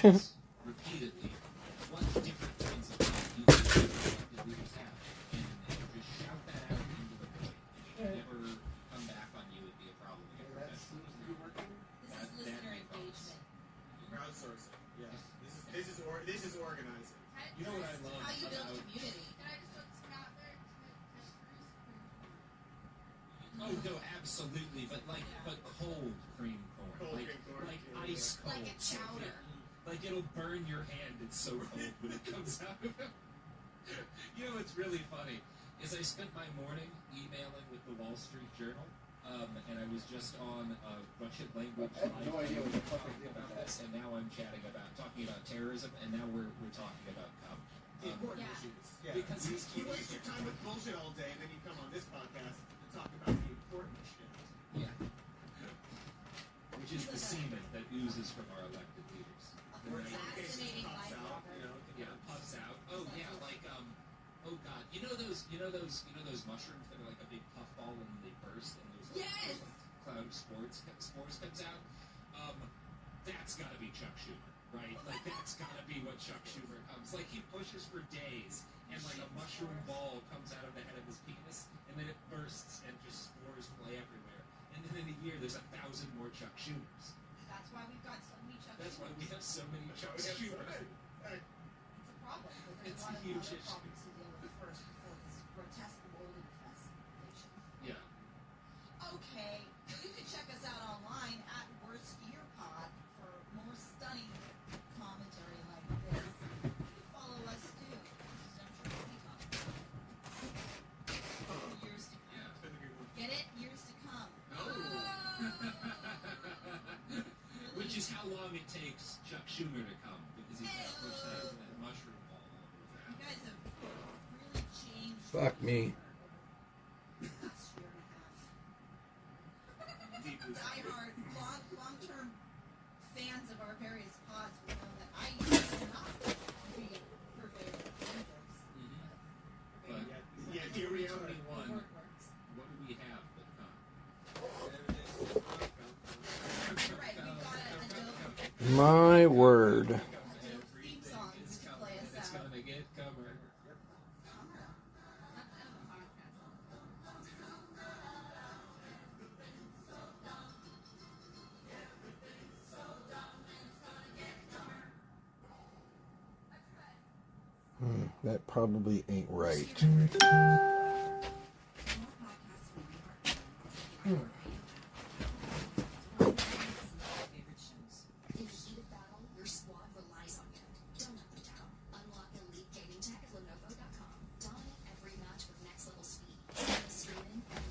repeatedly what different kinds of elected leaders have, and just shout that out into the void. Never come back on you would be a problem. This is listener engagement. Crowdsourcing. Yeah. This is organizing. You know what I love How you build about community. Can I just throw this out there? Oh no, absolutely, but cold cream corn, like ice cold, Like a chowder. Like it'll burn your hand. It's so cold when it comes out of it. You know what's really funny is I spent my morning emailing with the Wall Street Journal, and I was just on Russian language live talking about this, and now I'm talking about terrorism, and now we're talking about The important issues. Yeah. Because you waste your time with bullshit all day, and then you come on this podcast to talk about the important shit. Yeah. Which is the semen that oozes from our elected leaders. Fascinating life. Yeah, puffs out. Oh yeah, like oh god, you know those mushrooms that are like a big puff ball and they burst and there's like a cloud of spores comes out. That's gotta be Chuck Schumer, right? Like that's gotta be what Chuck Schumer comes. Like he pushes for days and like a mushroom ball comes out of the head of his penis and then it bursts and just spores fly everywhere. And then in a year there's 1,000 more Chuck Schumers. That's why we've got so many Chuck That's why we have so many Chuck Schumers. Schumers. It's a problem. But there's It's a lot a of huge other issue. problems to deal with first before this grotesque mold infestation. Yeah. Okay, you can check us out online at Worst Year Pod for more stunning commentary like this. You can follow us too. Years to come. Yeah. Get it? Years to come. Which is how long it takes Chuck Schumer to come, because he's got to push that mushroom ball all over You that. guys have really changed. Fuck me. The last year and a half. Diehard, long-term fans of our various pods will know that I used to not be purveyor of fan jokes. But Yeah, here we are. 2021, The word works. what do we have but come? You're right, we've got a dope My word. theme song to play us It's out. gonna get covered. That probably ain't right. In the heat of battle, your squad relies on you. Don't let them down. Unlock elite gaming tech at Lenovo.com. Dominate every match with next level speed. Streaming and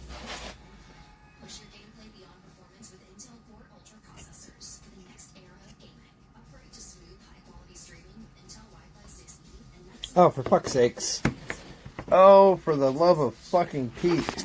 push your gameplay beyond performance with Intel Core Ultra processors for the next era of gaming. Upgrade to smooth, high-quality streaming with Intel Wi-Fi 6E and next. Oh, for fuck's sakes. Oh, for the love of fucking Pete.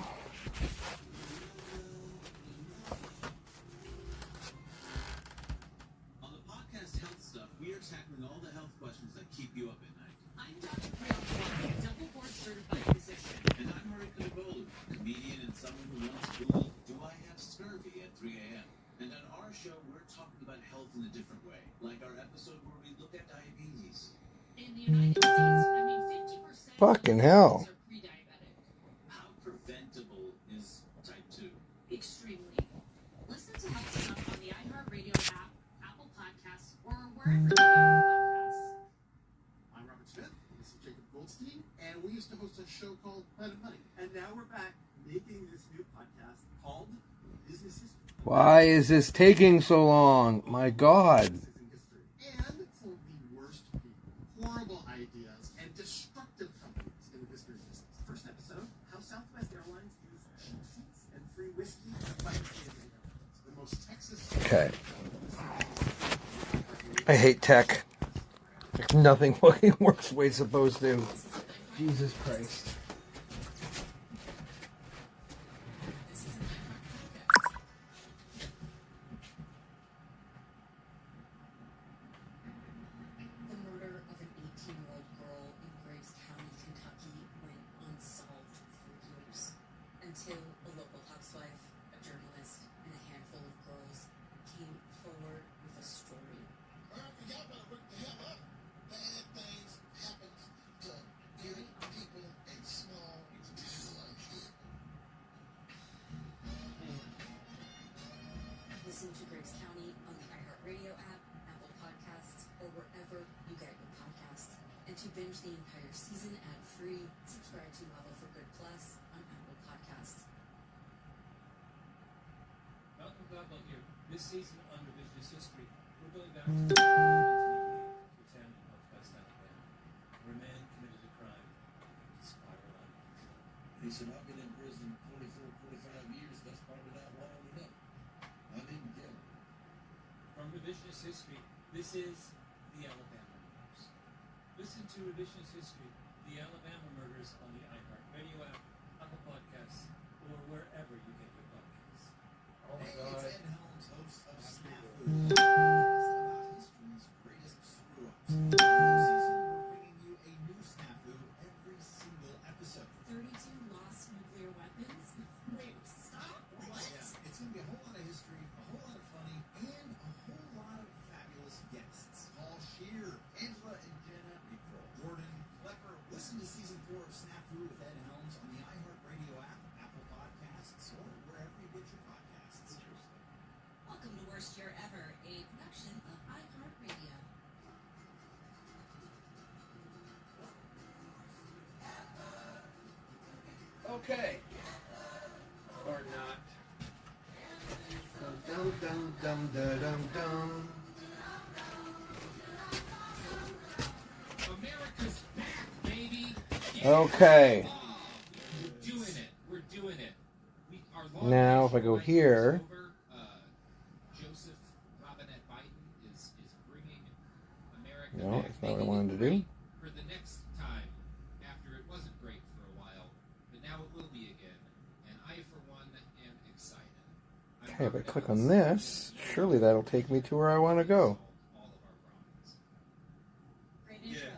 On the podcast Health Stuff, we are tackling all the health questions that keep you up at night. I'm Dr. Priyanka, double board certified physician. And I'm Murray Kunibolu, comedian and someone who once Googled, do I have scurvy at 3 a.m.? And on our show, we're talking about health in a different way, like our episode where we look at diabetes. In the United States, 50% Fucking hell. are pre-diabetic. How preventable is type 2? Extremely. Listen to Health Stuff on the iHeartRadio app, Apple Podcasts, or wherever you get your podcasts. I'm Robert Smith. This is Jacob Goldstein, and we used to host a show called Planet Money. And now we're back making this new podcast called Business History. Why is this taking so long? My God. Businesses in history. And some of the worst people, horrible ideas, and destructive companies in the history of business. First episode, how Southwest Airlines used cheap seats and free whiskey to fight Canadian airlines. The most Texas... Okay. I hate tech. Nothing fucking works the way it's supposed to. Jesus Christ. The murder of an 18-year-old girl in Graves County, Kentucky went unsolved for years until a local housewife, a journalist, and a handful of girls came forward with a story. I forgot about Rick Binge the entire season ad-free. Subscribe to Level for Good Plus on Apple Podcasts. Malcolm Gladwell here. This season on Revisionist History, we're going back to the 1988 town of West Alabama, where a man committed a crime to spiral out of control. He said, I've been in prison 44, 45 years. That's probably not long enough. I didn't kill him. From Revisionist History, this is the Alabama Murders. Listen to Revisionist History, the Alabama Murders on the iHeartRadio app, Apple Podcasts, or wherever you get your podcasts. Oh my Hey, God. it's Ed Helms, host of Snafu, a podcast about history's greatest screw-ups. This season, we're bringing you a new Snafu every single episode. 32 lost nuclear weapons? Wait, stop. What? Yeah, it's going to be a whole lot of history, a whole lot of funny, and a whole lot of fabulous guests. Paul Scheer, Angela and Jenna, April, Jordan, Klepper. Listen to season 4 of Snafu with Ed Helms on the iHeartRadio app, Apple Podcasts, or wherever you get your podcasts. Welcome to Worst Year Ever, a production of iHeartRadio. Okay. Or not. Dum dum dum dum dum dum. America's back, baby. Okay. We're doing it. We're doing it. Our Now, if I go here. Joseph Robinette Biden is bringing America No, back. that's not what I making wanted it to do. great for the next time, after it wasn't great for a while, but now it will be again. And I, for one, am excited. Okay, if I click on this, surely that'll take me to where I want to go. All of our problems. Great Yeah. intro.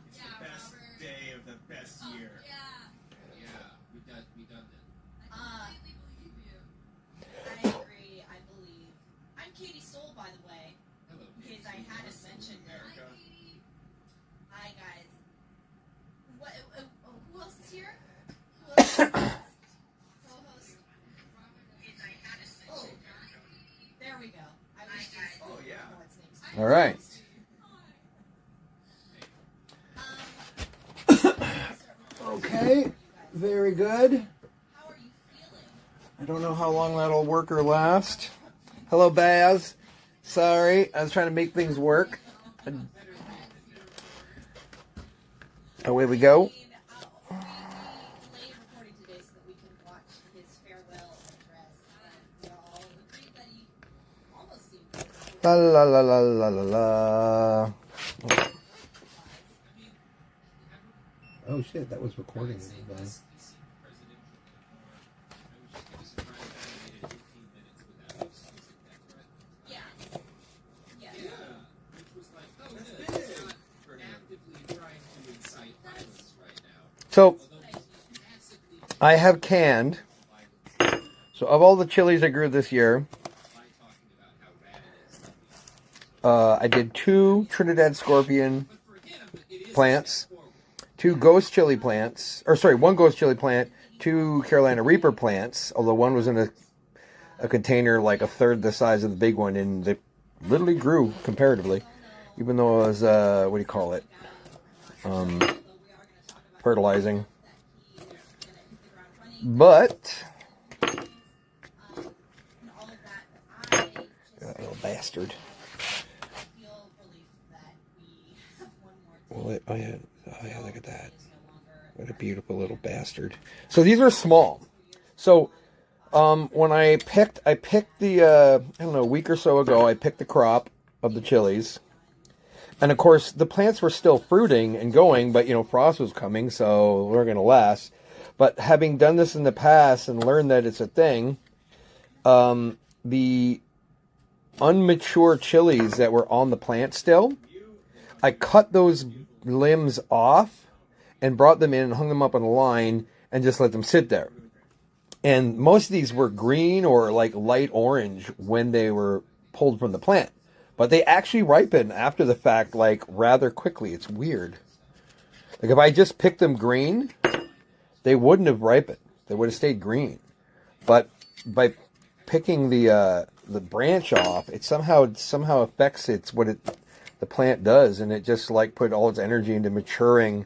It's the best day of the best year. Yeah, we done it. I agree, I believe. I'm Katie Stoll, by the way, Hello. in case I hadn't mentioned it. America. Hi, guys. What? Who else is here? Who else is co-host? Oh, There we go. I was just. Oh, yeah. Oh, its name's- All right. Okay. Very good. How are you feeling? I don't know how long that'll work or last. Hello, Baz. Sorry, I was trying to make things work. Away we go. We delayed recording today so that we can watch his farewell address. We all agreed that he almost seemed La la la la la la la. Oh shit, that was recording. He seemed presidential before. I was just surprised that I made it 15 minutes without using that threat. Yeah. Yes. Yeah, which was like, oh, good. He's not actively trying to incite violence right now. So Although he's massively I have canned. violence So of all the chilies I grew this year, by talking about how rad it is. I did 2 Trinidad scorpion But for him, it is plants, 2 ghost chili plants, or sorry, 1 ghost chili plant, 2 Carolina Reaper plants, although one was in a container like a third the size of the big one, and they literally grew comparatively, even though it was, what do you call it, fertilizing. But, that little bastard. Well, oh yeah, look at that. What a beautiful little bastard. So these are small. So when I picked the, I don't know, a week or so ago, I picked the crop of the chilies. And of course, the plants were still fruiting and going, but you know, frost was coming, so we're going to last. But having done this in the past and learned that it's a thing, the unmature chilies that were on the plant still, I cut those limbs off and brought them in and hung them up on a line and just let them sit there. And most of these were green or like light orange when they were pulled from the plant. But they actually ripen after the fact, like rather quickly. It's weird. Like if I just picked them green, they wouldn't have ripened. They would have stayed green. But by picking the branch off, it somehow affects the the plant does, and it just like put all its energy into maturing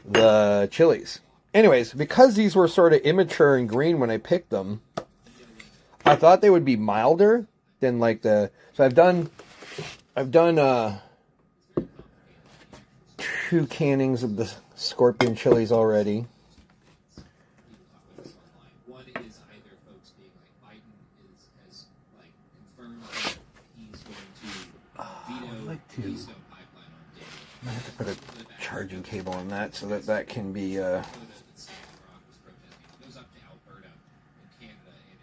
the chilies. Anyways, because these were sort of immature and green when I picked them, I thought they would be milder than like the. So I've done 2 cannings of the scorpion chilies already. One is either folks being like Biden has like confirmed that he's going to veto Keystone Pipeline on day. I have to put a charging cable on that so that can be. That Standing Rock was protesting. It goes up to Alberta in Canada, and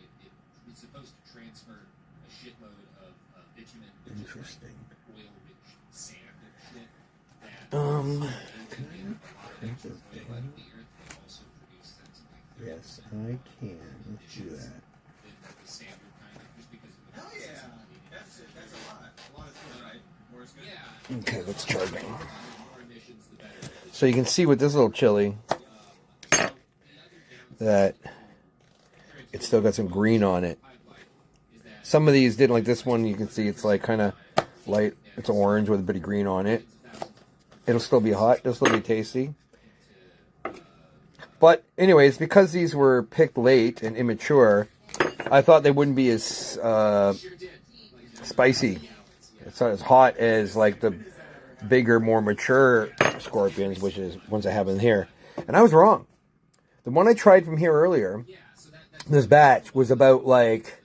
it's supposed to transfer a shitload of bitumen, which Interesting. is like oil-rich sand and shit. That Yes, I can do that. Hell yeah. That's a lot. A lot of food, right? More is good. Okay, let's charge it. So you can see with this little chili that it's still got some green on it. Some of these didn't, like this one. You can see it's like kind of light. It's orange with a bit of green on it. It'll still be hot. It'll still be tasty. But anyways, because these were picked late and immature, I thought they wouldn't be as spicy. It's not as hot as like the bigger, more mature scorpions, which is ones I have in here. And I was wrong. The one I tried from here earlier, this batch, was about like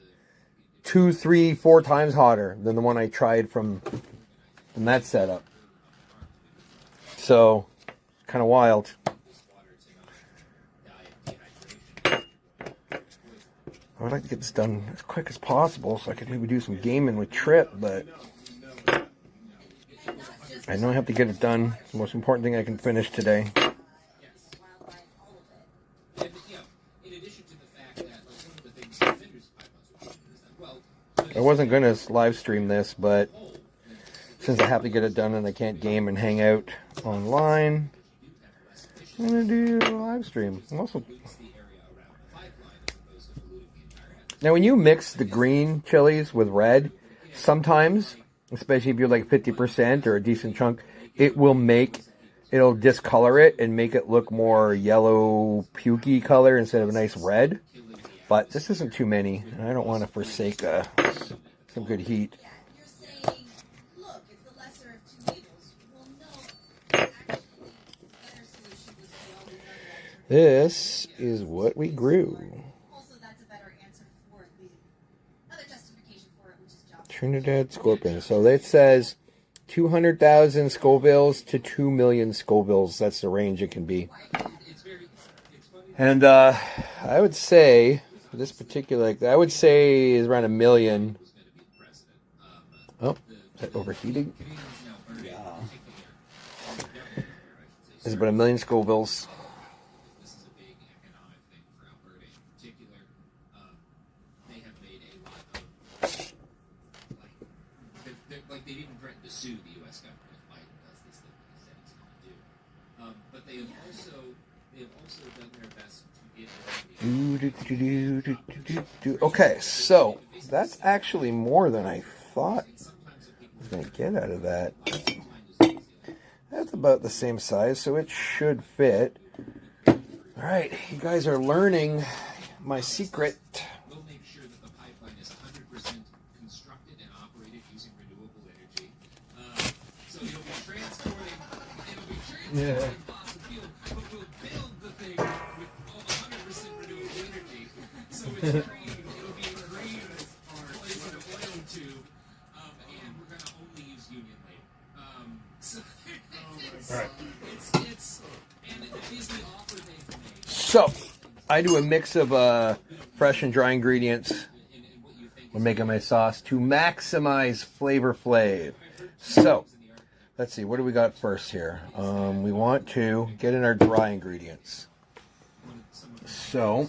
2, 3, 4 times hotter than the one I tried from that setup. So, kind of wild. I would like to get this done as quick as possible so I could maybe do some gaming with Trip, but I know I have to get it done. It's the most important thing I can finish today. I wasn't going to live stream this, but since I have to get it done and I can't game and hang out online, I'm going to do a live stream. Now, when you mix the green chilies with red, sometimes, especially if you're like 50% or a decent chunk, it'll discolor it and make it look more yellow, pukey color instead of a nice red. But this isn't too many, and I don't want to forsake some good heat. You're saying, look, it's the lesser of two evils. Well, no, actually, the better solution was to always have This is what we grew. Also, that's a better answer for the other justification for it, which is job. Trinidad scorpion. So it says 200,000 Scovilles to 2 million Scovilles. That's the range it can be. And I would say this particular, I would say is around 1 million. Oh, is that overheating? Yeah. It's about 1 million Scovilles. This is a big economic thing for Alberta in particular. They have made a lot of they've even threatened to sue the U.S. government if Biden does this thing that he said he's going to do. But they have also done their best to get. Okay, so that's actually more than I thought I was going to get out of that. That's about the same size, so it should fit. All right, you guys are learning my secret. We'll make sure that the pipeline is 100% constructed and operated using renewable energy. So it'll be transporting fossil fuel, but we'll build the thing with 100% renewable energy. So it's green. It'll be green place in an oil tube, and we're going to only use union labor. So it's the offer they've made. So, I do a mix of fresh and dry ingredients when making my sauce to maximize flavor flav. So, let's see, what do we got first here? We want to get in our dry ingredients. So,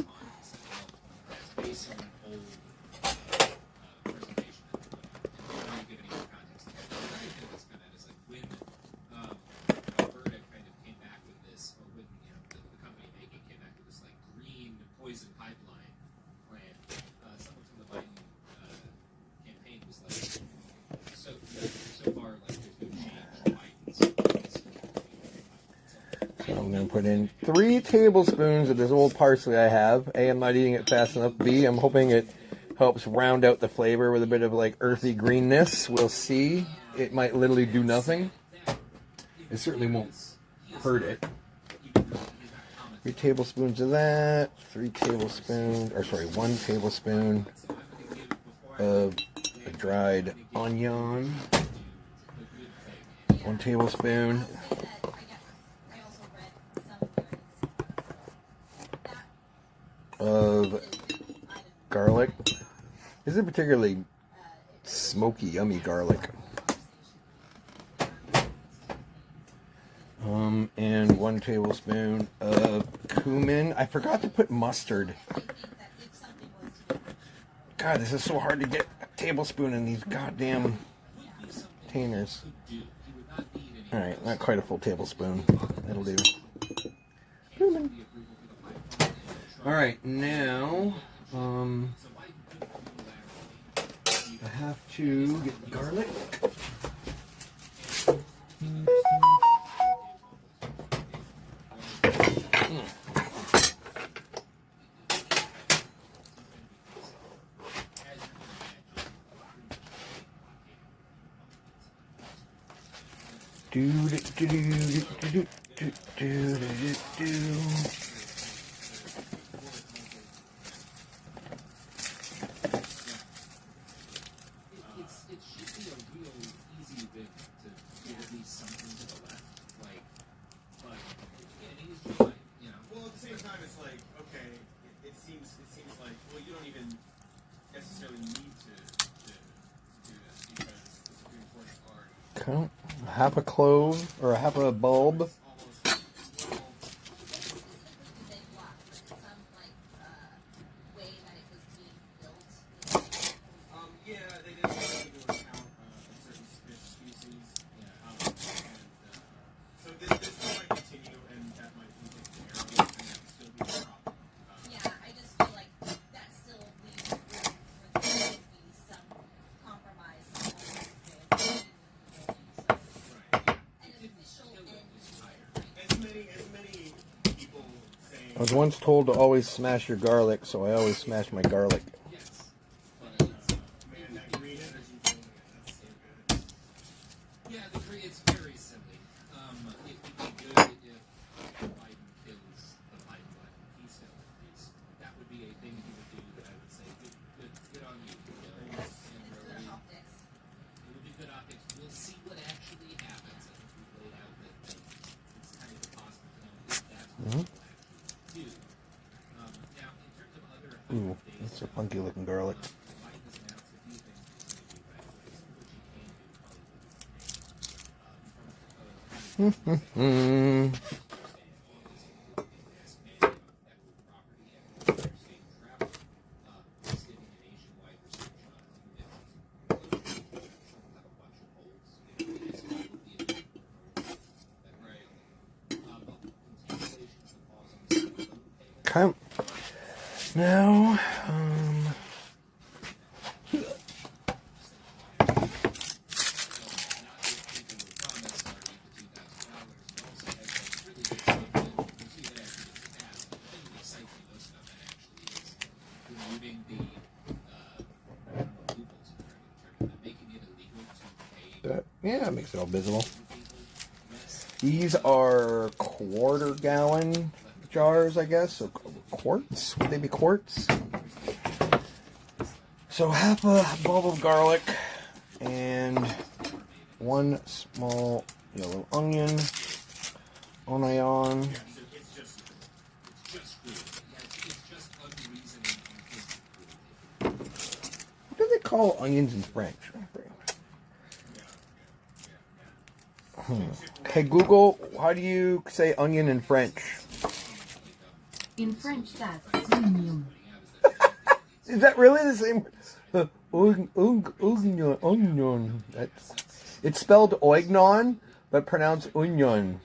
poison pipeline plan. Someone from the Biden campaign was like, so far, like, there's been put in 3 tablespoons of this old parsley I have. A, I'm not eating it fast enough. B, I'm hoping it helps round out the flavor with a bit of like earthy greenness. We'll see. It might literally do nothing. It certainly won't hurt it. 3 tablespoons of that. 1 tablespoon of a dried onion. 1 tablespoon of garlic. This is particularly smoky, yummy garlic. And 1 tablespoon of cumin. I forgot to put mustard. God, this is so hard to get a tablespoon in these goddamn containers. Alright, not quite a full tablespoon. That'll do. Cumin. Alright, now, I have to get the garlic. It should be a real easy bit to give at least something to the left, like, but beginning is July, you know. Well, at the same time, it's like, okay, it seems like, well, you don't even necessarily need to do this because the Supreme Court has already. Count half a clove or half a bulb. Yeah, they didn't take into account a certain fish species. So this might continue, and that might be taken care of, and that would still be a problem. Yeah, I just feel like that still leaves room for there to be some compromise on the way of an official end. As many people saying. I was once told to always smash your garlic, so I always smash my garlic. Yeah, it's very silly. It would be good if Biden kills the Biden life peace deal, at least. That would be a thing he would do that I would say, good on you. Good optics. It would be good optics. We'll see what actually happens. I think we've laid out that it's kind of impossible to know if that's what we'll actually do. Now, in terms of other Ooh, that's a funky looking garlic. Biden has announced a few things he's going to do right away, some of which he can do Okay. Now, yeah, it makes it all visible. These are quarter-gallon jars, I guess. So quarts? Would they be quarts? So half a bulb of garlic and 1 small yellow onion. Onion. What do they call onions in French? Hey Google, how do you say onion in French? In French, that's onion. Is that really the same? Onion. It's spelled oignon, but pronounced onion.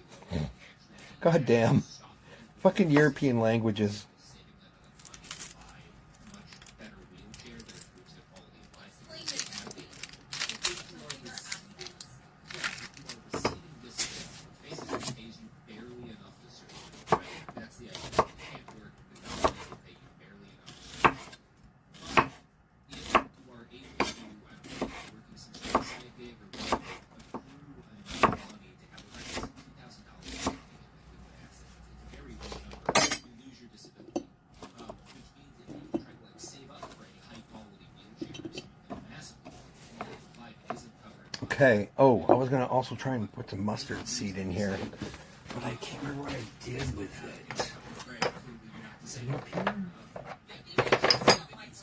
God damn. Fucking European languages. Okay. Oh, I was gonna also try and put some mustard seed in here, but I can't remember what I did with it. Is it up here? It's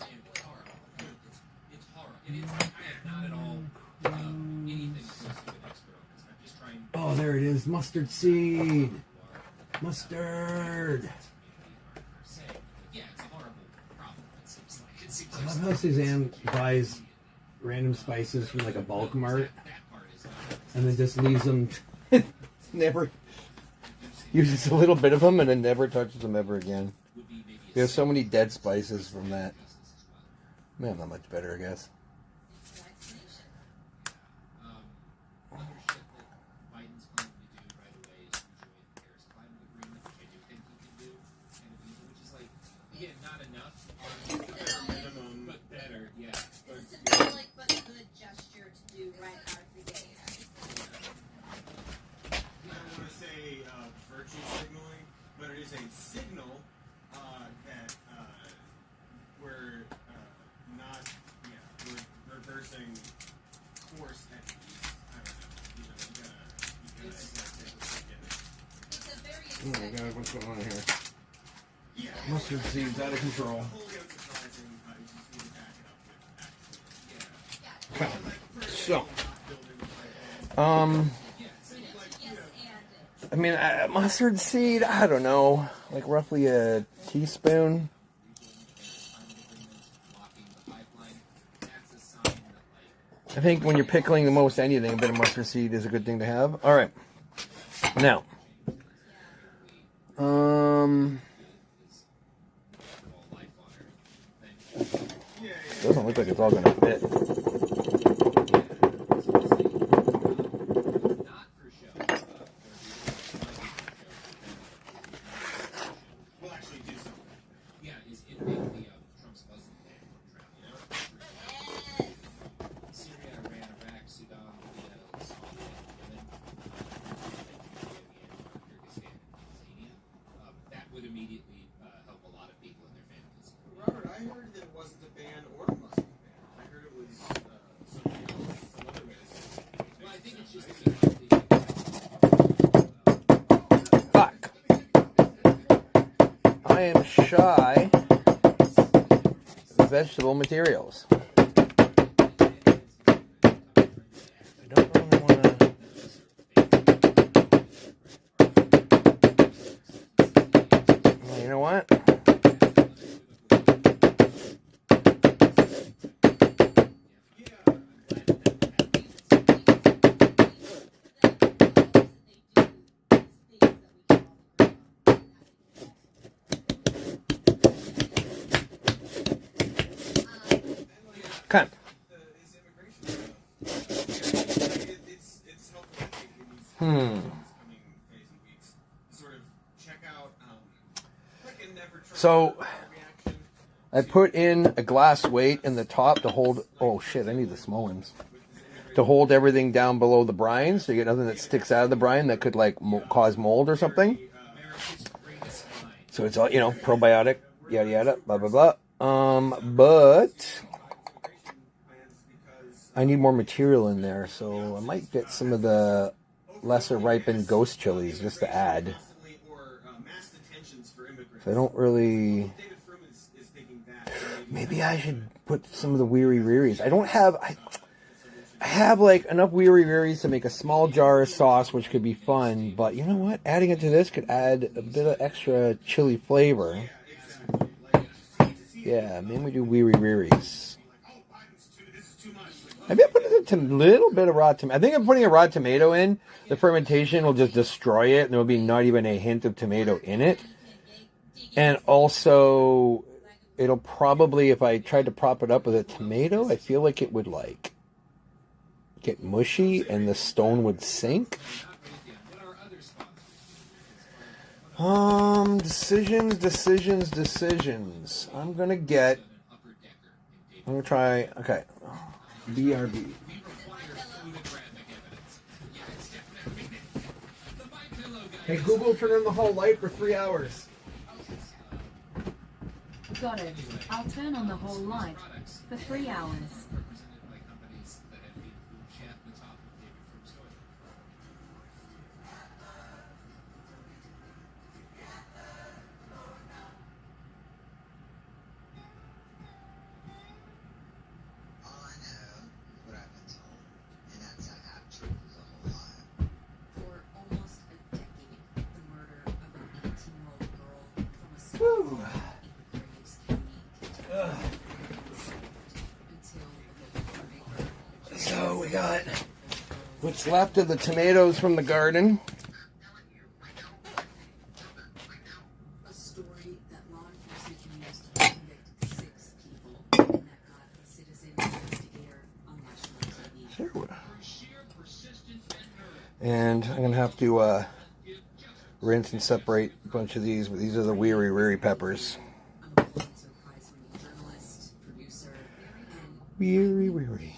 horrible. And it's like, I am not at all anything close to an expert on this. I'm just trying. Oh, there it is. Mustard seed. Mustard. Yeah, it's a horrible problem. It seems like. It seems I like love how Suzanne buys random spices from like a bulk mart and then just leaves them. Never uses a little bit of them and then never touches them ever again. There's so many dead spices from that. Man, not much better, I guess. Other shit that Biden's planning to do right away is to join the Paris Climate Agreement, which I do think he can do, which is like, again, not enough, Minimum. but better, yeah. It's a symbolic but good gesture to do right out of the gate. I don't want to say virtue signaling, but it is a signal that we're not, we're reversing course at least. I don't know. You gotta take a look at it. It's a very Oh my god, what's going on here? Yeah. Mustard seeds out of control. Wholly unsurprising, you just need to back it up with action. So, yes, and I mean, mustard seed, I don't know, like roughly a teaspoon. I think when you're pickling the most anything, a bit of mustard seed is a good thing to have. All right. Now, doesn't look like it's all going to fit. We'll actually do something. Yeah, is it make the Trump's Muslim ban from travel? Syria, Iran, Iraq, Sudan, Libya, Somalia, Yemen, Kyrgyzstan, and Tanzania. That would immediately help a lot of people and their families. Robert, I heard that it wasn't a ban or a Muslim ban. I heard it was something else, some other way to say it. Well, I think it's just Fuck. I am shy of vegetable materials. I don't really want to... Well, you know what? Okay. This immigration stuff. It's helpful, I think, in these coming crazy weeks. Sort of check out, like a never try So, reaction. I put in a glass weight in the top to hold... Oh, shit, I need the small ones. To hold everything down below the brine, so you get nothing that sticks out of the brine that could, like, cause mold or something. So it's all, you know, probiotic, yada yada, blah blah blah. But I need more material in there, so I might get some of the lesser ripened ghost chilies just to add. So I don't really... Maybe I should put some of the wiri riris. I don't have... I have like enough wiri riris to make a small jar of sauce, which could be fun. But you know what? Adding it to this could add a bit of extra chili flavor. Yeah, maybe we do wiri riris. Maybe I put a little bit of raw tomato. I think I'm putting a raw tomato in. The fermentation will just destroy it, and there will be not even a hint of tomato in it. And also, it'll probably, if I tried to prop it up with a tomato, I feel like it would like get mushy and the stone would sink. Decisions. I'm gonna try, okay. BRB. Hey Google, turn on the hall light for 3 hours. Got it. I'll turn on the whole light for 3 hours. got what's left of the tomatoes from the garden. A story that law enforcement can use to convict 6 people, and that got a citizen investigator on national TV. And I'm gonna have to rinse and separate a bunch of these, but these are the wiri peppers. I'm a Pulitzer Prize-winning journalist, producer, and Wiri.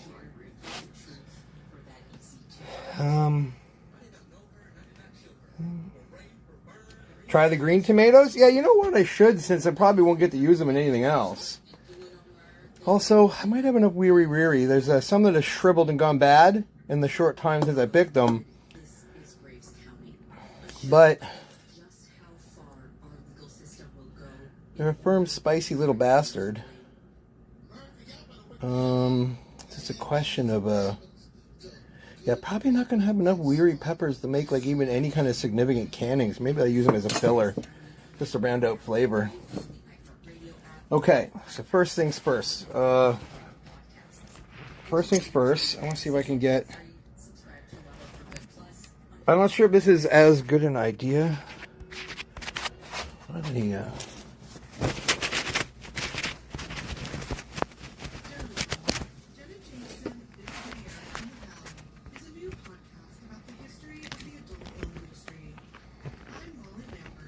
Try the green tomatoes? Yeah, you know what? I should, since I probably won't get to use them in anything else. Also, I might have enough wiri. There's some that have shriveled and gone bad in the short time since I picked them. this is Graves County. But Just how far our legal system will go. they're a firm, spicy little bastard. It's just a question of yeah, probably not gonna have enough wiri peppers to make like even any kind of significant cannings. Maybe I'll use them as a filler, just to round out flavor. Okay, so first things first. I want to see if I can get. I'm not sure if this is as good an idea. What any,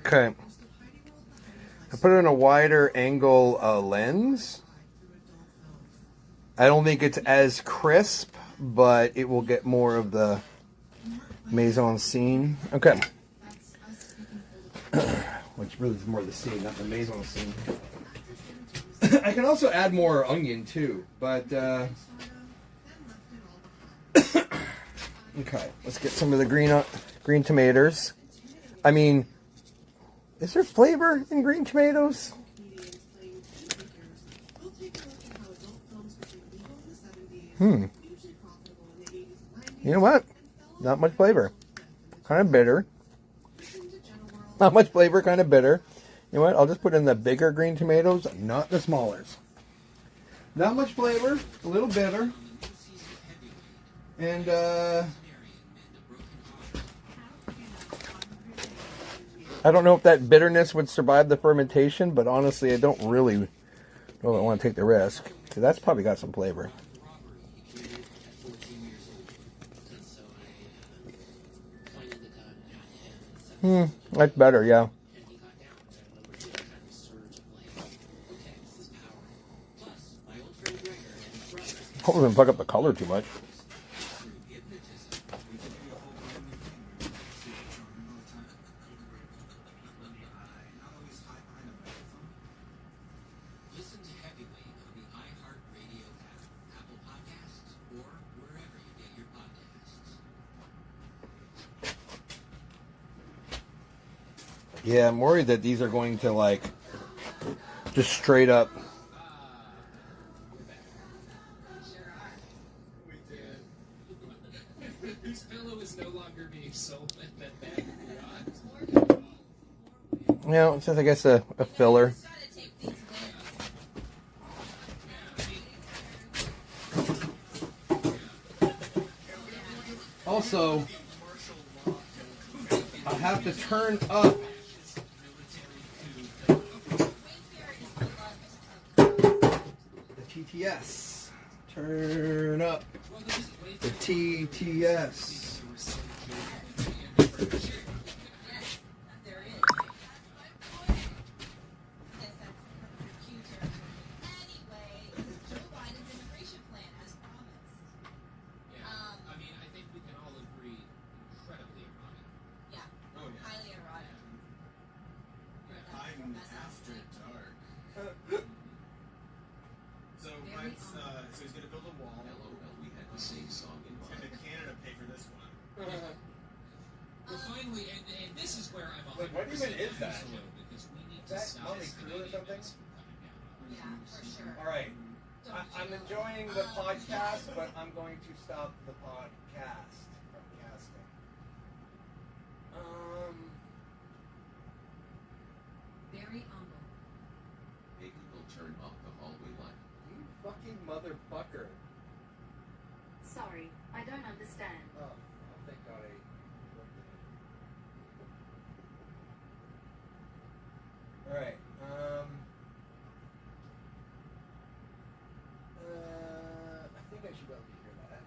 Okay. I put it in a wider angle lens. I don't think it's as crisp, but it will get more of the mise en scene. Okay. Which really is more the scene, not the mise en scene. I can also add more onion too, but okay, let's get some of the green tomatoes. I mean, is there flavor in green tomatoes? You know what? Not much flavor. Kind of bitter. Not much flavor, kind of bitter. You know what? I'll just put in the bigger green tomatoes, not the smallers. Not much flavor, a little bitter. And, I don't know if that bitterness would survive the fermentation, but honestly, I don't really know if I want to take the risk. So that's probably got some flavor. That's better, yeah. Hope it doesn't fuck up the color too much. Listen to Heavyweight on the iHeartRadio app, Apple Podcasts, or wherever you get your podcasts. Yeah, I'm worried that these are going to, like, just straight up. This pillow is no longer being sold at that bag of garage. You know, it's just, I guess, a filler. Also, I have to turn up the TTS. Turn up the TTS. So he's going to build a wall. We had the same song in mind. And Canada pay for this one. Well, finally, and this is where I'm 100% What even is that? because we need Is to that stop Motley Crue or something? Yeah, for sure. All right. I'm enjoying the podcast, but I'm going to stop the podcast from casting. Very humble. Maybe we'll turn off the hallway light. You fucking motherfucker. Sorry, I don't understand. Oh, thank God I. All right. I think I should be able to hear that.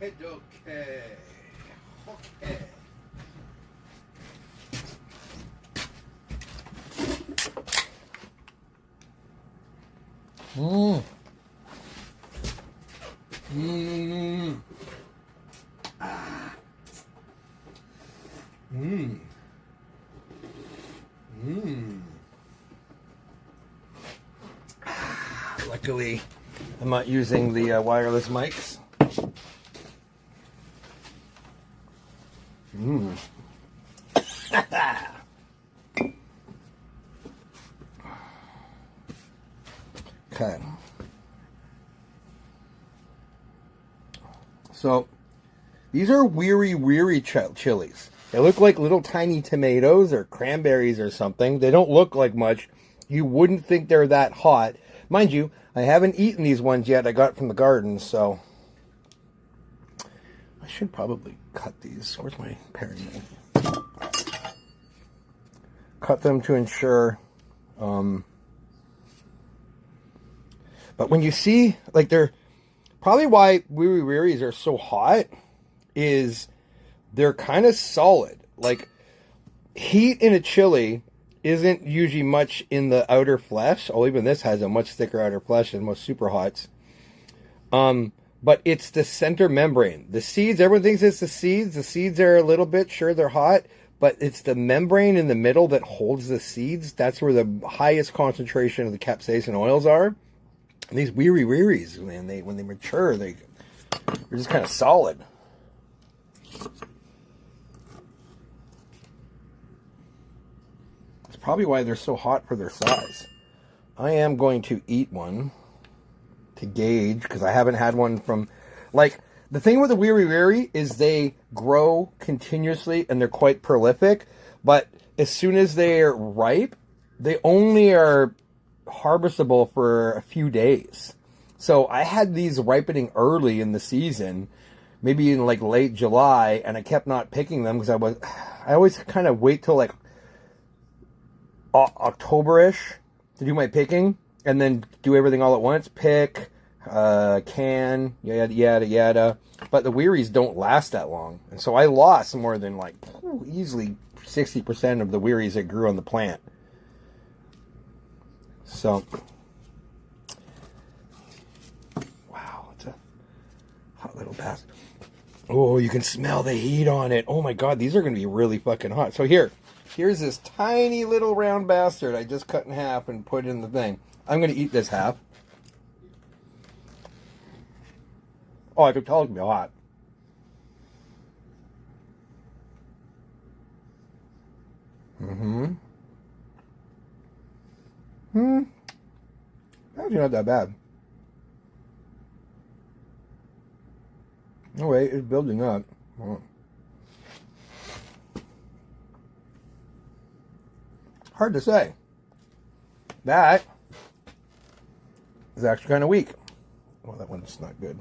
Okay. Okay. Mmm. Mmm. Ah. Mmm. Mmm. Luckily, I'm not using the wireless mics. Mmm. Okay. So, these are wiri chilies. They look like little tiny tomatoes or cranberries or something. They don't look like much. You wouldn't think they're that hot. Mind you, I haven't eaten these ones yet. I got from the garden, so I should probably cut these. Where's my paring knife? Cut them to ensure. But when you see, like, they're probably why wiris are so hot is they're kind of solid. Like, heat in a chili isn't usually much in the outer flesh. Oh, even this has a much thicker outer flesh than most super hots. But it's the center membrane. The seeds, everyone thinks it's the seeds. The seeds are a little bit, sure, they're hot, but it's the membrane in the middle that holds the seeds. That's where the highest concentration of the capsaicin oils are. And these wiris, man, when they mature, they're just kind of solid. It's probably why they're so hot for their size. I am going to eat one to gauge, because I haven't had one from, like, the thing with the wiri is they grow continuously and they're quite prolific, but as soon as they're ripe, they only are harvestable for a few days. So I had these ripening early in the season, maybe in like late July, and I kept not picking them because I always kind of wait till like October-ish to do my picking, and then do everything all at once. Pick, can, yada yada yada. But the wiris don't last that long, and so I lost more than like easily 60% of the wiris that grew on the plant. So, wow, it's a hot little bastard. Oh, you can smell the heat on it. Oh my God, these are going to be really fucking hot. So here's this tiny little round bastard I just cut in half and put in the thing. I'm going to eat this half. Oh, I could tell it's going to be hot. Actually not that bad. Oh wait, it's building up. Oh. Hard to say. That is actually kind of weak. Oh, that one's not good.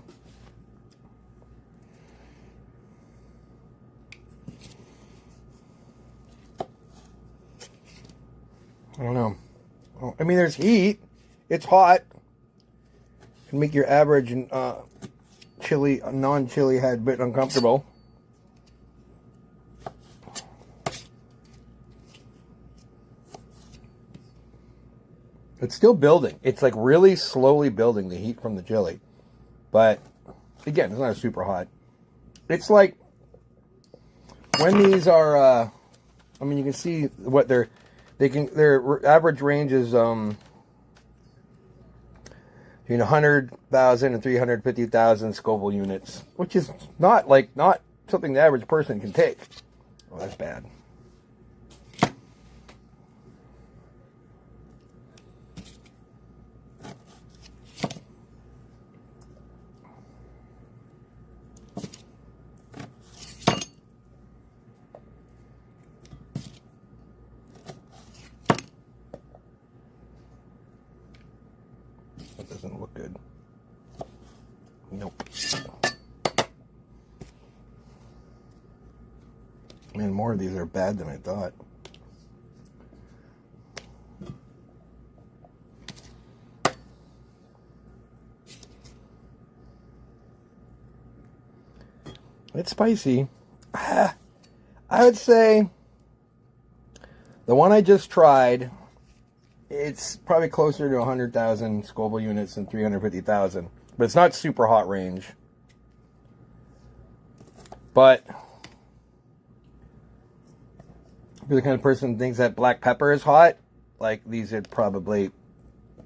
I don't know. Well, I mean, there's heat. It's hot. It can make your average chili, non-chili head a bit uncomfortable. It's still building. It's like really slowly building, the heat from the chili. But again, it's not super hot. It's like when these are, I mean, you can see what their average range is between 100,000 and 350,000 Scoville units, which is not something the average person can take. Oh, that's bad. more of these are bad than I thought. It's spicy. I would say the one I just tried, it's probably closer to 100,000 Scoville units than 350,000. But it's not super hot range. But if you're the kind of person who thinks that black pepper is hot, like these would probably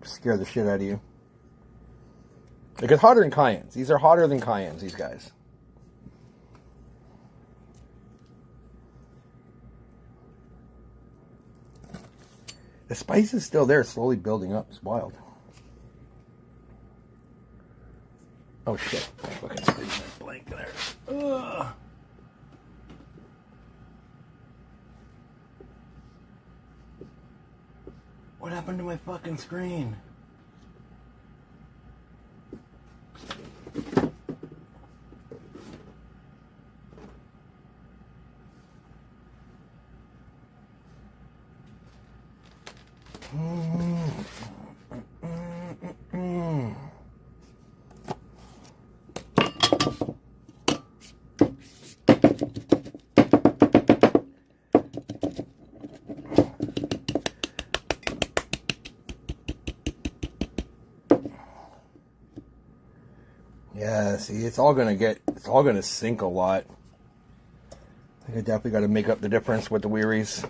scare the shit out of you. Like it's hotter than cayennes. These are hotter than cayennes, these guys. The spice is still there, slowly building up. It's wild. Oh shit. My fucking screen went blank there. Ugh. What happened to my fucking screen? Yeah, see, it's all gonna sink a lot. I think I definitely got to make up the difference with the wiris.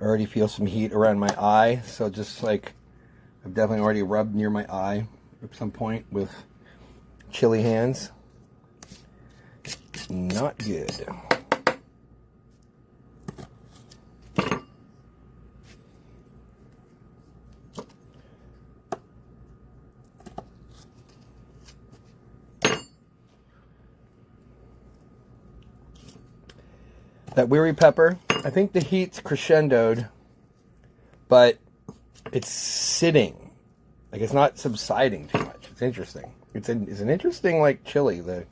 I already feel some heat around my eye, so just like I've definitely already rubbed near my eye at some point with chilly hands. Not good. That wiri pepper, I think the heat's crescendoed, but it's sitting. Like it's not subsiding too much. It's interesting. It's an interesting like chili, the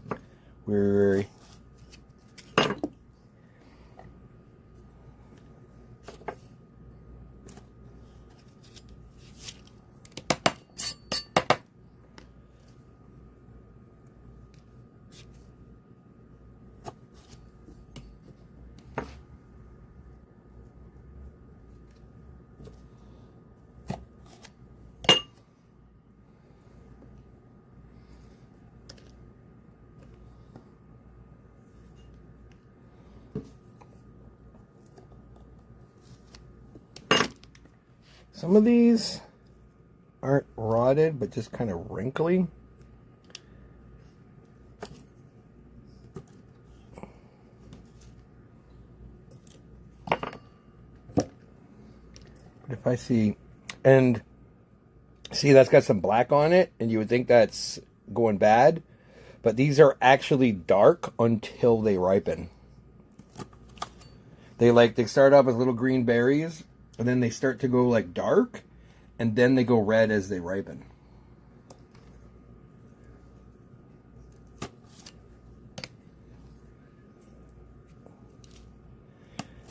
wiri. Some of these aren't rotted, but just kind of wrinkly. But if I see, and see that's got some black on it, and you would think that's going bad, but these are actually dark until they ripen. They start off as little green berries, and then they start to go like dark, and then they go red as they ripen.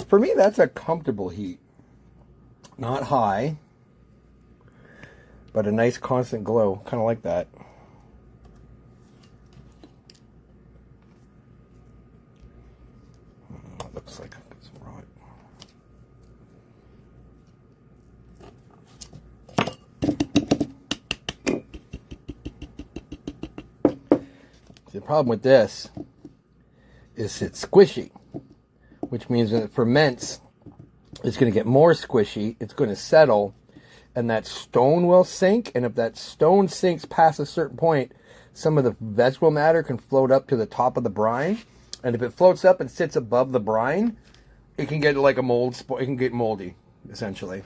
For me, that's a comfortable heat. Not high, but a nice constant glow. Kind of like that. Looks like it's raw. The problem with this is it's squishy, which means when it ferments, it's going to get more squishy, it's going to settle, and that stone will sink, and if that stone sinks past a certain point, some of the vegetable matter can float up to the top of the brine, and if it floats up and sits above the brine, it can get like a mold, it can get moldy, essentially.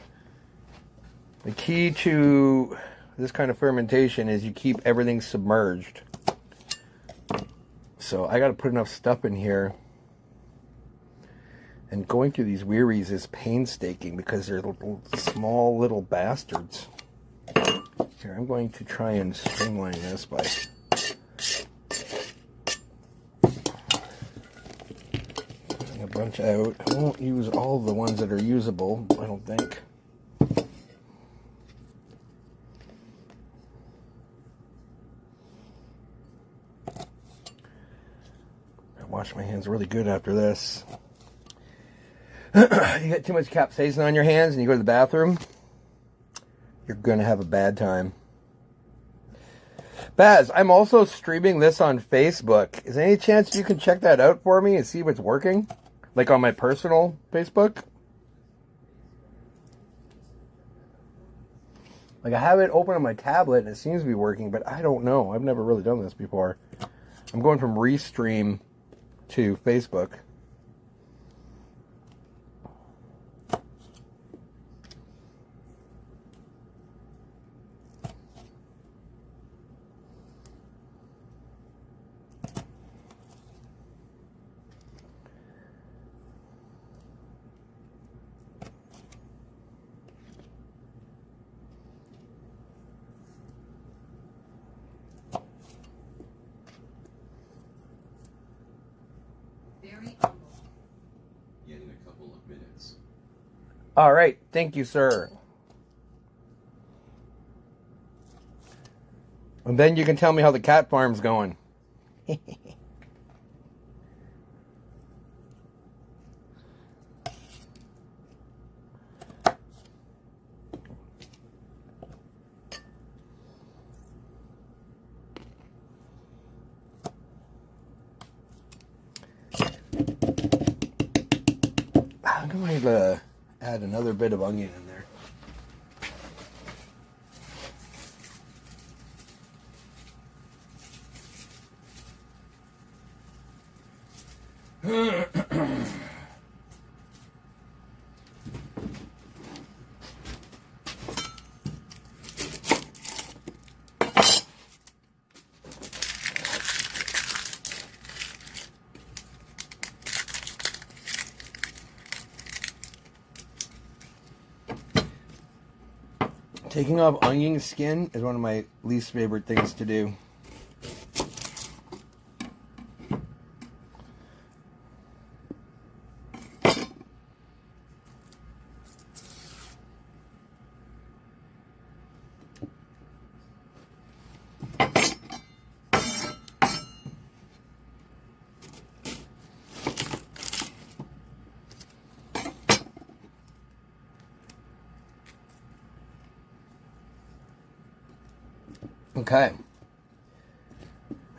The key to this kind of fermentation is you keep everything submerged. So I got to put enough stuff in here. And going through these wiris is painstaking because they're small little bastards. Here, I'm going to try and streamline this by putting a bunch out. I won't use all the ones that are usable, I don't think. I wash my hands really good after this. You get too much capsaicin on your hands and you go to the bathroom, you're going to have a bad time. Baz, I'm also streaming this on Facebook. Is there any chance you can check that out for me and see if it's working? Like on my personal Facebook? Like I have it open on my tablet and it seems to be working, but I don't know. I've never really done this before. I'm going from Restream to Facebook. Yet in a couple of minutes. All right. Thank you, sir. And then you can tell me how the cat farm's going. I'm going to add another bit of onion in there. Taking off onion skin is one of my least favorite things to do. Okay.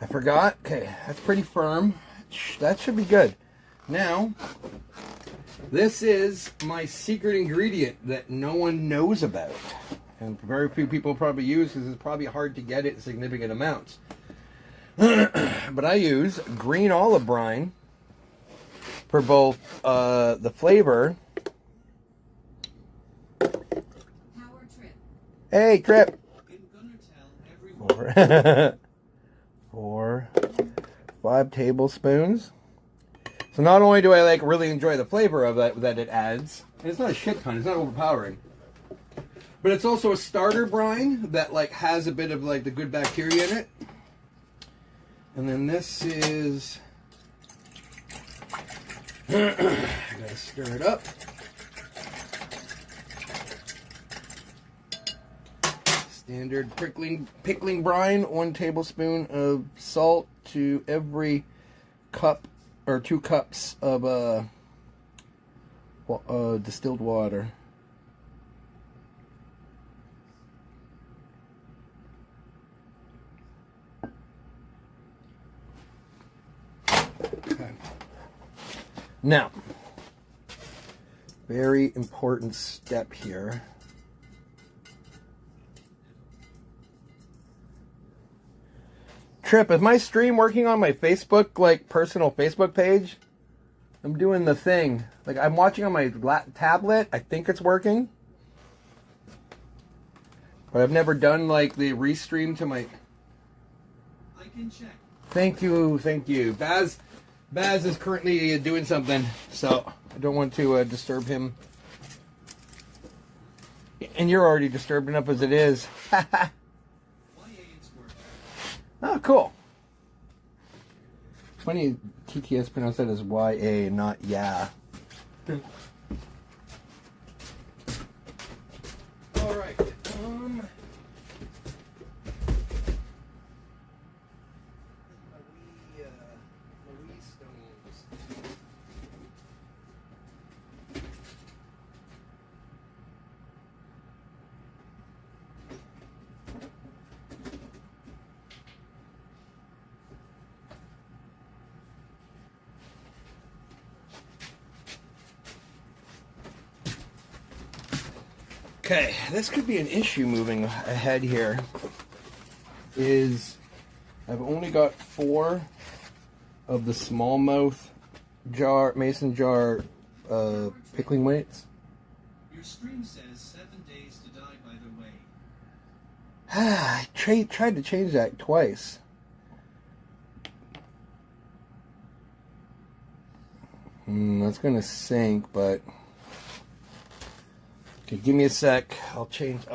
I forgot. Okay, that's pretty firm. That should be good. Now, this is my secret ingredient that no one knows about. And very few people probably use because it's probably hard to get it in significant amounts. But I use green olive brine for both the flavor. Power trip. Hey, Trip! Four, 5 tablespoons. So not only do I like really enjoy the flavor of that it adds, and it's not a shit ton, it's not overpowering, but it's also a starter brine that like has a bit of like the good bacteria in it. And then this is I gotta stir it up. Standard pickling brine, 1 tablespoon of salt to every cup or 2 cups of distilled water. Okay. Now, very important step here. Trip, is my stream working on my Facebook, like, personal Facebook page? I'm doing the thing. Like, I'm watching on my tablet. I think it's working. But I've never done, like, the restream to my... I can check. Thank you, thank you. Baz is currently doing something, so I don't want to disturb him. And you're already disturbed enough as it is. Oh, cool. Funny TTS pronounced that as YA, not yeah. All right. Okay, this could be an issue moving ahead here. I've only got 4 of the smallmouth mason jar pickling weights. Your stream says 7 days to die by the way. I tried to change that twice. That's gonna sink, but okay, give me a sec. I'll change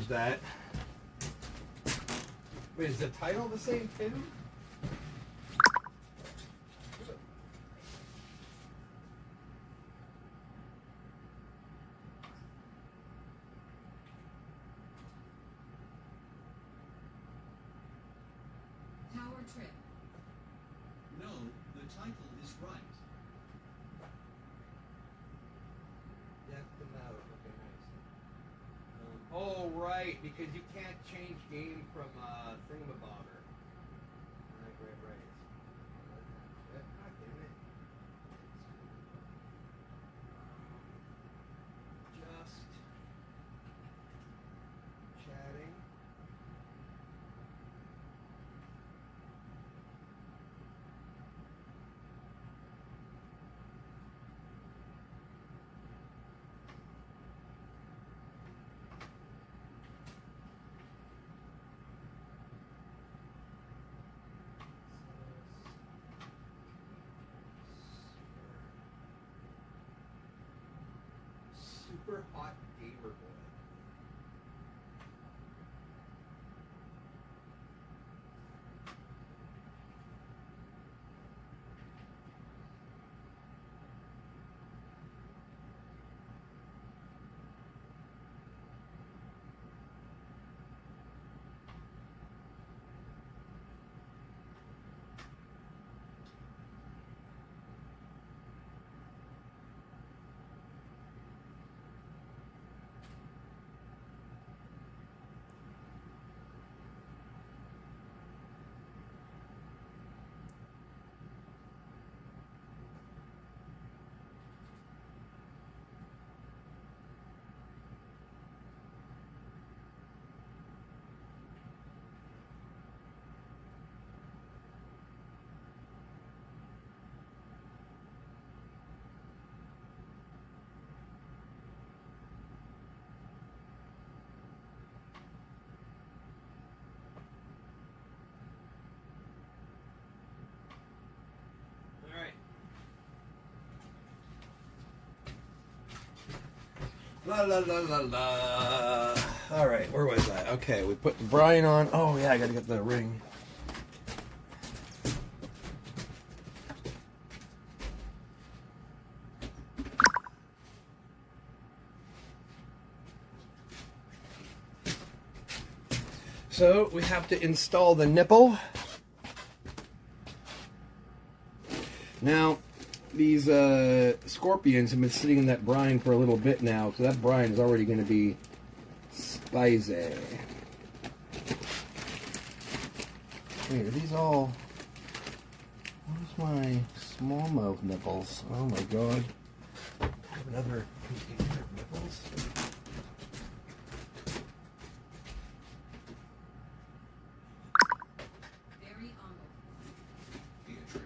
that. Wait, is the title the same too? Power trip. No, the title is right. Oh, right, because you can't change game from thingamabobber. Right. God damn it. Just chatting. Super hot gamer boy. La la la la la. All right, where was I? Okay, we put the brine on. Oh yeah, I gotta get the ring. So we have to install the nipple. Now, these scorpions have been sitting in that brine for a little bit now, so that brine is already going to be spicy. Wait, are these all... Where's my smallmouth nipples? Oh my god. I have another container of nipples. Very humble. Yeah, true.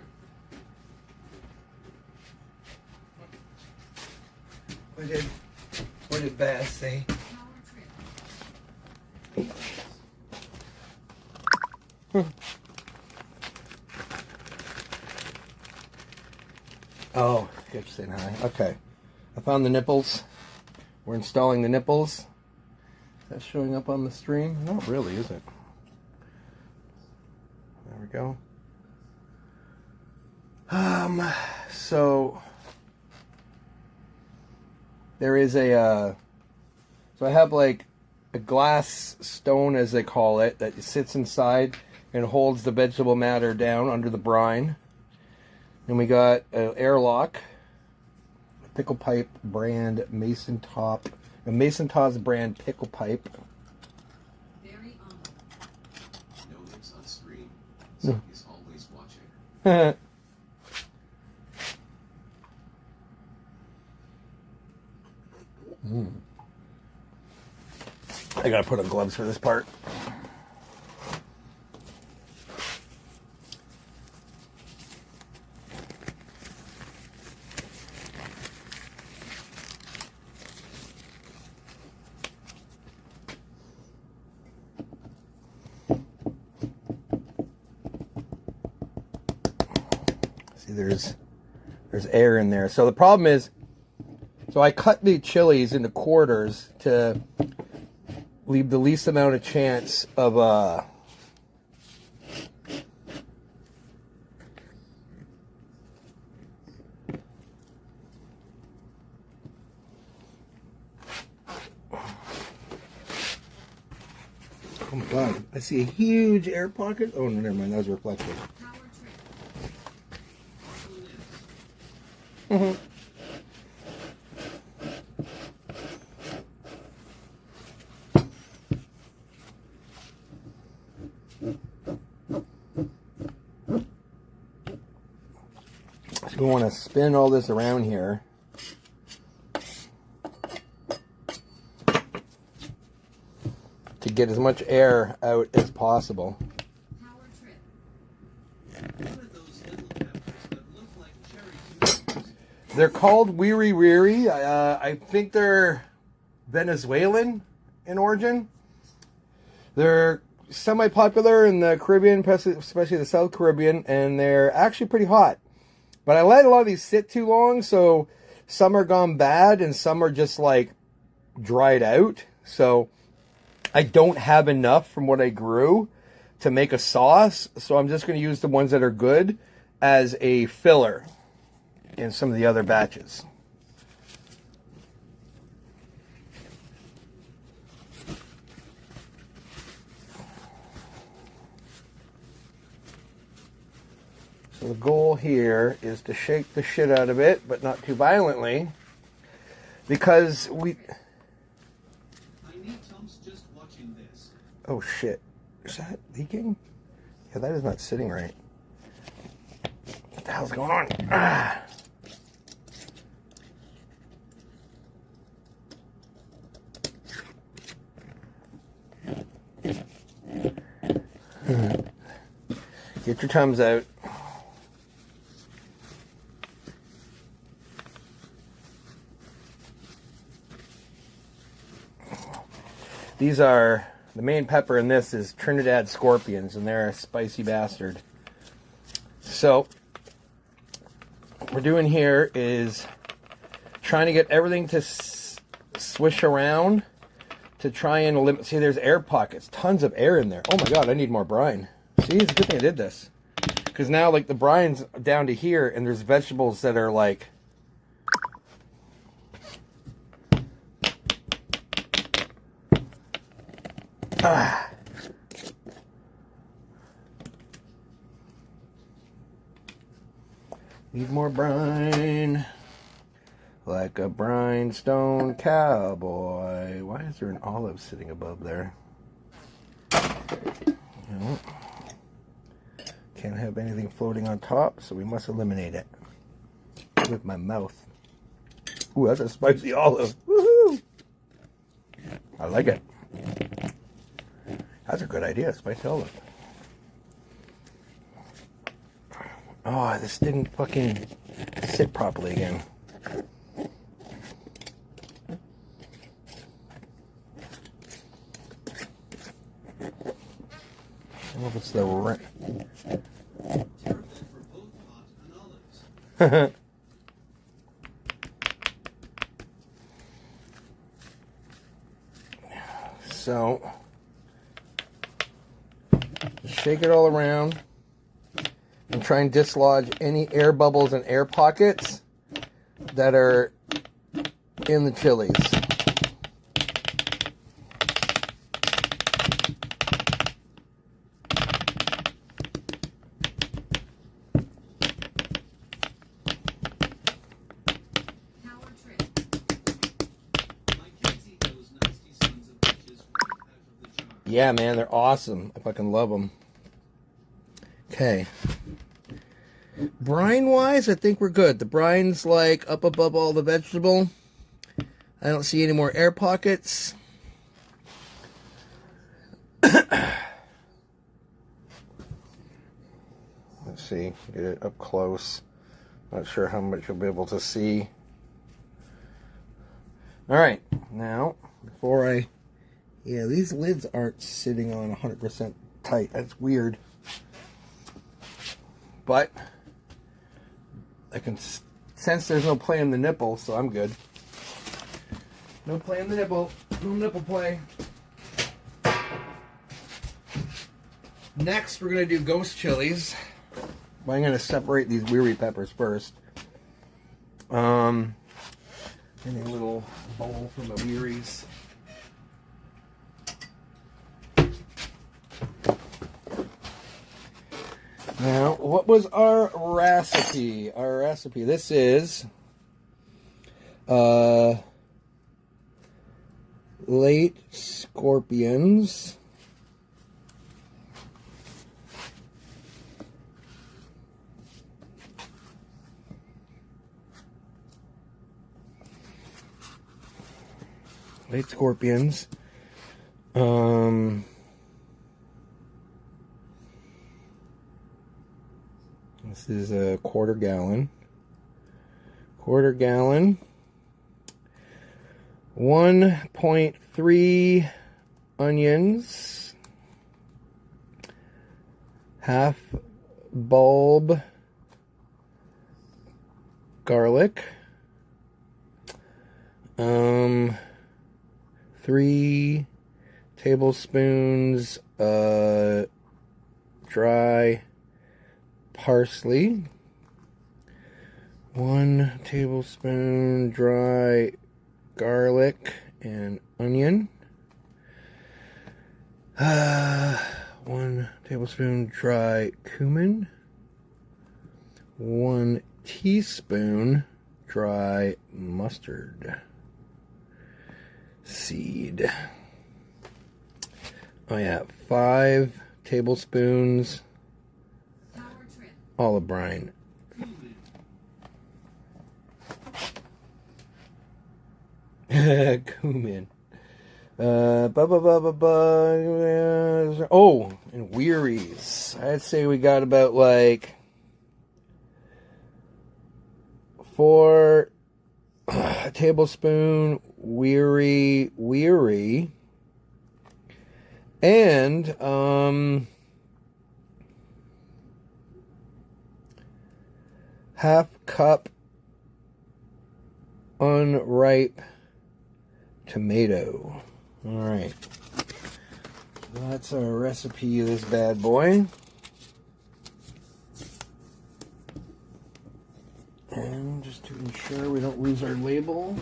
What did Bass say? Power trip. Oh, good saying hi. Okay. I found the nipples. We're installing the nipples. Is that showing up on the stream? Not really, is it? There we go. So there is a so I have like a glass stone, as they call it, that sits inside and holds the vegetable matter down under the brine. And we got an airlock, pickle pipe brand Mason Toss brand pickle pipe. Very humble. No lips on screen. So he's always watching. I gotta put on gloves for this part. See, there's air in there. So the problem is, so I cut the chilies into quarters to leave the least amount of chance of oh my god, I see a huge air pocket. Oh no, never mind, that was reflective. Power trip. Mm-hmm. So we want to spin all this around here. To get as much air out as possible. Power trip. What are those little peppers that look like cherry tomatoes? They're called wiri. I think they're Venezuelan in origin. They're semi-popular in the Caribbean, especially the South Caribbean, and they're actually pretty hot. But I let a lot of these sit too long, so some are gone bad and some are just like dried out. So I don't have enough from what I grew to make a sauce, so I'm just going to use the ones that are good as a filler in some of the other batches. So the goal here is to shake the shit out of it, but not too violently, because we... I need Tom's just watching this. Oh shit. Is that leaking? Yeah, that is not sitting right. What the hell's going on? Ah. Get your Tums out. These are, the main pepper in this is Trinidad scorpions, and they're a spicy bastard. So, what we're doing here is trying to get everything to swish around to try and eliminate. See, there's air pockets, tons of air in there. Oh my god, I need more brine. See, it's a good thing I did this. Because now, like, the brine's down to here, and there's vegetables that are, like... Need more brine. Like a brinestone cowboy. Why is there an olive sitting above there? No. Can't have anything floating on top, so we must eliminate it. With my mouth. Ooh, that's a spicy olive. Woohoo! I like it. That's a good idea, spicy olive. Oh, this didn't fucking sit properly again. I don't know if it's the right. Terrible for both hot and olives. So, shake it all around and try and dislodge any air bubbles and air pockets that are in the chilies. Yeah, man, they're awesome. I fucking love them. Okay. Brine-wise, I think we're good. The brine's like up above all the vegetable. I don't see any more air pockets. Let's see. Get it up close. Not sure how much you'll be able to see. Alright. Now, before I... Yeah, these lids aren't sitting on 100% tight. That's weird. But I can sense there's no play in the nipple, so I'm good. No play in the nipple. No nipple play. Next, we're going to do ghost chilies. Well, I'm going to separate these wiri peppers first. In a little bowl from the wiris. Now, what was our recipe? This is late scorpions. Late scorpions. This is a quarter gallon. 1.3 onions. Half bulb garlic. 3 tablespoons dry parsley, 1 tablespoon dry garlic and onion, 1 tablespoon dry cumin, 1 teaspoon dry mustard seed. Oh yeah, 5 tablespoons olive brine. Cumin. Oh, and wiris. I'd say we got about like 4 tablespoon wiri, and half cup unripe tomato. All right, that's our recipe of this bad boy. And just to ensure we don't lose our label.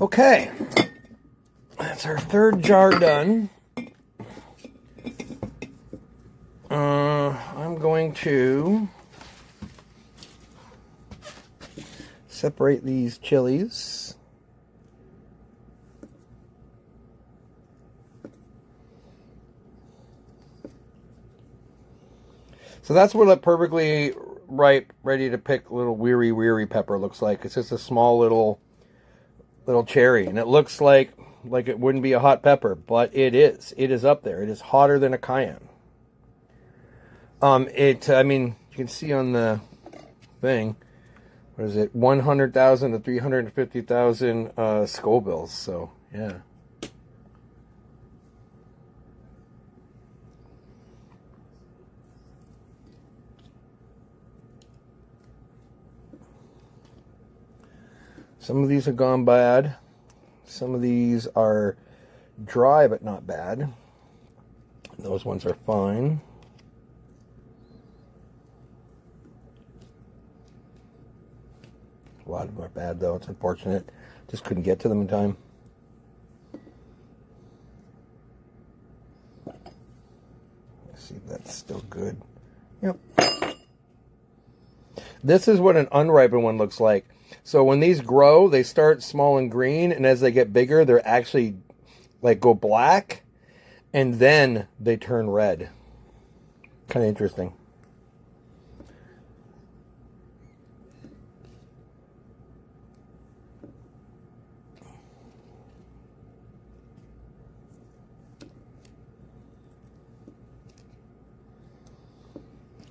Okay, that's our 3rd jar done. I'm going to separate these chilies. So that's what a perfectly ripe, ready to pick little wiri pepper looks like. It's just a small little cherry, and it looks like it wouldn't be a hot pepper, but it is. It is up there. It is hotter than a cayenne. I mean, you can see on the thing, what is it, 100,000 to 350,000 Scovilles, so, yeah. Some of these have gone bad. Some of these are dry but not bad. Those ones are fine. A lot of them are bad though. It's unfortunate. Just couldn't get to them in time. Let's see if that's still good. Yep. This is what an unripened one looks like. So when these grow, they start small and green, and as they get bigger, they're actually like go black, and then they turn red. Kind of interesting.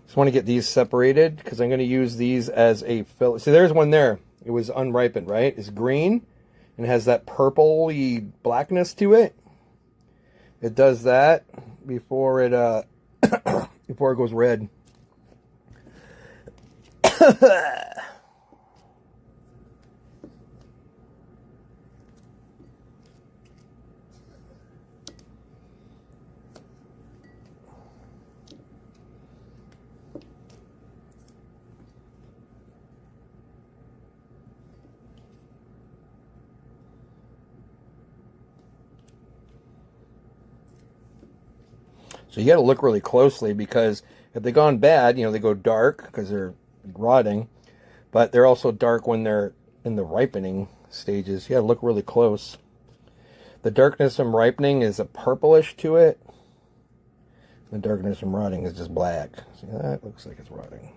Just want to get these separated because I'm going to use these as a fill. See, there's one there. It was unripened, right? It's green and has that purpley blackness to it. It does that before it before it goes red. So you got to look really closely because if they've gone bad, you know, they go dark because they're rotting, but they're also dark when they're in the ripening stages. You got to look really close. The darkness from ripening is a purplish to it. The darkness from rotting is just black. See, that looks like it's rotting.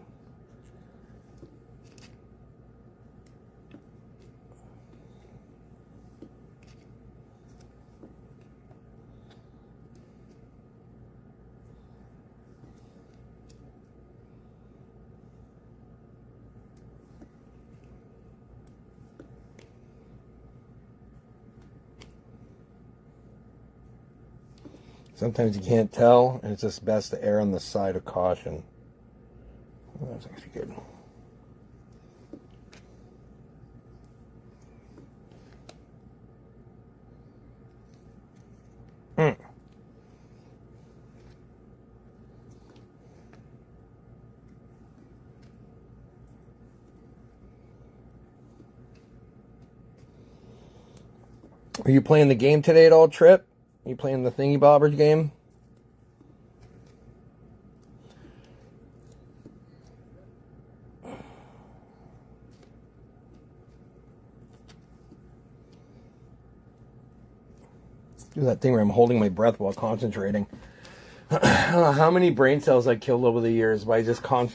Sometimes you can't tell, and it's just best to err on the side of caution. Oh, that's actually good. Are you playing the game today at all, Trip? You playing the Thingy Bobbers game? Do that thing where I'm holding my breath while concentrating. I don't know how many brain cells I killed over the years by just I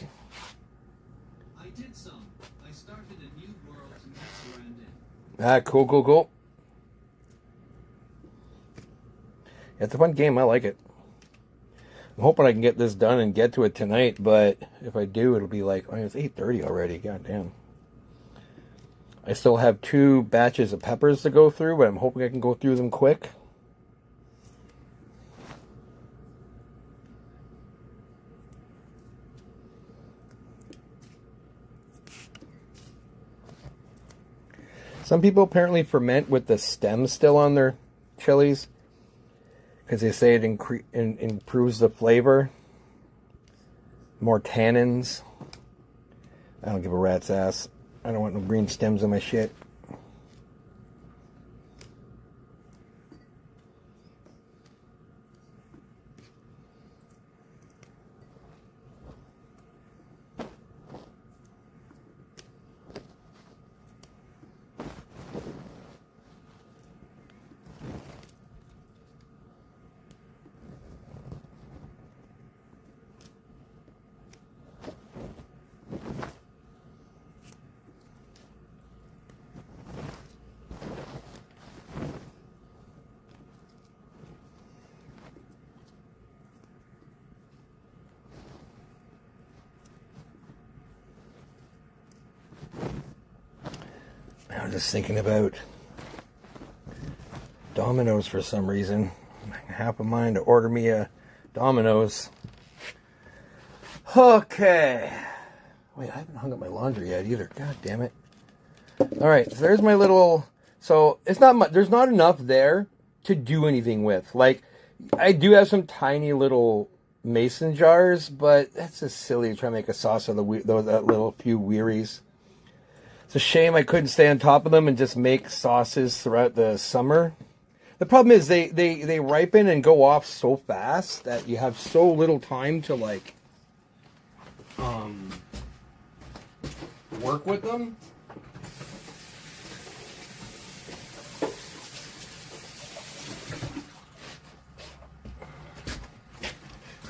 did some. I started a new world to mess around in. Ah, cool, cool, cool. It's a fun game. I like it. I'm hoping I can get this done and get to it tonight, but if I do, it'll be like, oh, it's 8:30 already. God damn. I still have 2 batches of peppers to go through, but I'm hoping I can go through them quick. Some people apparently ferment with the stem still on their chilies, because they say it improves the flavor. More tannins. I don't give a rat's ass. I don't want no green stems in my shit. I'm just thinking about Domino's for some reason. Half a mind to order me a Domino's. Okay. Wait, I haven't hung up my laundry yet either. God damn it. All right, so there's my little. So it's not much. There's not enough there to do anything with. Like, I do have some tiny little mason jars, but that's just silly to try to make a sauce of that little few wiris. It's a shame I couldn't stay on top of them and just make sauces throughout the summer. The problem is they ripen and go off so fast that you have so little time to like work with them.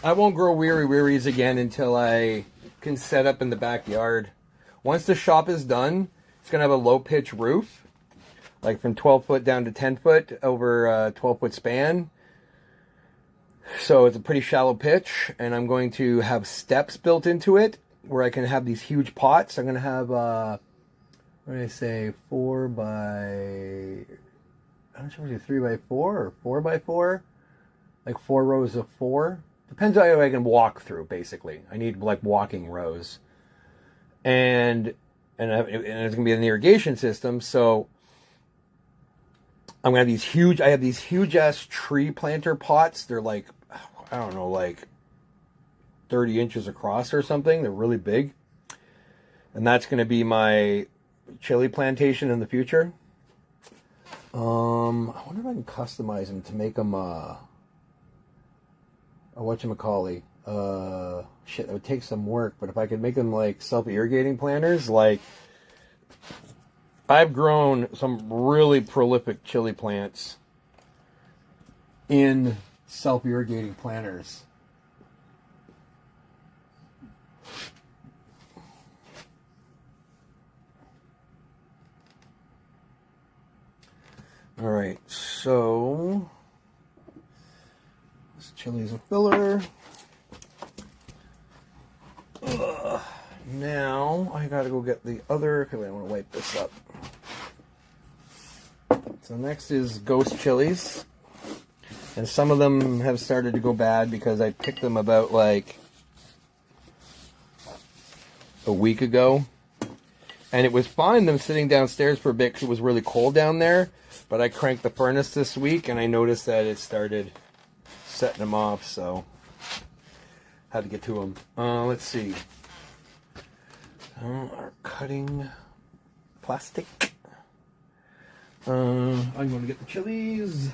I won't grow wiris again until I can set up in the backyard. Once the shop is done, it's going to have a low pitch roof, like from 12 foot down to 10 foot over a 12 foot span. So it's a pretty shallow pitch, and I'm going to have steps built into it where I can have these huge pots. I'm going to have, what did I say, 4 by, I'm not sure if it's 3 by 4 or 4 by 4, like 4 rows of 4. Depends on how I can walk through, basically. I need, like, walking rows. And it's going to be an irrigation system, so I'm going to have these huge, I have these huge-ass tree planter pots. They're like, I don't know, like 30 inches across or something. They're really big. And that's going to be my chili plantation in the future. I wonder if I can customize them to make them, whatchamacallit, shit, that would take some work, but if I could make them like self-irrigating planters, like, I've grown some really prolific chili plants in self-irrigating planters. All right, so this chili is a filler. Now I gotta go get the other. Okay, I want to wipe this up. So next is ghost chilies, and some of them have started to go bad because I picked them about like a week ago, and it was fine them sitting downstairs for a bit because it was really cold down there. But I cranked the furnace this week, and I noticed that it started setting them off, so had to get to them. Let's see. Our cutting plastic. I'm going to get the chilies.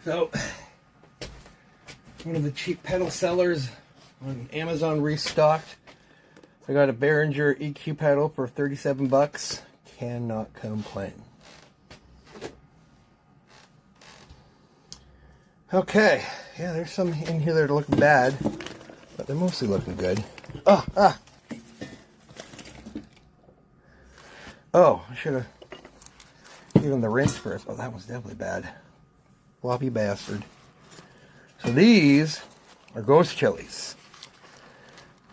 So, one of the cheap pedal sellers on Amazon restocked. I got a Behringer EQ pedal for 37 bucks. Cannot complain. Okay, yeah, there's some in here that are looking bad, but they're mostly looking good. Oh, I should have given the rinse first. Oh, that was definitely bad. Floppy bastard. So these are ghost chilies.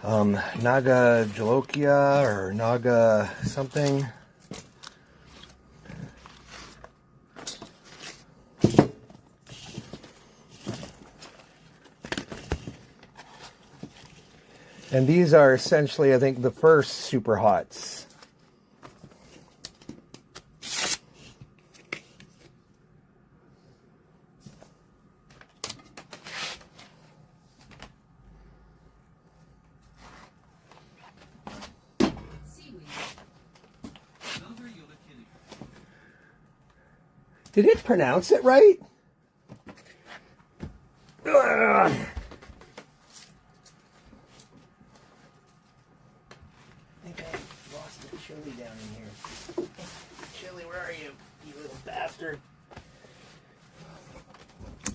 Naga Jalokia or Naga something. And these are essentially, I think, the first super hots. Did it pronounce it right? Ugh.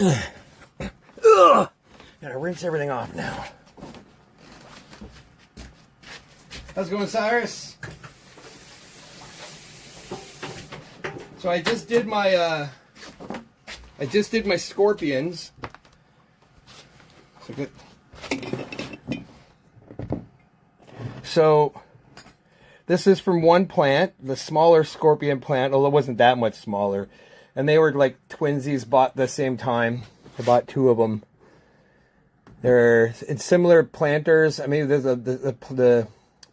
Ugh. Gotta rinse everything off now. How's it going, Cyrus? So I just did my scorpions. So good. So this is from one plant, the smaller scorpion plant, although it wasn't that much smaller. And they were like twinsies, bought at the same time. I bought 2 of them. They're in similar planters. I mean, the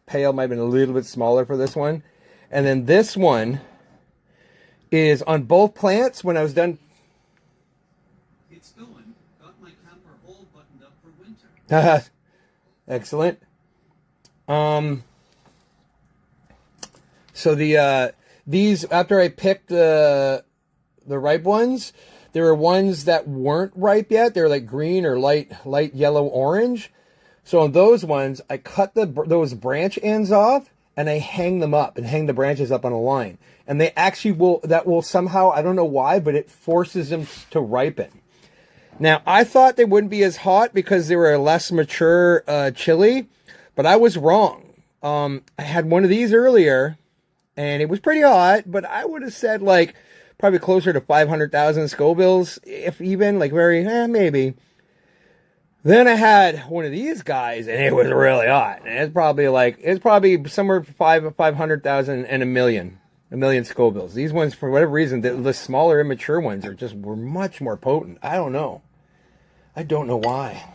pail might have been a little bit smaller for this one. And then this one is on both plants when I was done. It's going. Got my camper all buttoned up for winter. Excellent. So these, after I picked the ripe ones, there were ones that weren't ripe yet. They were like green or light yellow orange. So on those ones, I cut those branch ends off and I hang them up and hang the branches up on a line. And they actually will somehow, I don't know why, but it forces them to ripen. Now, I thought they wouldn't be as hot because they were a less mature chili, but I was wrong. I had one of these earlier and it was pretty hot, but I would have said like probably closer to 500,000 Scovilles, if even, like maybe. Then I had one of these guys, and it was really hot. And it's probably somewhere 500,000 and a million Scovilles. These ones, for whatever reason, the smaller, immature ones were much more potent. I don't know. I don't know why.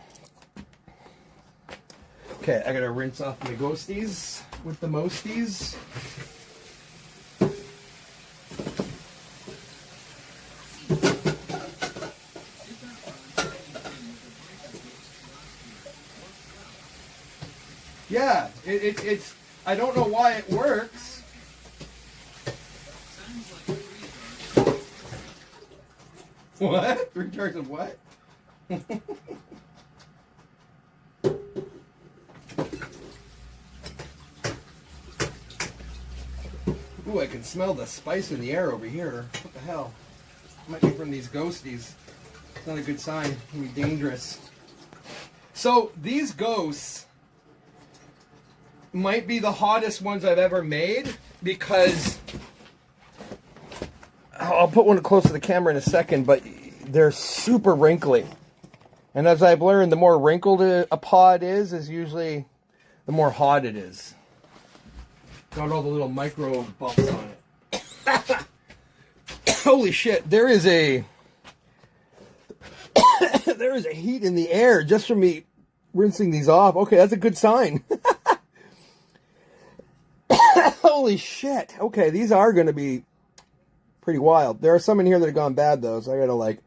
Okay, I gotta rinse off my ghosties with the mosties. Yeah, it's. I don't know why it works. What? 3 jars of what? Ooh, I can smell the spice in the air over here. What the hell? Might be from these ghosties. It's not a good sign. It can be dangerous. So these ghosts might be the hottest ones I've ever made because I'll put one close to the camera in a second, but they're super wrinkly. And as I've learned, the more wrinkled a pod is usually the more hot it is. Got all the little micro bumps on it. Holy shit, there is a heat in the air just from me rinsing these off. Okay, that's a good sign. Holy shit. Okay, these are going to be pretty wild. There are some in here that have gone bad, though, so I got to, like,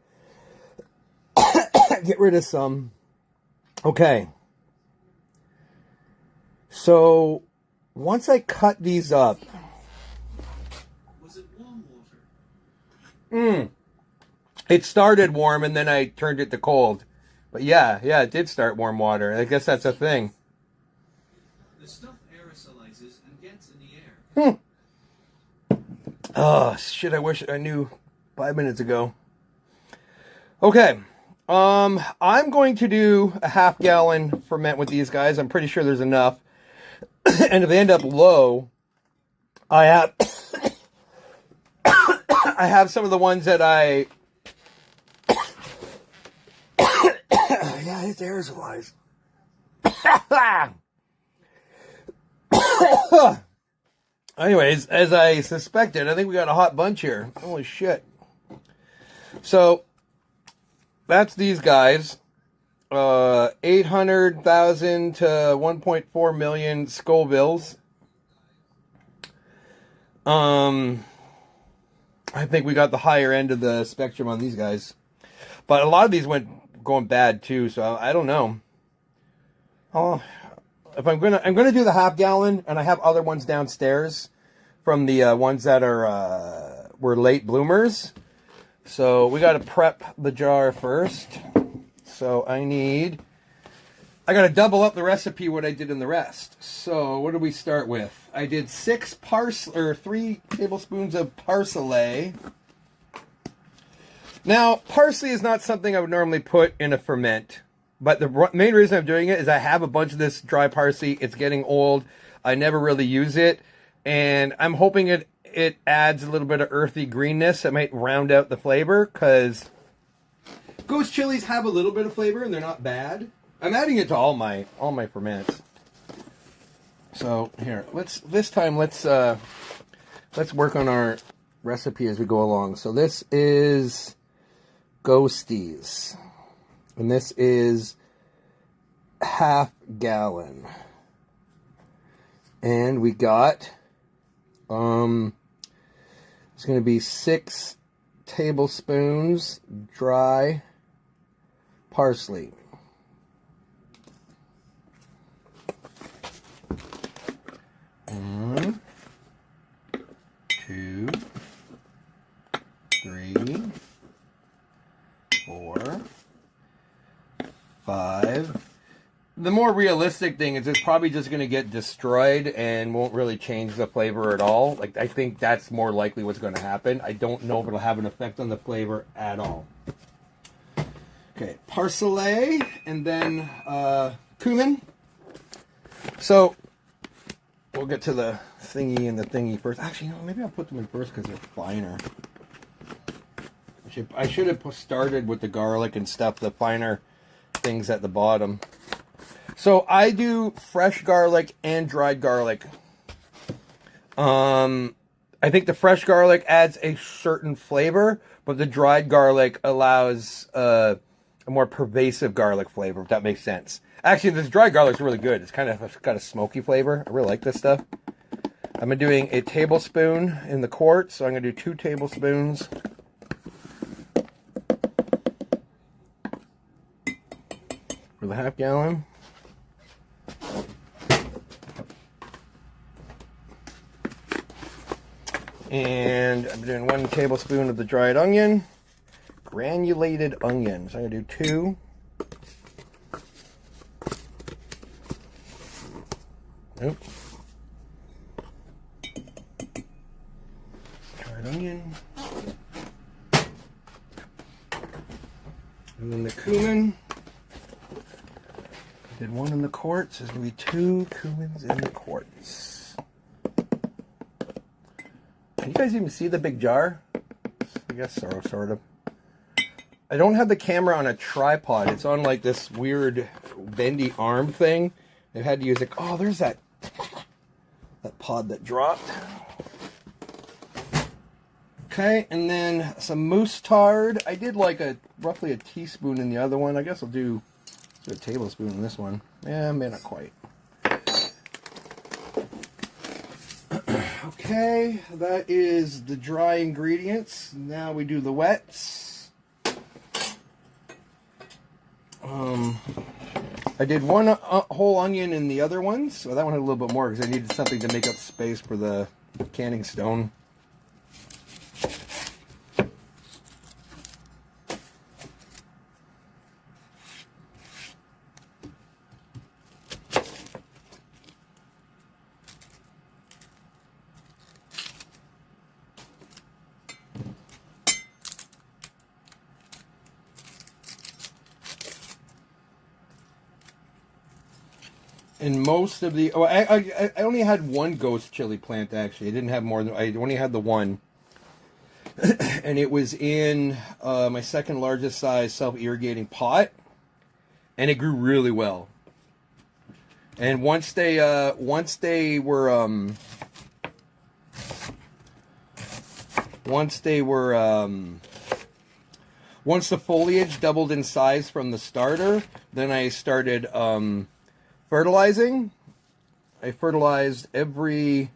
get rid of some. Okay. So, once I cut these up... Was it warm water? It started warm, and then I turned it to cold. But yeah, it did start warm water. I guess that's a thing. The stuff aerosolizes and gets in the air. Oh, shit, I wish I knew 5 minutes ago. Okay. I'm going to do a half-gallon ferment with these guys. I'm pretty sure there's enough. And if they end up low, I have I have some of the ones that I yeah, it's aerosolized. Anyways, as I suspected, I think we got a hot bunch here. Holy shit. So, that's these guys. 800,000 to 1.4 million Scovilles. I think we got the higher end of the spectrum on these guys. But a lot of these going bad too, so I don't know. If I'm gonna do the half gallon, and I have other ones downstairs from the ones that were late bloomers. So we got to prep the jar first. So I got to double up the recipe what I did in the rest. So what do we start with? I did 3 tablespoons of parsley. Now, parsley is not something I would normally put in a ferment. But the main reason I'm doing it is I have a bunch of this dry parsley. It's getting old. I never really use it. And I'm hoping it adds a little bit of earthy greenness that might round out the flavor. Because ghost chilies have a little bit of flavor and they're not bad. I'm adding it to all my ferments. So here, let's work on our recipe as we go along. So this is Ghosties. And this is half gallon. And we got, it's going to be 6 tablespoons dry parsley. One, 2, 3, 4, 5. The more realistic thing is it's probably just going to get destroyed and won't really change the flavor at all. Like, I think that's more likely what's going to happen. I don't know if it'll have an effect on the flavor at all. Okay, parsley and then cumin. So we'll get to the thingy and the thingy first. Actually, no, maybe I'll put them in first because they're finer. I should have started with the garlic and stuff, the finer things at the bottom. So I do fresh garlic and dried garlic. I think the fresh garlic adds a certain flavor, but the dried garlic allows a more pervasive garlic flavor, if that makes sense. Actually, this dried garlic is really good. It's kind of got a smoky flavor. I really like this stuff. I'm doing a tablespoon in the quart, so I'm going to do 2 tablespoons. For the half gallon. And I'm doing 1 tablespoon of the dried onion. Granulated onion. So I'm going to do 2. Nope. Dried onion. And then the cumin. I did 1 in the quart, so there's going to be 2 cumins in the quarts. Can you guys even see the big jar? I guess sort of. I don't have the camera on a tripod. It's on like this weird bendy arm thing. I've had to use it. Oh, there's that pod that dropped. Okay, and then some mousstarde. I did like roughly a teaspoon in the other one. I guess I'll do a tablespoon in this one. Yeah, maybe not quite. Okay, that is the dry ingredients. Now we do the wets. I did 1 whole onion in the other one, so that one had a little bit more because I needed something to make up space for the canning stone. And most of the... Oh, I only had 1 ghost chili plant, actually. I didn't have more than... I only had the 1. And it was in my second largest size self-irrigating pot. And it grew really well. And once the foliage doubled in size from the starter, then I started... fertilizing. I fertilized every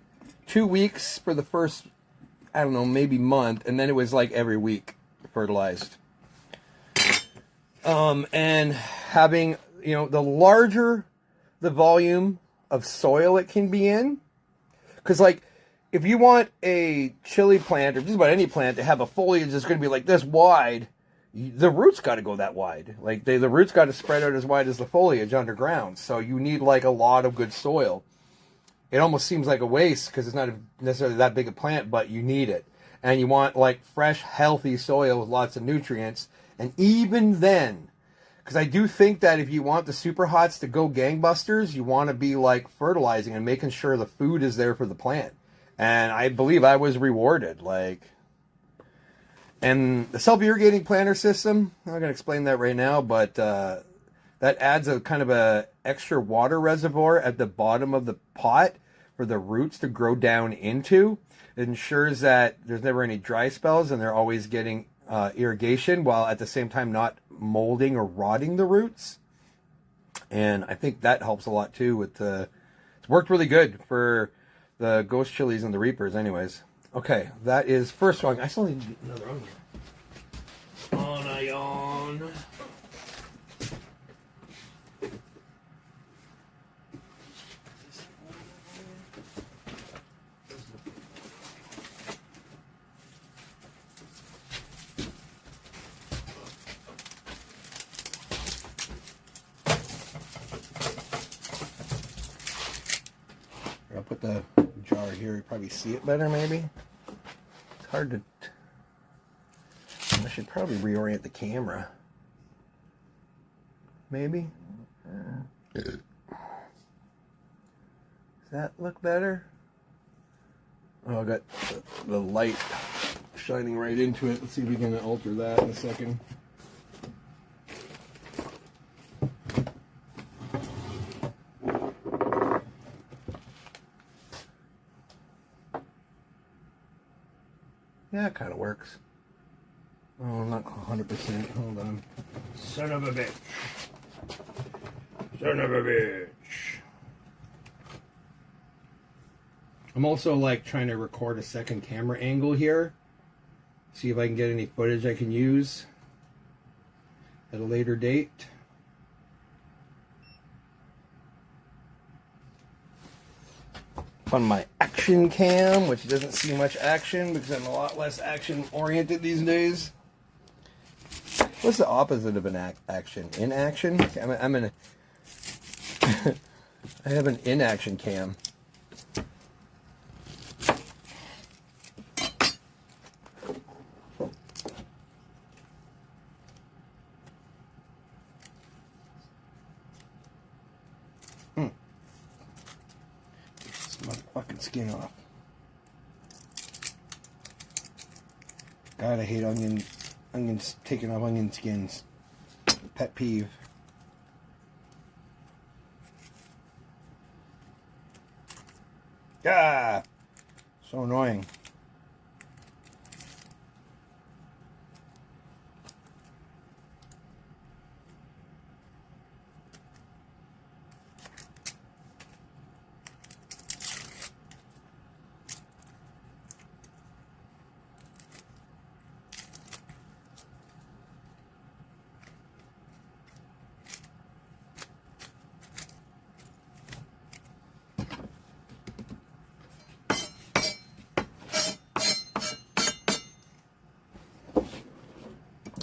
2 weeks for the first, I don't know, maybe month, and then it was like every week fertilized. And having, the larger the volume of soil it can be in, because like if you want a chili plant or just about any plant to have a foliage that's going to be like this wide, the roots got to go that wide. Like the roots got to spread out as wide as the foliage underground. So you need like a lot of good soil. It almost seems like a waste because it's not necessarily that big a plant, but you need it. and you want like fresh, healthy soil with lots of nutrients. And even then, because I do think that if you want the super hots to go gangbusters, you want to be like fertilizing and making sure the food is there for the plant. And I believe I was rewarded. And the self-irrigating planter system, I'm not going to explain that right now, but that adds a kind of a extra water reservoir at the bottom of the pot for the roots to grow down into. It ensures that there's never any dry spells and they're always getting irrigation while at the same time not molding or rotting the roots. And I think that helps a lot too with it's worked really good for the ghost chilies and the reapers anyways. Okay, that is first one. I still need to get another onion. Onion. I'll put the jar here. You probably see it better, maybe. It's hard to. I should probably reorient the camera. Maybe. Does that look better? Oh, I got the light shining right into it. Let's see if we can alter that in a second. Yeah, it kind of works. Oh, not 100%. Hold on. Son of a bitch. Son of a bitch. I'm also like trying to record a second camera angle here. See if I can get any footage I can use at a later date. On my action cam, which doesn't see much action because I'm a lot less action oriented these days. What's the opposite of an action? Inaction? I'm in a I have an inaction cam. Skin off. God, I hate onions taking off onion skins. Pet peeve. Ah, so annoying.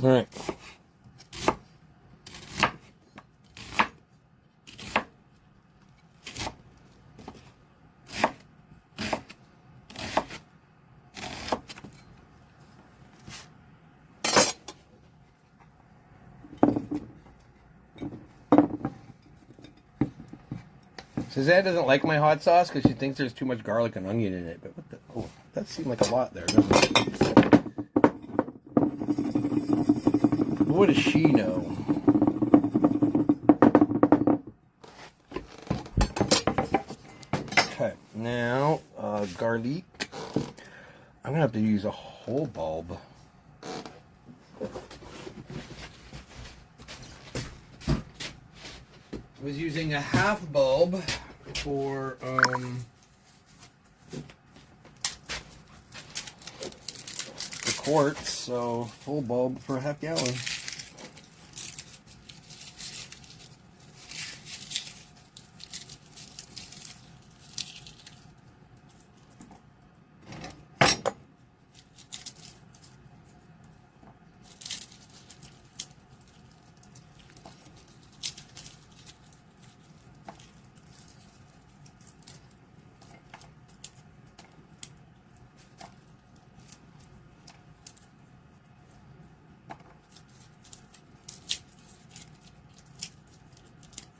All right. Suzanne doesn't like my hot sauce because she thinks there's too much garlic and onion in it. But what the? Oh, that seemed like a lot there, doesn't it? What does she know? Okay, now garlic. I'm gonna have to use a whole bulb. I was using a half bulb for the quarts, so full bulb for a half gallon.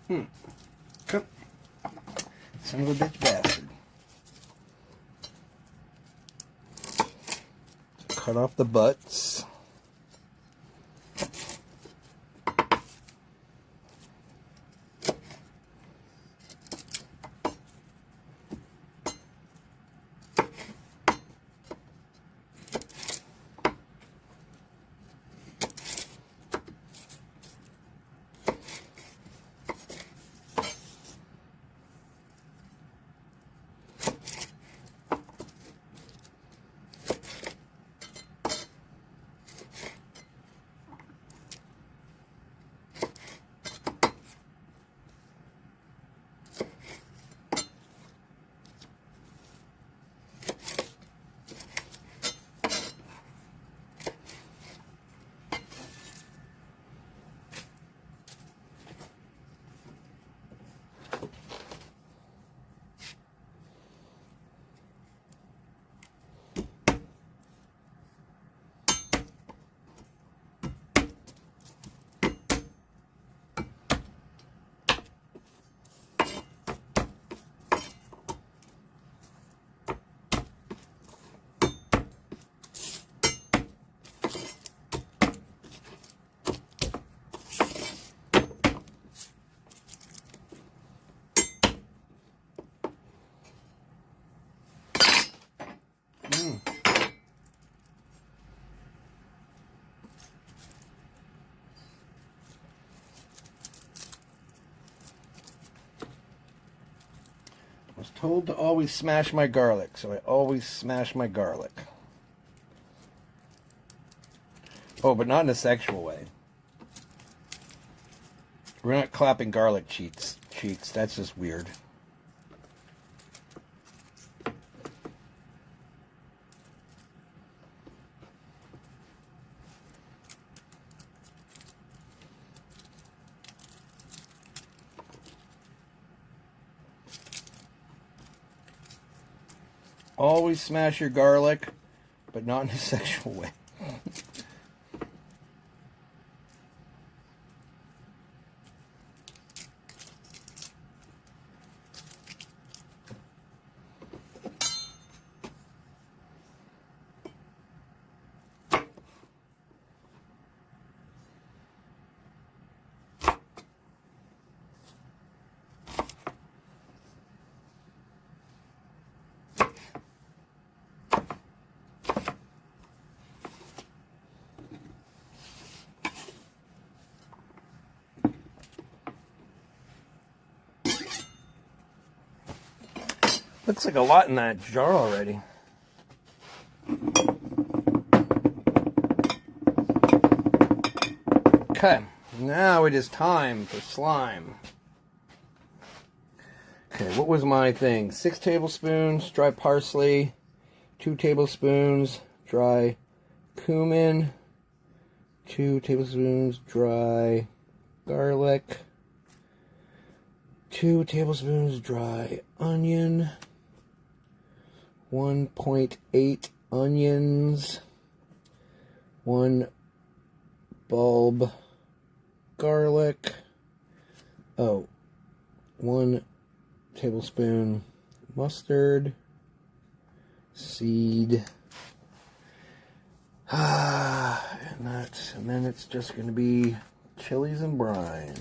Come. Son of a bitch bastard. Cut off the butts. I was told to always smash my garlic, so I always smash my garlic. Oh, but not in a sexual way. We're not clapping garlic cheeks. That's just weird. Always smash your garlic, but not in a sexual way. Looks like a lot in that jar already. Okay, now it is time for slime. Okay, what was my thing? 6 tablespoons dry parsley, 2 tablespoons dry cumin, 2 tablespoons dry garlic, 2 tablespoons dry onion, 1.8 onions, 1 bulb garlic, 1 tablespoon mustard seed, and then it's just going to be chilies and brine.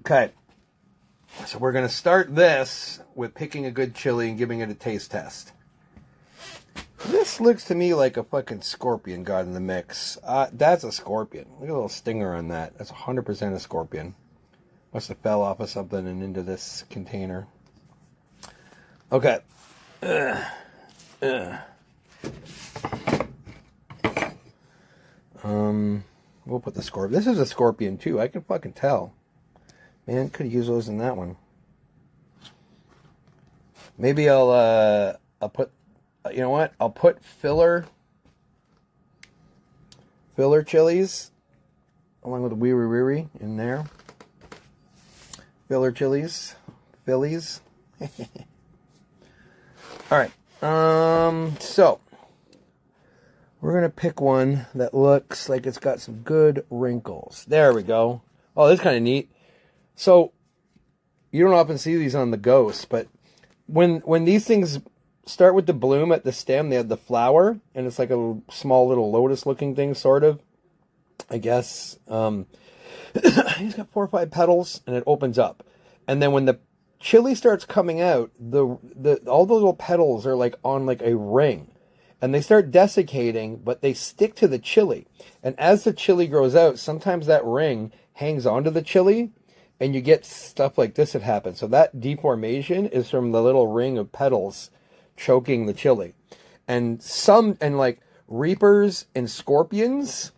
Okay, so we're going to start this with picking a good chili and giving it a taste test. This looks to me like a fucking scorpion got in the mix. That's a scorpion. Look at the little stinger on that. That's 100% a scorpion. Must have fell off of something and into this container. Okay. We'll put the scorpion. This is a scorpion too. I can fucking tell. Man, could have used those in that one. Maybe I'll put, you know what? I'll put filler chilies along with the wiri in there. Filler chilies. Phillies. Alright. So We're going to pick one that looks like it's got some good wrinkles. There we go. Oh, that's kind of neat. So, you don't often see these on the Ghost, but when these things start with the bloom at the stem, they have the flower, and it's like a small little lotus-looking thing, sort of. I guess. He's got 4 or 5 petals, and it opens up. And then when the chili starts coming out, all the little petals are like on like a ring. And they start desiccating, but they stick to the chili. And as the chili grows out, sometimes that ring hangs onto the chili, and you get stuff like this that happens. So that deformation is from the little ring of petals choking the chili. And like reapers and scorpions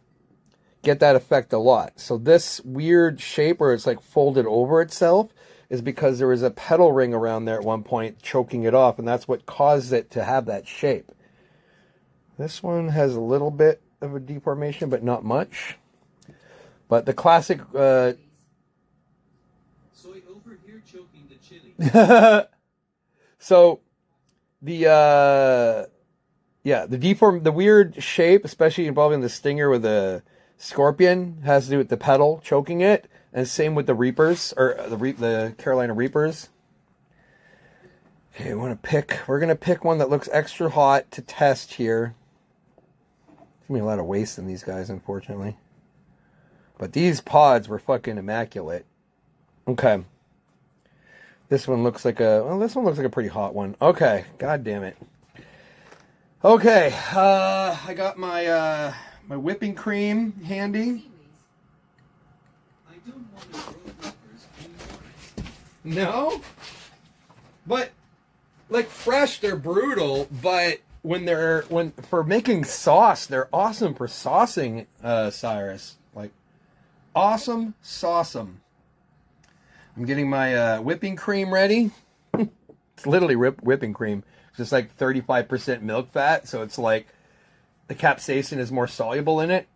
get that effect a lot. So this weird shape where it's like folded over itself is because there was a petal ring around there at one point choking it off, and that's what caused it to have that shape. This one has a little bit of a deformation, but not much. But the classic... Soy over here choking the chili. So, the weird shape, especially involving the stinger with the scorpion, has to do with the petal choking it. And same with the reapers, or the Carolina Reapers. Okay, we're going to pick one that looks extra hot to test here. There's going to be a lot of waste in these guys, unfortunately. But these pods were fucking immaculate. Okay. This one looks like a pretty hot one. Okay, god damn it. Okay, I got my my whipping cream handy. I don't want to grow peppers anymore. No? But like fresh, they're brutal, but when for making sauce, they're awesome for saucing, Cyrus. Like awesome sauce 'em. I'm getting my whipping cream ready. It's literally whipping cream. It's just like 35% milk fat, so it's like the capsaicin is more soluble in it.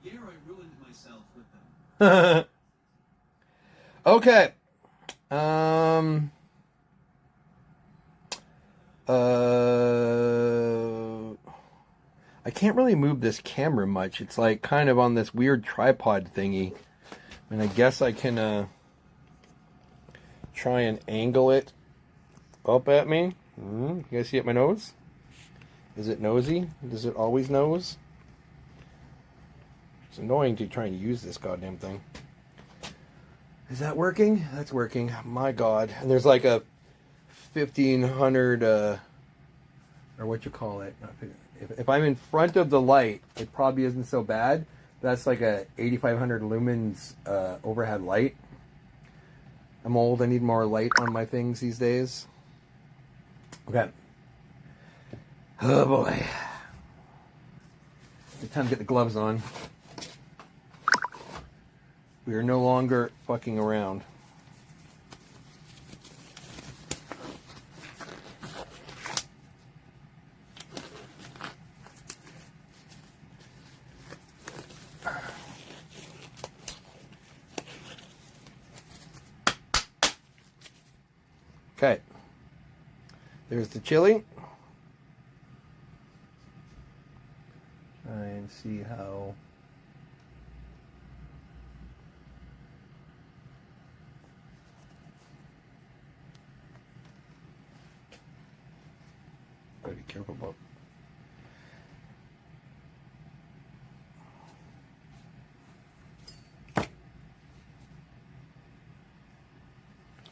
Yeah, I ruined myself with them. Okay. I can't really move this camera much. It's like kind of on this weird tripod thingy. And I guess I can try and angle it up at me. You guys see it, my nose? Is it nosy? Does it always nose? It's annoying to try and use this goddamn thing. Is that working? That's working. My God. And there's like a 1500, or what you call it. If I'm in front of the light, it probably isn't so bad. That's like a 8500 lumens overhead light. I'm old. I need more light on my things these days. Okay. Oh boy. It's time to get the gloves on. We are no longer fucking around. Okay. There's the chili. Try and see how... Gotta be careful about...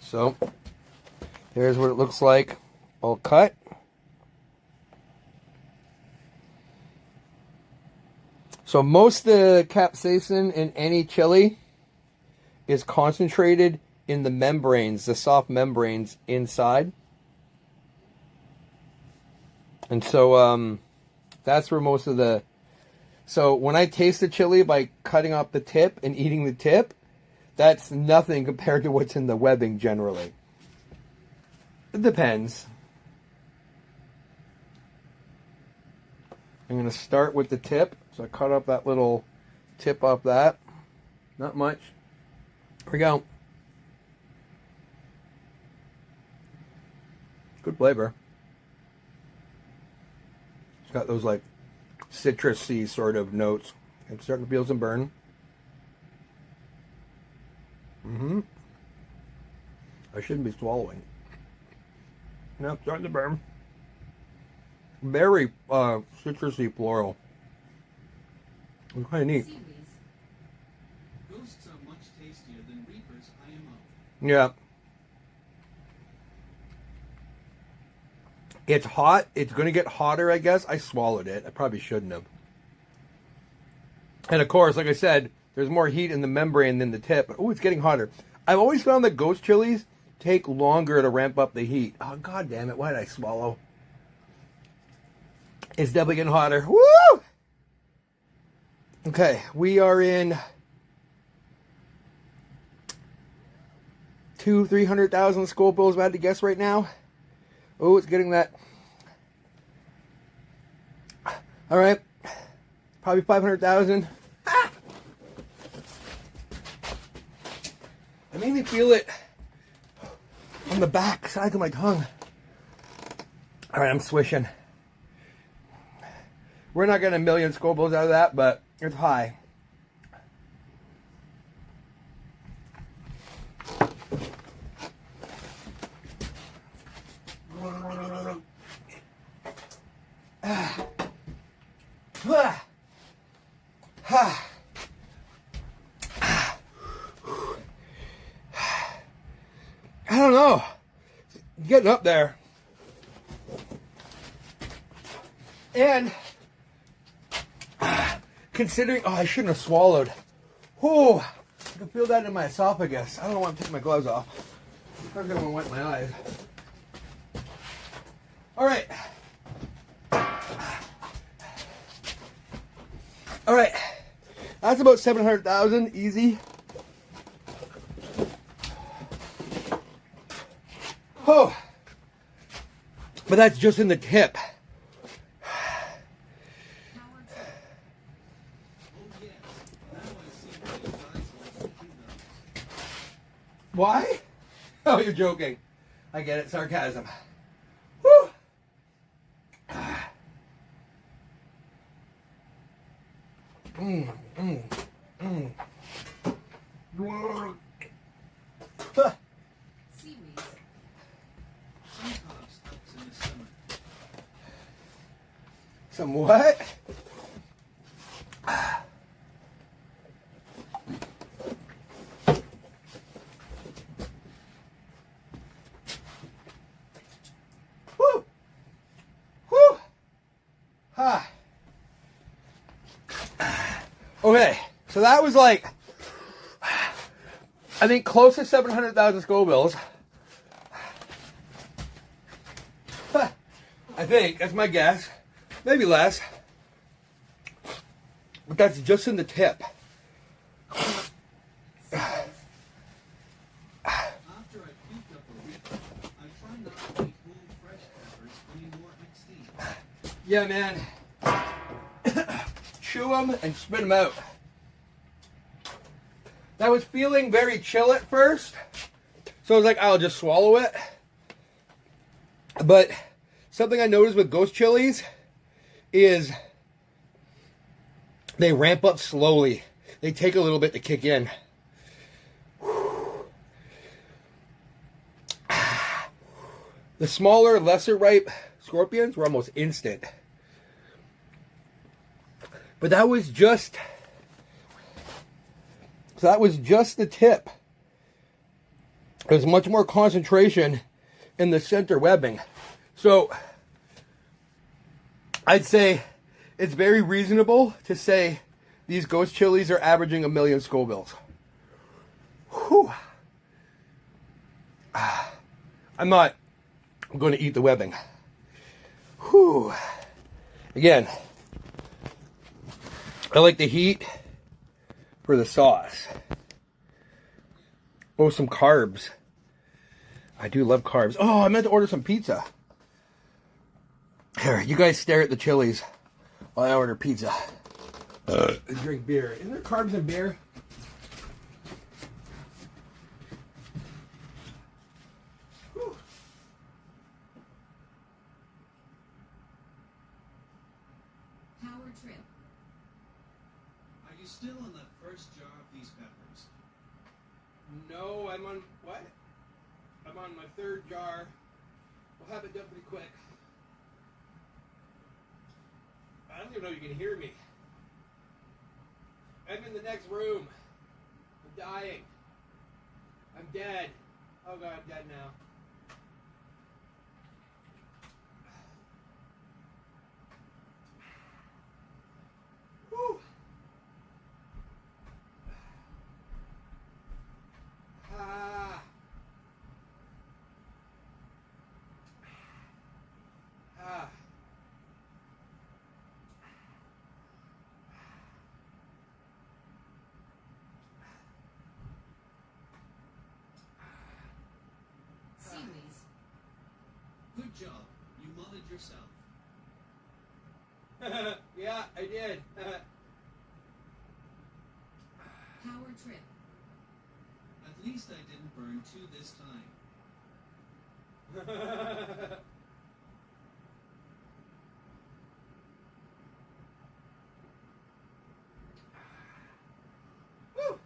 So, here's what it looks like all cut. So most of the capsaicin in any chili is concentrated in the membranes, the soft membranes inside. And so that's where most of the... So when I taste the chili by cutting off the tip and eating the tip, that's nothing compared to what's in the webbing generally. It depends. I'm going to start with the tip. So I cut up that little tip off that. Not much. Here we go. Good flavor. It's got those like citrusy sort of notes. I'm starting to feel some burn. I shouldn't be swallowing. No, starting to burn. Very citrusy floral. It's kind of neat. Ghosts are much tastier than Reapers IMO. Yeah. It's hot. It's going to get hotter, I guess. I swallowed it. I probably shouldn't have. And of course, like I said, there's more heat in the membrane than the tip. Oh, it's getting hotter. I've always found that ghost chilies take longer to ramp up the heat. Oh, God damn it. Why did I swallow? It's definitely getting hotter. Woo! Okay, we are in 300,000 Scovilles, if I had to guess right now. Oh, it's getting that. All right, probably 500,000. Ah! I mainly feel it on the back side of my tongue. All right, I'm swishing. We're not getting 1 million Scovilles out of that, but it's high. I don't know. Getting up there. And considering, oh, I shouldn't have swallowed. Whew, I can feel that in my esophagus. I don't want to take my gloves off. I'm going to wipe my eyes. All right. All right. That's about 700,000, easy. Oh, but that's just in the tip. Why? Oh, you're joking. I get it. Sarcasm. Woo! Seaweeds. Some hops helps in the summer. Some what? Woo! Woo! Ha! Okay, so that was like, I think close to 700,000 Scovilles. I think, that's my guess. Maybe less. But that's just in the tip. After I picked up a Reaper, I try not to eat whole fresh peppers anymore next day. Yeah, man. Chew them and spit them out. That was feeling very chill at first. So I was like, I'll just swallow it. But something I noticed with ghost chilies is they ramp up slowly. They take a little bit to kick in. The smaller, lesser ripe scorpions were almost instant. But that was just the tip. There's much more concentration in the center webbing. So I'd say it's very reasonable to say these ghost chilies are averaging 1 million Scovilles. Whew. I'm not going to eat the webbing. Whew. Again, I like the heat for the sauce. Oh, some carbs. I do love carbs. Oh, I meant to order some pizza. Here, you guys stare at the chilies while I order pizza. And drink beer. Isn't there carbs in beer? Whew. still on that first jar of these peppers? No, I'm on what? I'm on my third jar. We'll have it done pretty quick. I don't even know if you can hear me. I'm in the next room. I'm dying. I'm dead. Oh God, I'm dead now. Whew. Ah. Ah. Series. Good job. You mullered yourself. Yeah, I did. Power trip. At least I didn't burn two this time. Woo.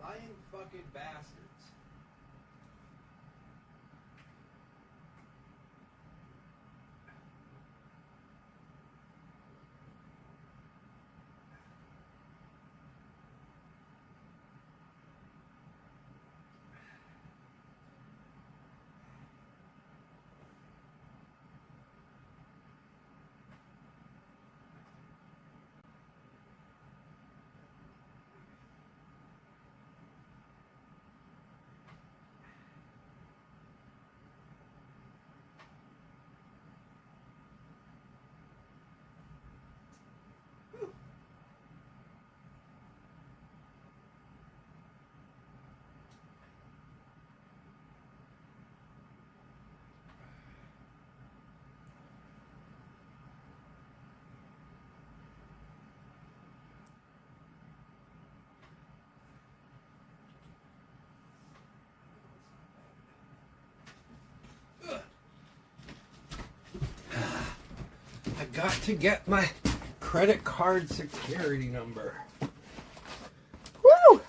Lying fucking bastards. I got to get my credit card security number. Woo!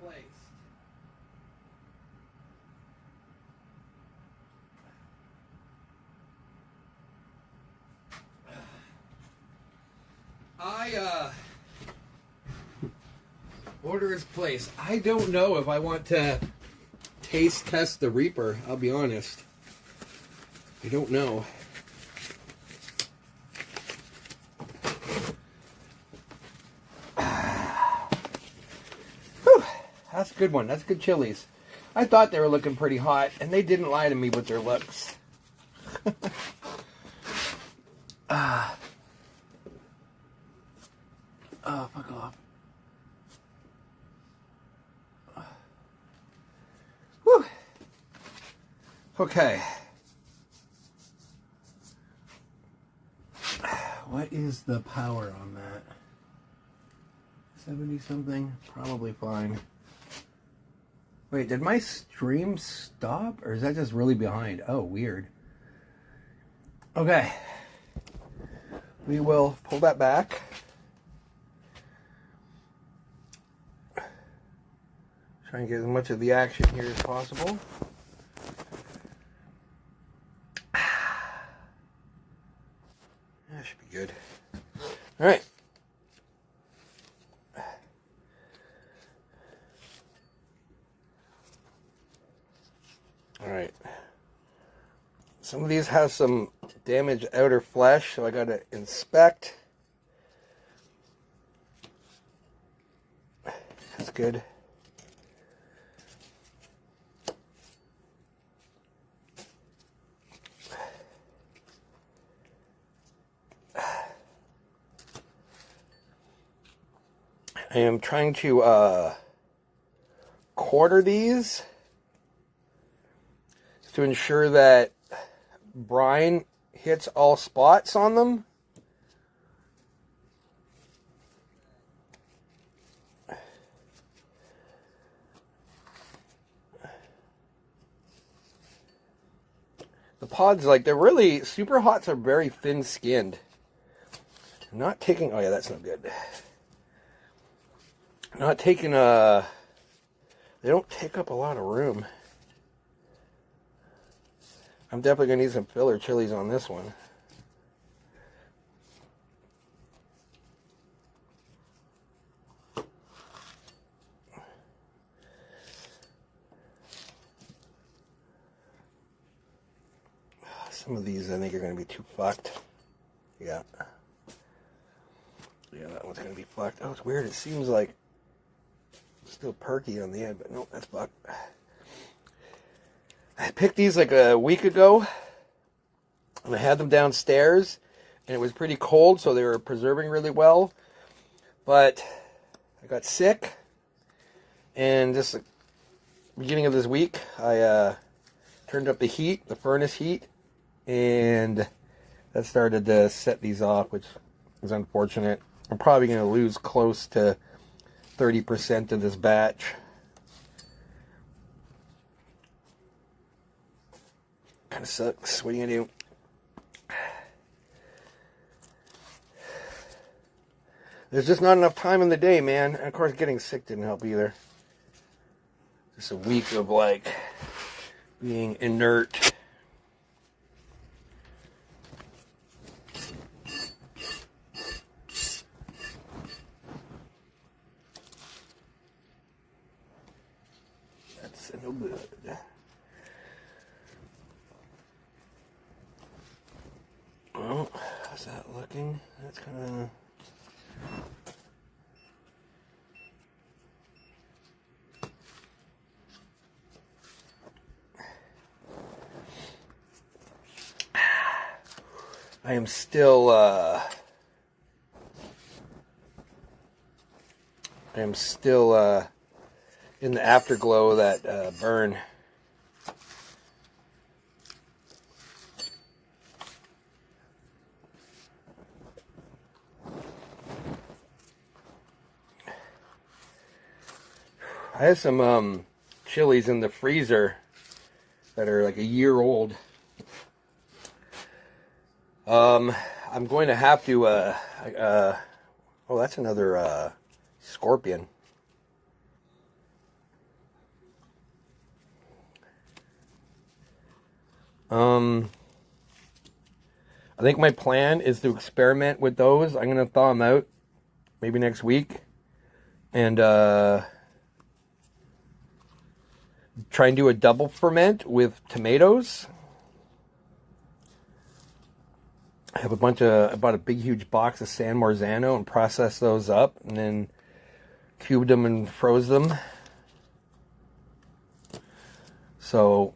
placed. Order is placed. I don't know if I want to taste test the Reaper. I'll be honest. I don't know. Whew, that's a good one. That's good chilies. I thought they were looking pretty hot, and they didn't lie to me with their looks. Oh, fuck off. Whew. Okay. What is the power on that? 70 something? Probably fine. Wait, did my stream stop? Or is that just really behind? Oh, weird. Okay. We will pull that back. Try and get as much of the action here as possible. That should be good. All right. All right. Some of these have some damaged outer flesh, so I got to inspect. That's good. I am trying to quarter these to ensure that brine hits all spots on them. The pods, like, they're really, super hots are very thin skinned. I'm not taking, oh yeah, that's not good. Not taking they don't take up a lot of room. I'm definitely going to need some filler chilies on this one. Some of these I think are going to be too fucked. Yeah. Yeah, that one's going to be fucked. Oh, it's weird. It seems like it's still perky on the end, but no, that's fucked. I picked these like a week ago, and I had them downstairs, and it was pretty cold, so they were preserving really well. But I got sick, and just the beginning of this week, I turned up the heat, the furnace heat, and that started to set these off, which is unfortunate. I'm probably going to lose close to 30% of this batch. Kind of sucks. What are you going to do? There's just not enough time in the day, man. And of course, getting sick didn't help either. Just a week of, like, being inert. That's no good. Well, how's that looking? That's kind of... I am still, in the afterglow of that burn. I have some chilies in the freezer that are like a year old. I'm going to have to, oh, that's another scorpion. I think my plan is to experiment with those. I'm going to thaw them out maybe next week. And try and do a double ferment with tomatoes. I have I bought a big huge box of San Marzano and processed those up. And then cubed them and froze them. So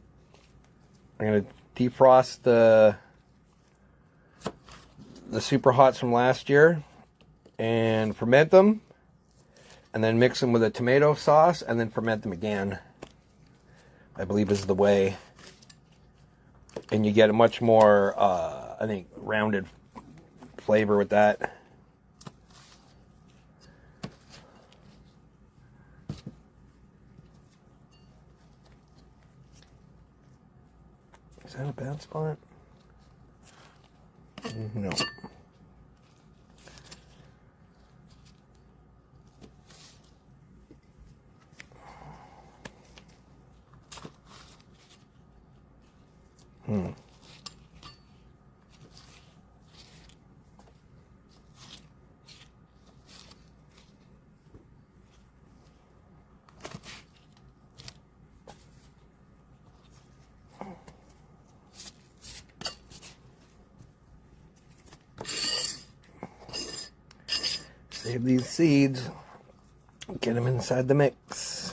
I'm going to defrost the super hots from last year and ferment them, and then mix them with a tomato sauce and then ferment them again, I believe is the way. And you get a much more, I think, rounded flavor with that. Is that a bad spot? No. Save these seeds, get them inside the mix.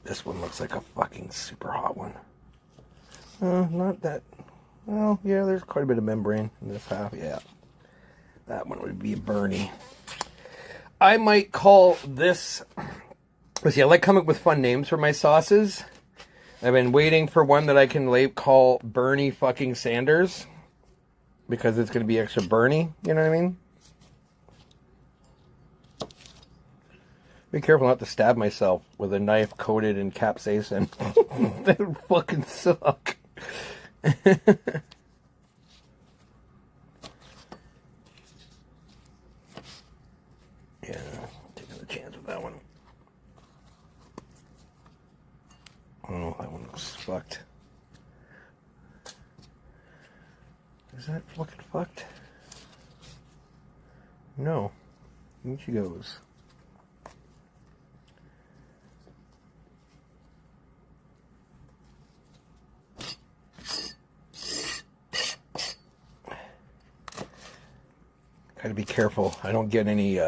This one looks like a fucking super hot one. Not that. Well, yeah, there's quite a bit of membrane in this half. Yeah, that one would be a Bernie. I might call this. See, I like coming up with fun names for my sauces. I've been waiting for one that I can call Bernie fucking Sanders, because it's going to be extra Bernie, you know what I mean? Be careful not to stab myself with a knife coated in capsaicin. That would fucking suck. Yeah, taking a chance with that one. Oh, that one looks fucked. Is that fucking fucked? No. In she goes. Gotta be careful. I don't get any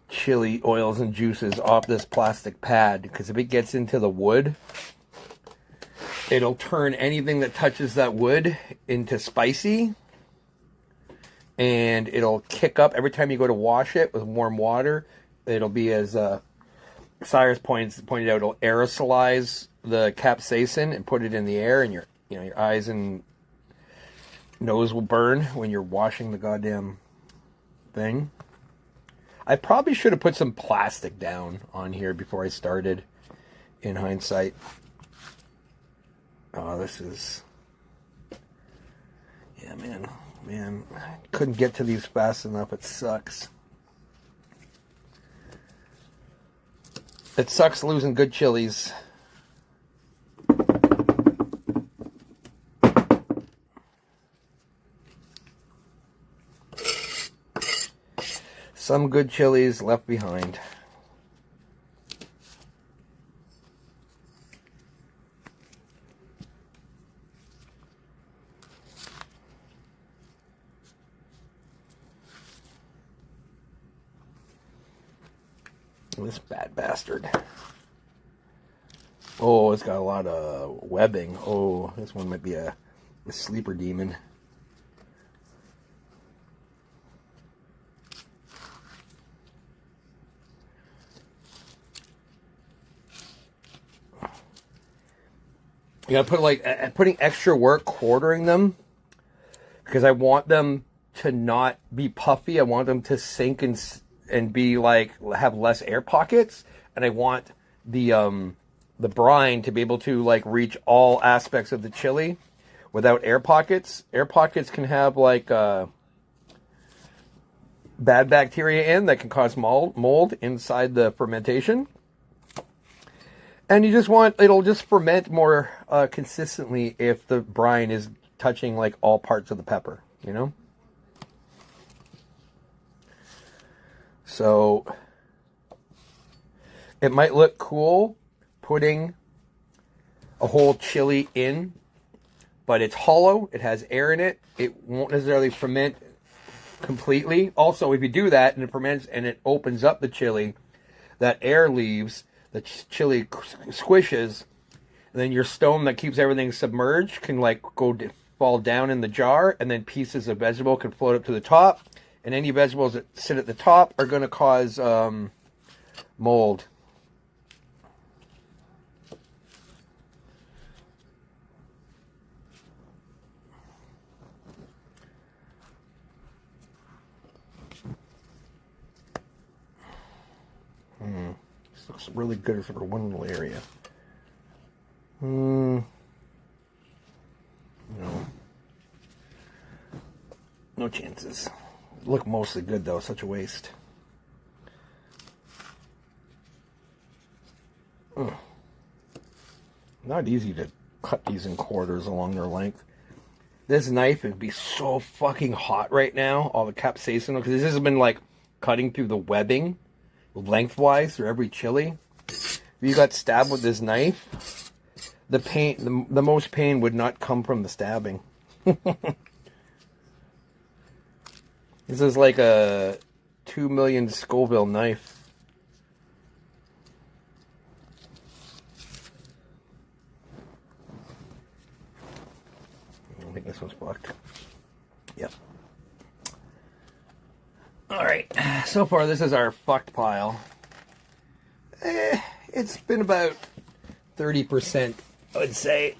chili oils and juices off this plastic pad, because if it gets into the wood, it'll turn anything that touches that wood into spicy, and it'll kick up every time you go to wash it with warm water. It'll be, as Cyrus pointed out, it'll aerosolize the capsaicin and put it in the air, and your eyes and nose will burn when you're washing the goddamn thing. I probably should have put some plastic down on here before I started, in hindsight. Oh, this is... Yeah, man. I couldn't get to these fast enough. It sucks. It sucks losing good chilies. Some good chilies left behind. This bad bastard. Oh, it's got a lot of webbing. Oh, this one might be a sleeper demon. You gotta put putting extra work quartering them, because I want them to not be puffy. I want them to sink and be have less air pockets, and I want the brine to be able to reach all aspects of the chili without air pockets. Air pockets can have bad bacteria in that can cause mold inside the fermentation. And you just want, it'll just ferment more consistently if the brine is touching like all parts of the pepper, you know? So it might look cool putting a whole chili in, but it's hollow, it has air in it, it won't necessarily ferment completely. Also, if you do that and it ferments and it opens up the chili, that air leaves, the chili squishes, and then your stone that keeps everything submerged can like fall down in the jar, and then pieces of vegetable can float up to the top, and any vegetables that sit at the top are going to cause mold. This looks really good for one little area. No. No chances. Look mostly good though, such a waste. Not easy to cut these in quarters along their length. This knife would be so fucking hot right now, all the capsaicin, because this has been like cutting through the webbing lengthwise through every chili. If you got stabbed with this knife, the pain, the most pain would not come from the stabbing. This is like a 2 million Scoville knife. I think this one's blocked. Yep. Alright, so far this is our fucked pile. It's been about 30%, I would say.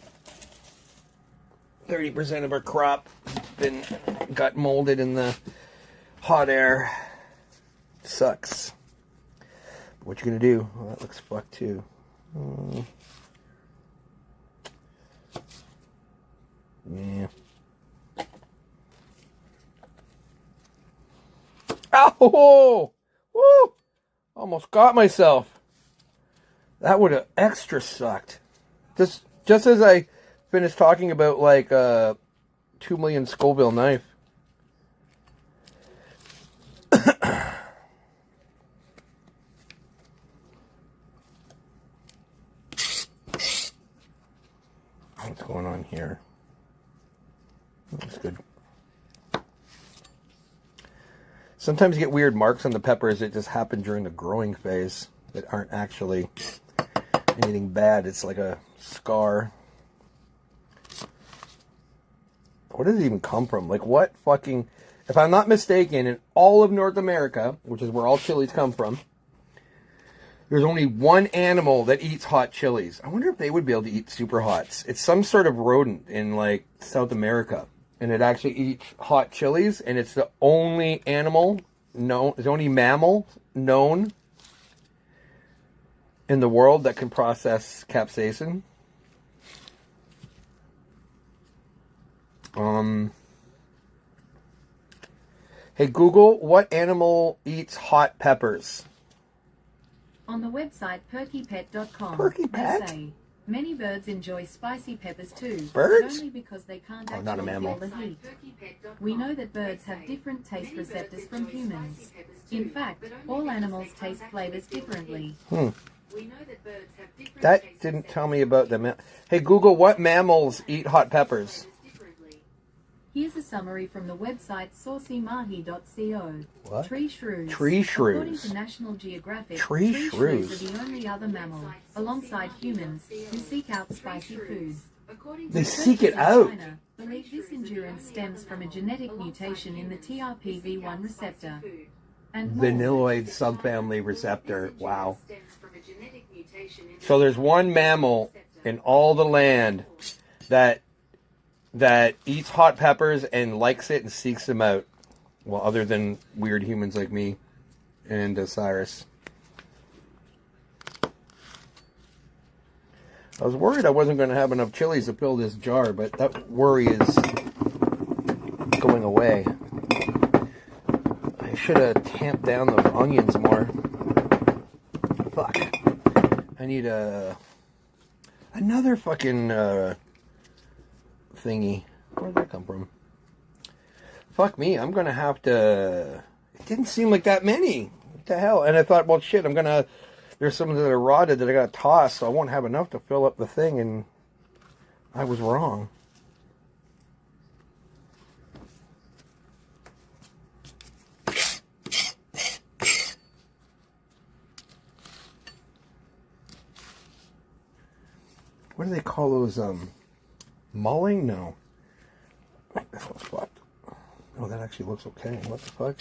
30% of our crop got molded in the hot air. Sucks. But what you gonna do? Well, that looks fucked too. Yeah. Ow! Woo! Almost got myself. That would have extra sucked. Just as I finished talking about like a 2 million Scoville knife. What's going on here? That's good. Sometimes you get weird marks on the peppers that just happen during the growing phase that aren't actually anything bad. It's like a scar. Where does it even come from? Like what fucking... If I'm not mistaken, in all of North America, which is where all chilies come from, there's only one animal that eats hot chilies. I wonder if they would be able to eat super hots. It's some sort of rodent in like South America. And it actually eats hot chilies, and it's the only animal known, the only mammal known in the world that can process capsaicin. Hey Google, what animal eats hot peppers? On the website perkypet.com, Perky Pet? they say many birds enjoy spicy peppers too, Birds? but only because they can't Oh, not a actually mammal. feel the heat. We know that birds have different taste receptors from humans. In fact, all animals taste flavors differently. That didn't tell me about the... Hey Google, what mammals eat hot peppers? Here's a summary from the website saucymahi.co. What? Tree shrews. Tree shrews. According to National Geographic, Tree shrews. are the only other mammal, alongside humans, who seek out spicy food. They seek it out. China believe this endurance stems from a genetic mutation in the TRPV1 receptor. And Vanilloid subfamily receptor. Wow. So there's one mammal in all the land that eats hot peppers and likes it and seeks them out. Well, other than weird humans like me and Cyrus. I was worried I wasn't going to have enough chilies to fill this jar, but that worry is going away. I should have tamped down those onions more. Fuck. I need another fucking thingy. Where'd that come from? Fuck me, I'm gonna have to... It didn't seem like that many. What the hell? And I thought, well, shit, there's some that are rotted that I gotta toss, so I won't have enough to fill up the thing, and I was wrong. What do they call those, mulling? No. This one's fucked. Oh, that actually looks okay. What the fuck?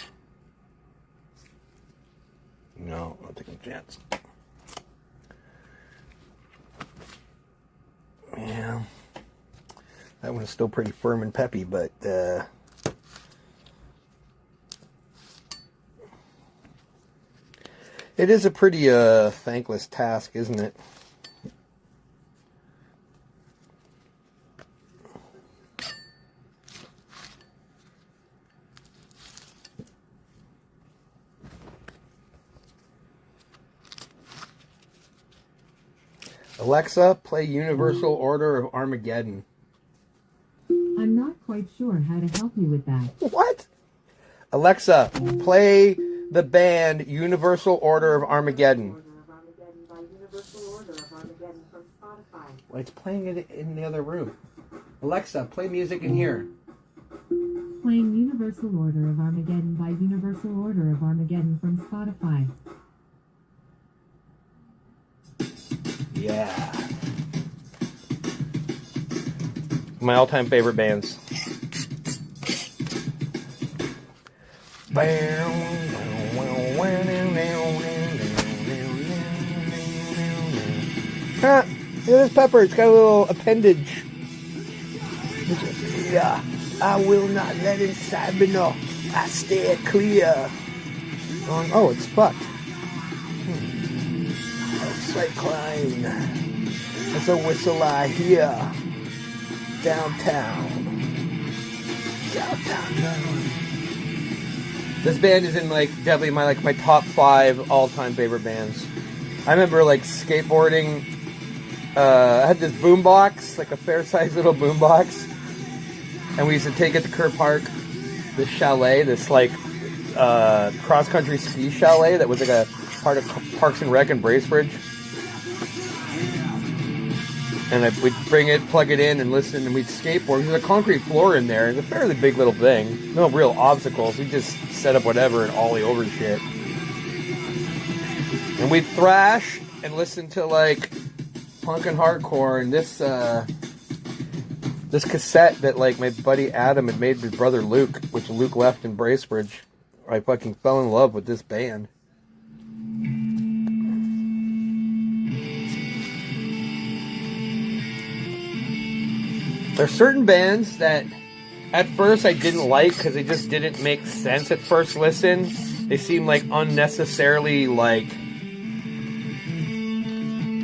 No, I'm not taking a chance. Yeah. That one's still pretty firm and peppy, but, it is a pretty, thankless task, isn't it? Alexa, play Universal Order of Armageddon. I'm not quite sure how to help you with that. What? Alexa, play the band Universal Order of Armageddon. Well, it's playing it in the other room. Alexa, play music in here. Playing Universal Order of Armageddon by Universal Order of Armageddon from Spotify. Yeah. My all-time favorite bands. Huh, look at this pepper. It's got a little appendage. Yeah. I will not let inside me, no. I stay clear. Oh, it's fucked. Slight climb. There's a whistle I hear. Downtown. This band is in definitely my top 5 all-time favorite bands. I remember skateboarding. I had this boombox, a fair-sized little boombox, and we used to take it to Kerr Park, this chalet, this cross-country ski chalet that was a part of Parks and Rec in Bracebridge. And we'd bring it, plug it in, and listen, and we'd skateboard. There's a concrete floor in there. It's a fairly big little thing. No real obstacles. We just set up whatever and ollie over shit. And we'd thrash and listen to, punk and hardcore. And this cassette that, my buddy Adam had made with his brother Luke, which Luke left in Bracebridge. I fucking fell in love with this band. There's certain bands that at first I didn't like because they just didn't make sense at first listen. They seem unnecessarily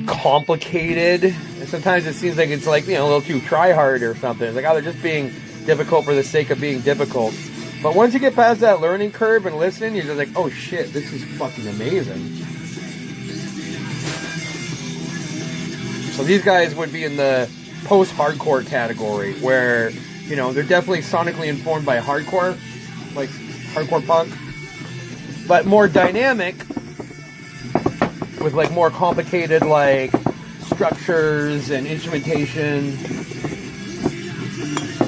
complicated. And sometimes it seems like it's a little too try hard or something. It's they're just being difficult for the sake of being difficult. But once you get past that learning curve and listen, you're just oh shit, this is fucking amazing. So these guys would be in the post-hardcore category, where, they're definitely sonically informed by hardcore, hardcore punk, but more dynamic, with, more complicated, structures and instrumentation,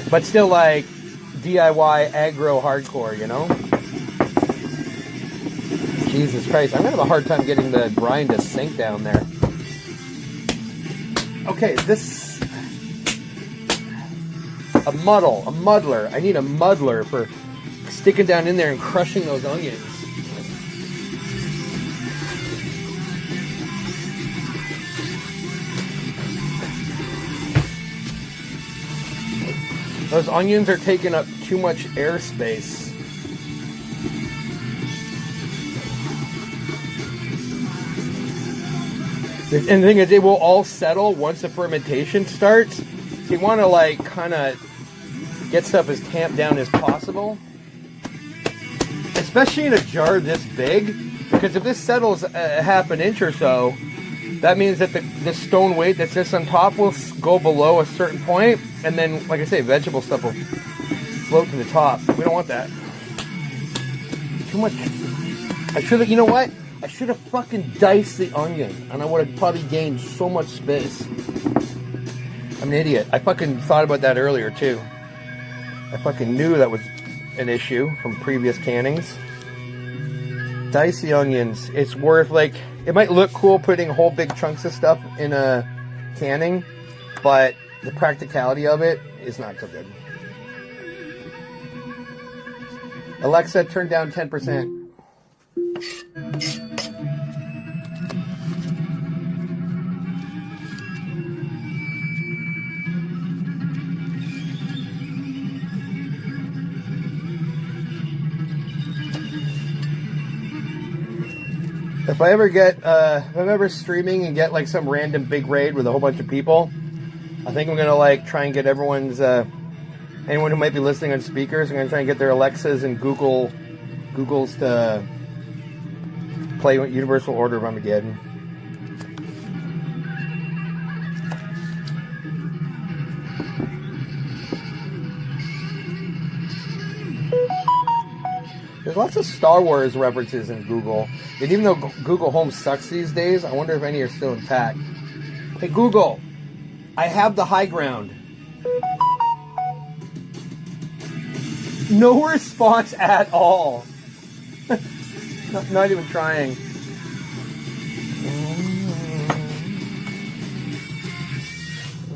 but still, DIY aggro hardcore, Jesus Christ, I'm gonna have a hard time getting the grind to sink down there. Okay, a muddler. I need a muddler for sticking down in there and crushing those onions. Those onions are taking up too much airspace. And the thing is, it will all settle once the fermentation starts. So you want to kind of get stuff as tamped down as possible. Especially in a jar this big, because if this settles half an inch or so, that means that the stone weight that sits on top will go below a certain point, and then, like I say, vegetable stuff will float to the top. We don't want that. Too much. I should have, you know what? I should have fucking diced the onion, and I would have probably gained so much space. I'm an idiot. I fucking thought about that earlier, too. I fucking knew that was an issue from previous cannings. Dice the onions. It's worth, like, it might look cool putting whole big chunks of stuff in a canning, but the practicality of it is not so good. Alexa, turn down 10%. If I'm ever streaming and get like some random big raid with a whole bunch of people, I think I'm gonna like try and get everyone's, anyone who might be listening on speakers, I'm gonna try and get their Alexas and Googles to play Universal Order of Armageddon. There's lots of Star Wars references in Google. And even though Google Home sucks these days, I wonder if any are still intact. Hey Google, I have the high ground. No response at all. not even trying.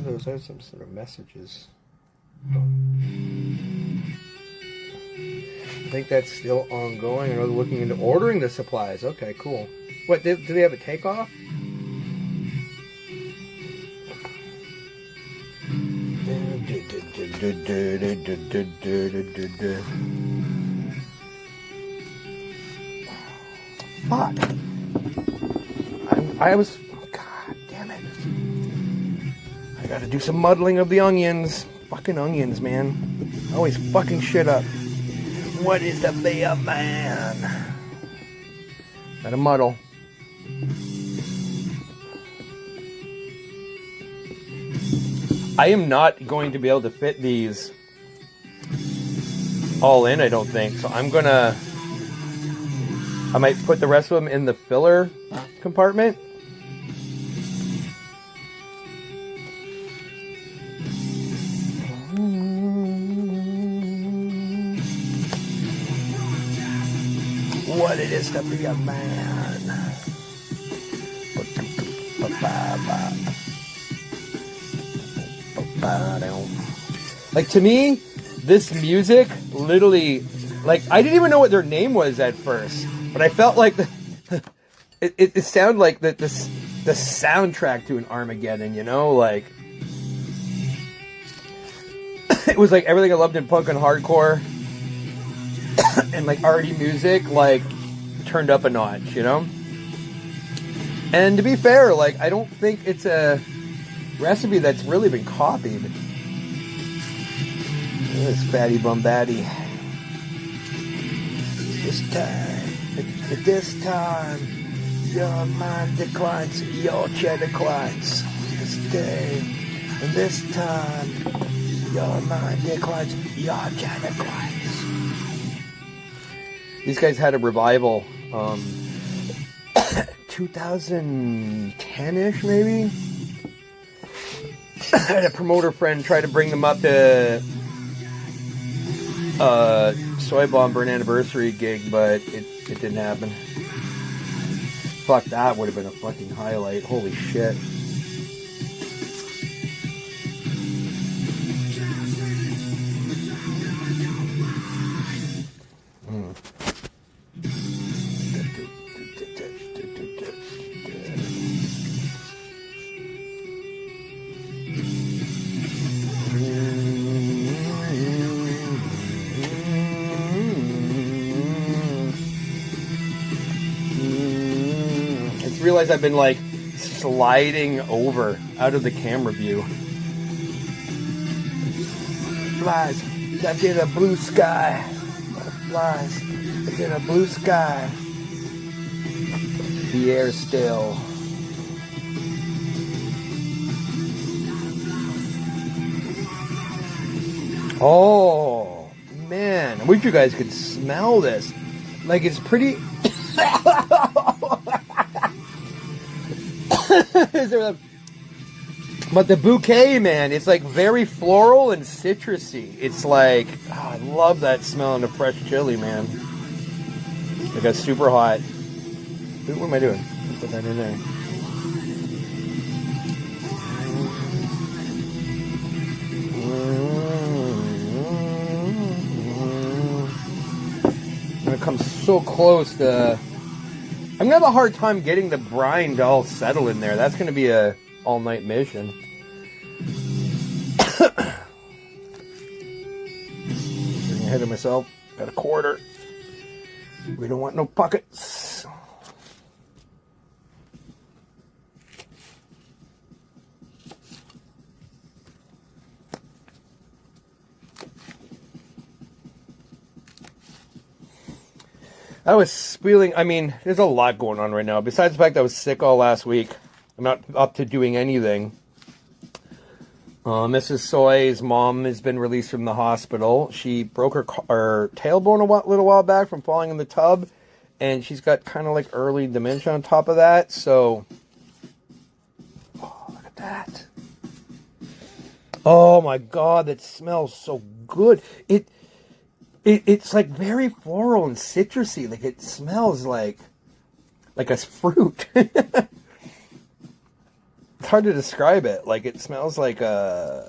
Those are some sort of messages. I think that's still ongoing. I know they're looking into ordering the supplies. Okay, cool. What, do they have a takeoff? Fuck. I was... God damn it. I gotta do some muddling of the onions. Fucking onions, man. Always fucking shit up. What is to be a man? Gotta muddle. I am not going to be able to fit these all in, I don't think. So I might put the rest of them in the filler compartment. What it is to be a man. Like, to me, this music literally, like, I didn't even know what their name was at first, but I felt like it sounded like the soundtrack to an Armageddon, you know, like it was like everything I loved in punk and hardcore. And like arty music, like turned up a notch, you know. And to be fair, like I don't think it's a recipe that's really been copied. This fatty bumbatty. This time, your mind declines, your chair declines. This day, and this time, your mind declines, your chair declines. These guys had a revival, 2010-ish maybe? I had a promoter friend try to bring them up to Soy Bomber an anniversary gig, but it didn't happen. Fuck, that would have been a fucking highlight. Holy shit. Realize I've been like sliding over out of the camera view. Flies up in the blue sky. butterflies in a blue sky. The air still. Oh, man. I wish you guys could smell this. Like, it's pretty... But the bouquet, man, it's like very floral and citrusy. It's like, oh, I love that smell in the fresh chili, man. It got super hot. What am I doing? Put that in there. When it comes so close to... I'm going to have a hard time getting the brine to all settle in there. That's going to be a all-night mission. Getting ahead of myself. Got a quarter. We don't want no pockets. I was feeling, I mean, there's a lot going on right now. Besides the fact that I was sick all last week, I'm not up to doing anything. Mrs. Soy's mom has been released from the hospital. She broke her tailbone a little while back from falling in the tub. And she's got kind of like early dementia on top of that. So, oh, look at that. Oh my God, that smells so good. It's like very floral and citrusy. Like it smells like a fruit. It's hard to describe it. Like it smells like I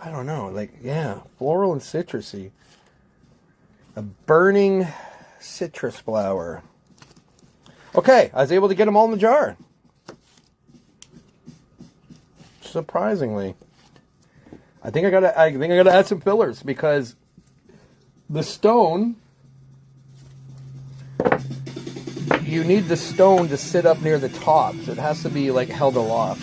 don't know. Like, yeah, floral and citrusy. A burning citrus flower. Okay, I was able to get them all in the jar. Surprisingly. I think I gotta add some fillers because the stone, you need the stone to sit up near the top, so it has to be like held aloft.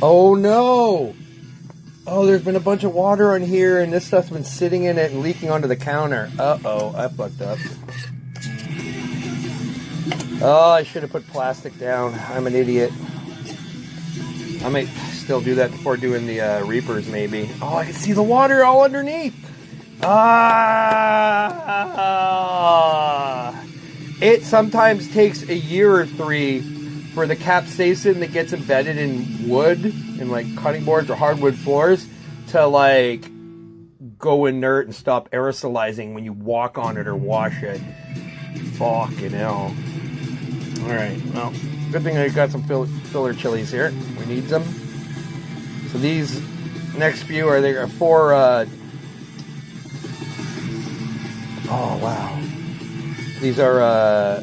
Oh no! Oh, there's been a bunch of water in here and this stuff's been sitting in it and leaking onto the counter. Uh-oh, I fucked up. Oh, I should have put plastic down. I'm an idiot. I might still do that before doing the reapers, maybe. Oh, I can see the water all underneath. It sometimes takes a year or 3 for the capsaicin that gets embedded in wood, in like cutting boards or hardwood floors, to like go inert and stop aerosolizing when you walk on it or wash it. Fucking hell. Alright, well, good thing I got some filler chilies here. We need them. So these next few are there 4 oh wow. These are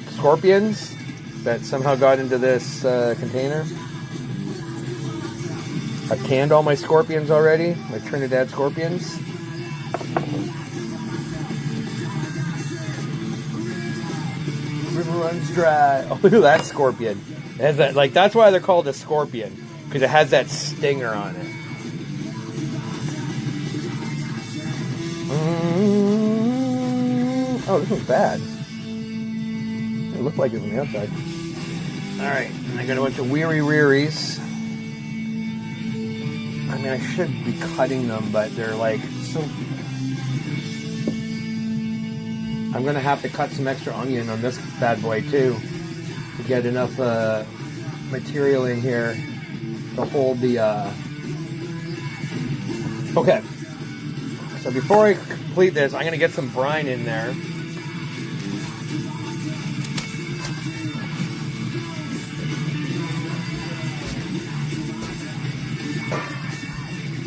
scorpions that somehow got into this container. I've canned all my scorpions already, my Trinidad scorpions. River runs dry. Oh, look at that scorpion. It has that, like, that's why they're called a scorpion, because it has that stinger on it. Oh, this one's bad. It looked like it from the outside. Alright, and I got a bunch of wiri-riris. I mean, I should be cutting them, but they're like so... I'm going to have to cut some extra onion on this bad boy too to get enough material in here to hold the... Okay. So before I complete this, I'm going to get some brine in there.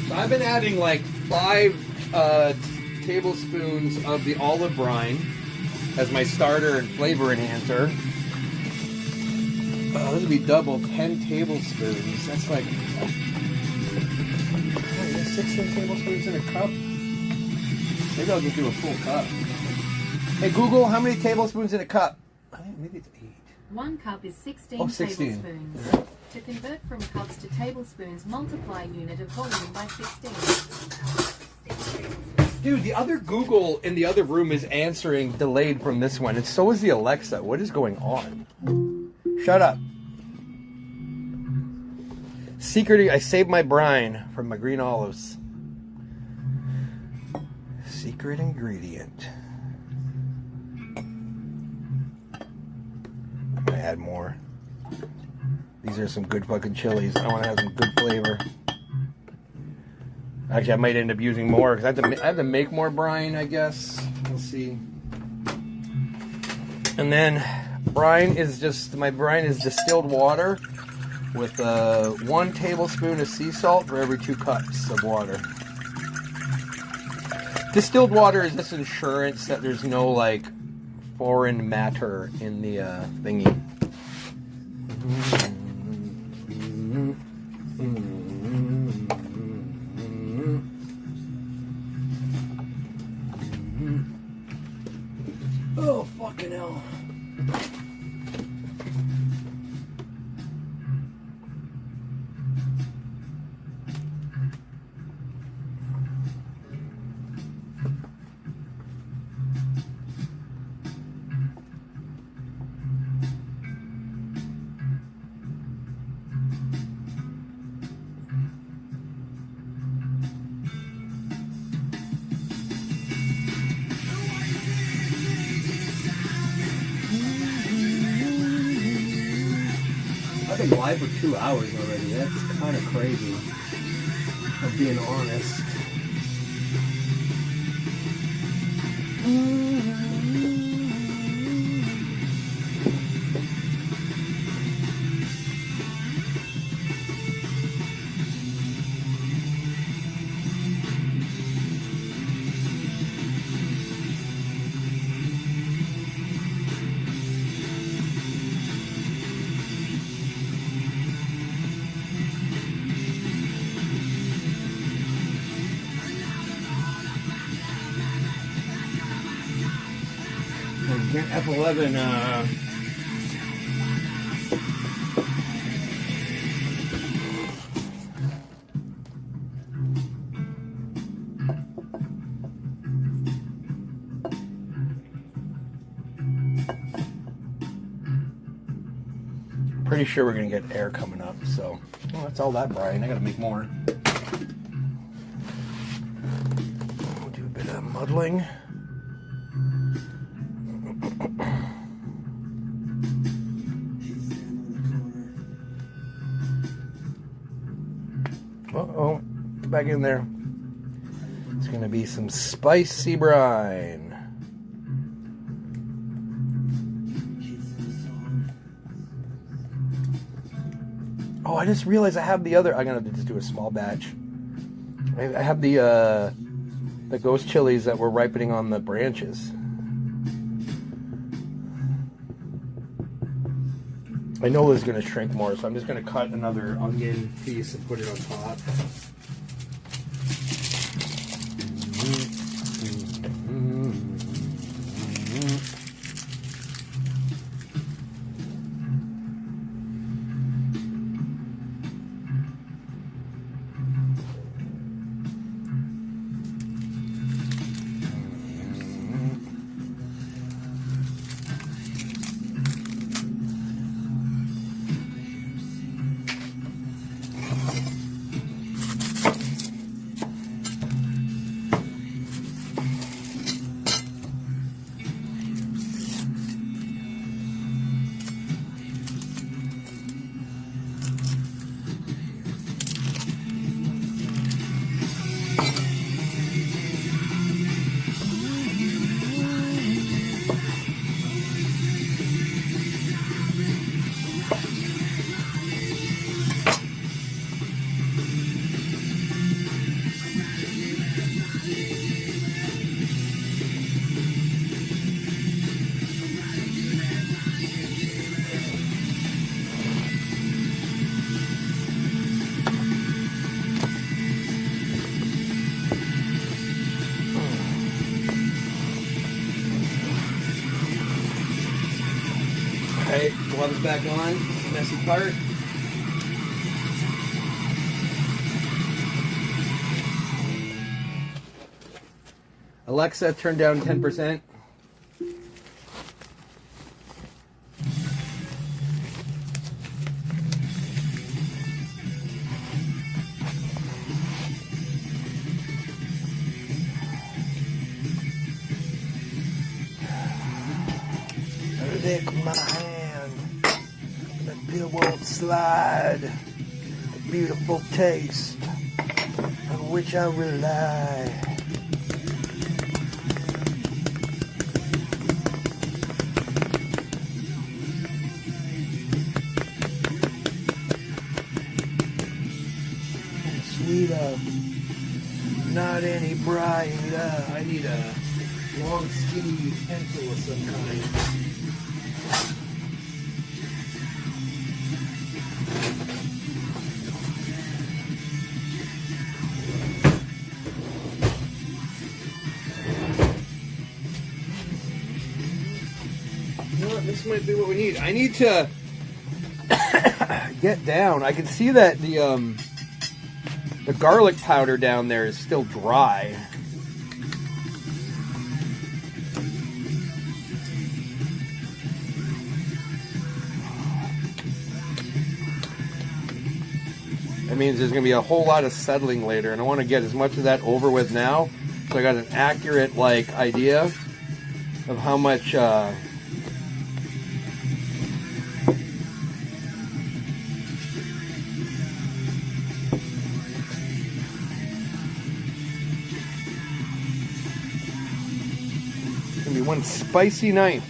So I've been adding like 5 tablespoons of the olive brine as my starter and flavor enhancer. This would be double, 10 tablespoons. That's like 16 tablespoons in a cup. Maybe I'll just do a full cup. Hey Google, how many tablespoons in a cup? I think maybe it's 8. 1 cup is 16 Oh, 16. tablespoons. To convert from cups to tablespoons, multiply unit of volume by 16. Dude, the other Google in the other room is answering delayed from this one, and so is the Alexa. What is going on? Shut up. Secret, I saved my brine from my green olives. Secret ingredient. I'm gonna add more. These are some good fucking chilies. I want to have some good flavor. Actually, I might end up using more because I have to make more brine, I guess. We'll see. And then brine is distilled water with 1 tablespoon of sea salt for every 2 cups of water. Distilled water is this insurance that there's no like foreign matter in the thingy. Oh, fucking hell. I've been live for 2 hours already. That's kind of crazy. I'm being honest. F11, pretty sure we're gonna get air coming up, so well, that's all that brine. I gotta make more. We'll do a bit of muddling. Uh-oh, get back in there. It's gonna be some spicy brine. Oh, I just realized I have the other. I'm gonna just do a small batch. I have the ghost chilies that were ripening on the branches. I know it's gonna shrink more, so I'm just gonna cut another onion piece and put it on top. Okay, water's back on. Messy part. Alexa, turn down 10%. Lick my hand. The pill won't slide. The beautiful taste on which I rely. Sweeter, not any brighter. I need a long skinny pencil of some kind. You know what? This might be what we need. I need to get down. I can see that the garlic powder down there is still dry. That means there's going to be a whole lot of settling later, and I want to get as much of that over with now, so I got an accurate idea of how much it's going to be one spicy night.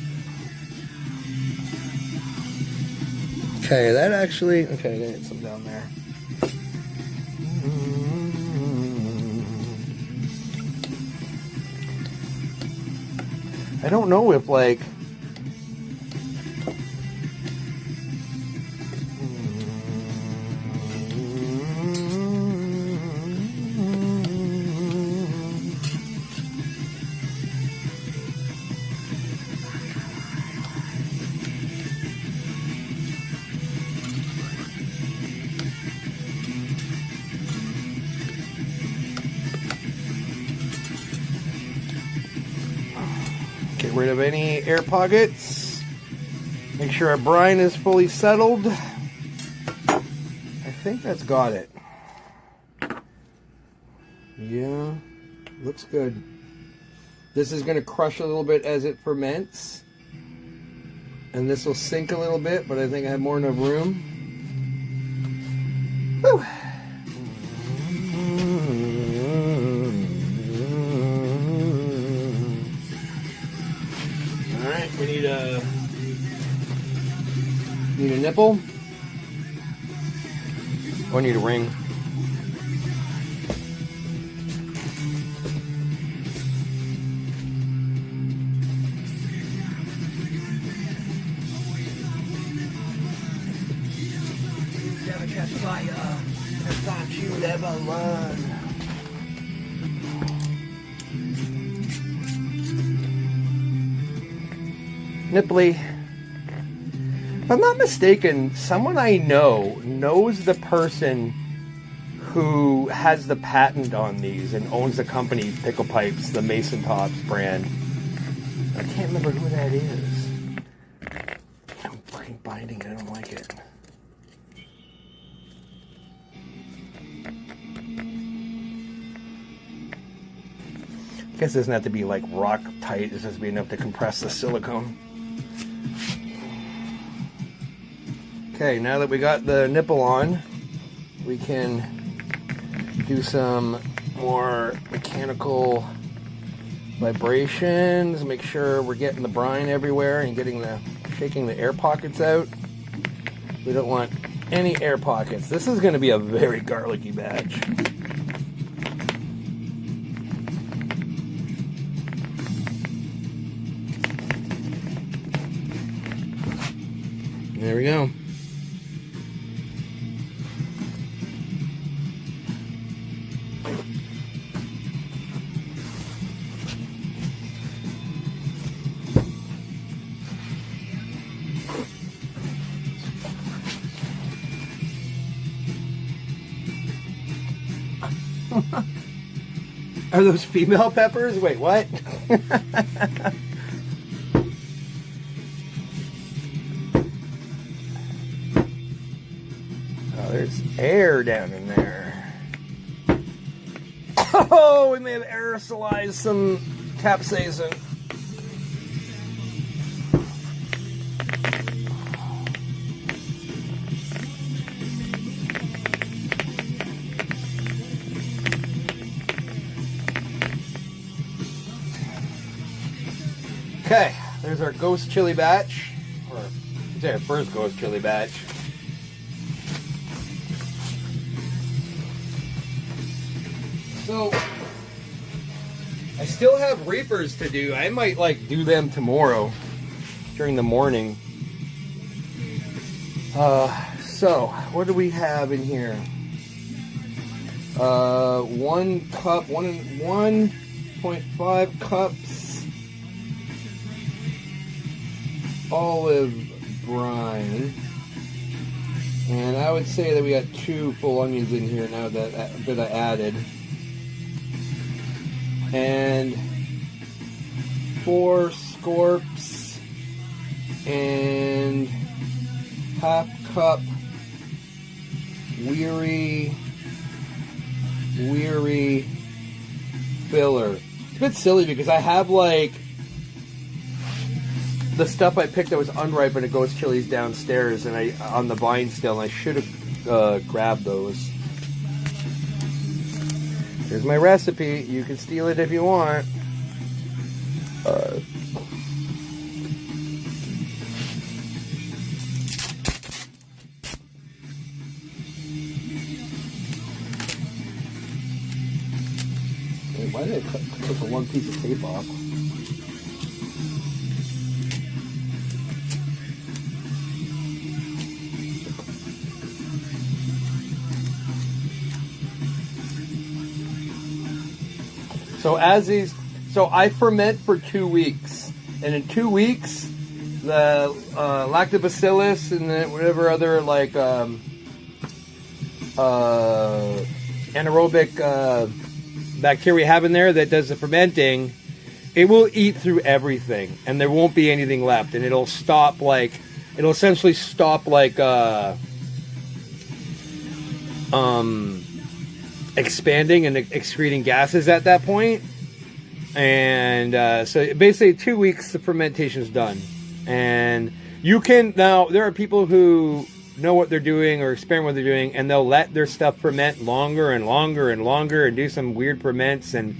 Okay, that actually, okay, I get some down there. I don't know if get rid of any air pockets. Make sure our brine is fully settled. I think that's got it. Yeah, looks good. This is going to crush a little bit as it ferments. And this will sink a little bit, but I think I have more than enough room. Whew. Alright, we need a nipple. Oh, I need a ring. Never catch fire. I thought you'd ever learn. Nipply. If I'm not mistaken, someone I know knows the person who has the patent on these and owns the company Pickle Pipes, the Mason Tops brand. I can't remember who that is. I'm fucking binding it, I don't like it. I guess it doesn't have to be like rock tight, it just has to be enough to compress the silicone. Okay, now that we got the nipple on, we can do some more mechanical vibrations, make sure we're getting the brine everywhere and shaking the air pockets out. We don't want any air pockets. This is going to be a very garlicky batch. There we go. Are those female peppers? Wait, what? Oh, there's air down in there. Oh, we may have aerosolized some capsaicin. Okay, there's our ghost chili batch, or it's our first ghost chili batch. So, I still have reapers to do. I might like do them tomorrow during the morning. So what do we have in here? 1 cup, 1.5 cups olive brine, and I would say that we got 2 full onions in here now that I added, and 4 scorps, and half cup wiri filler. It's a bit silly because I have like the stuff I picked that was unripened at Ghost Chili's downstairs, and I on the vine still, and I should have grabbed those. Here's my recipe. You can steal it if you want. Why did I took the one piece of tape off? So I ferment for 2 weeks, and in 2 weeks, the lactobacillus and the whatever other like anaerobic bacteria we have in there that does the fermenting, it will eat through everything, and there won't be anything left, and it'll essentially stop expanding and excreting gases at that point. And so basically 2 weeks the fermentation is done, and you can now there are people who know what they're doing or experiment what they're doing, and they'll let their stuff ferment longer and longer and longer and do some weird ferments, and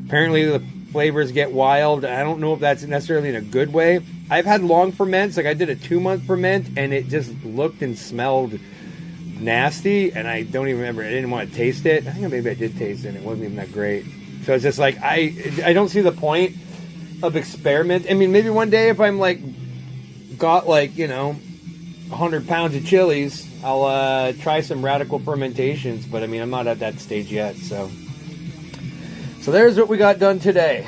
apparently the flavors get wild. I don't know if that's necessarily in a good way. I've had long ferments, like I did a 2-month ferment, and it just looked and smelled nasty, and I don't even remember. I didn't want to taste it. I think maybe I did taste it, and it wasn't even that great. So it's just like I don't see the point of experiment. I mean, maybe one day if I'm like got like 100 pounds of chilies, I'll try some radical fermentations, but I mean I'm not at that stage yet. So there's what we got done today.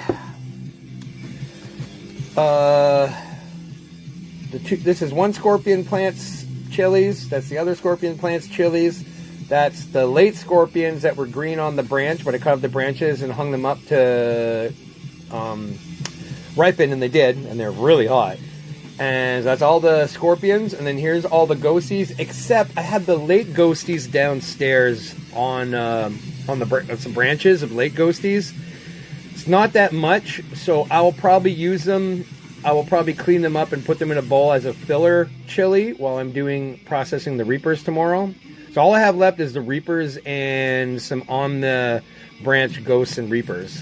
This is one Scorpion Plants chilies. That's the other Scorpion Plants chilies. That's the late scorpions that were green on the branch, but I cut off the branches and hung them up to ripen, and they did, and they're really hot. And that's all the scorpions, and then here's all the ghosties, except I have the late ghosties downstairs on some branches of late ghosties. It's not that much, so I will probably use them. I will probably clean them up and put them in a bowl as a filler chili while I'm processing the reapers tomorrow. So all I have left is the reapers and some on the branch ghosts and reapers.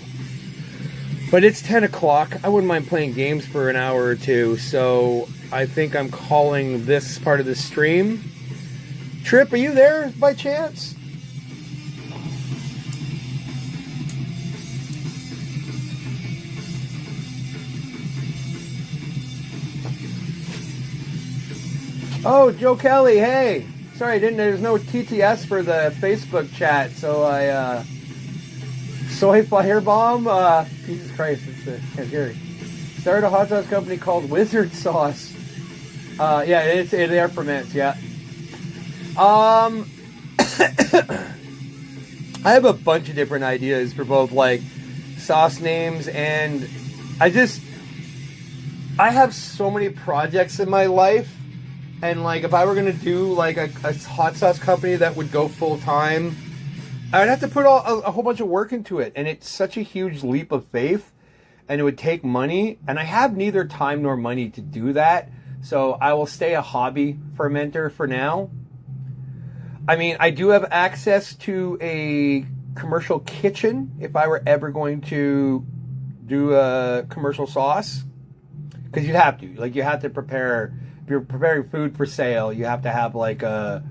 But it's 10 o'clock. I wouldn't mind playing games for an hour or two, so I think I'm calling this part of the stream. Trip, are you there by chance? Oh, Joe Kelly, hey. Sorry, there's no TTS for the Facebook chat, so I, soy firebomb, Jesus Christ, can't hear it. Started a hot sauce company called Wizard Sauce. Yeah, they are ferments, yeah. I have a bunch of different ideas for both, like, sauce names, and I have so many projects in my life, and like if I were gonna do like a hot sauce company that would go full time, I'd have to put a whole bunch of work into it, and it's such a huge leap of faith, and it would take money, and I have neither time nor money to do that, so I will stay a hobby fermenter for now. I mean, I do have access to a commercial kitchen if I were ever going to do a commercial sauce, because you have to. Like, you have to prepare, if you're preparing food for sale, you have to have like a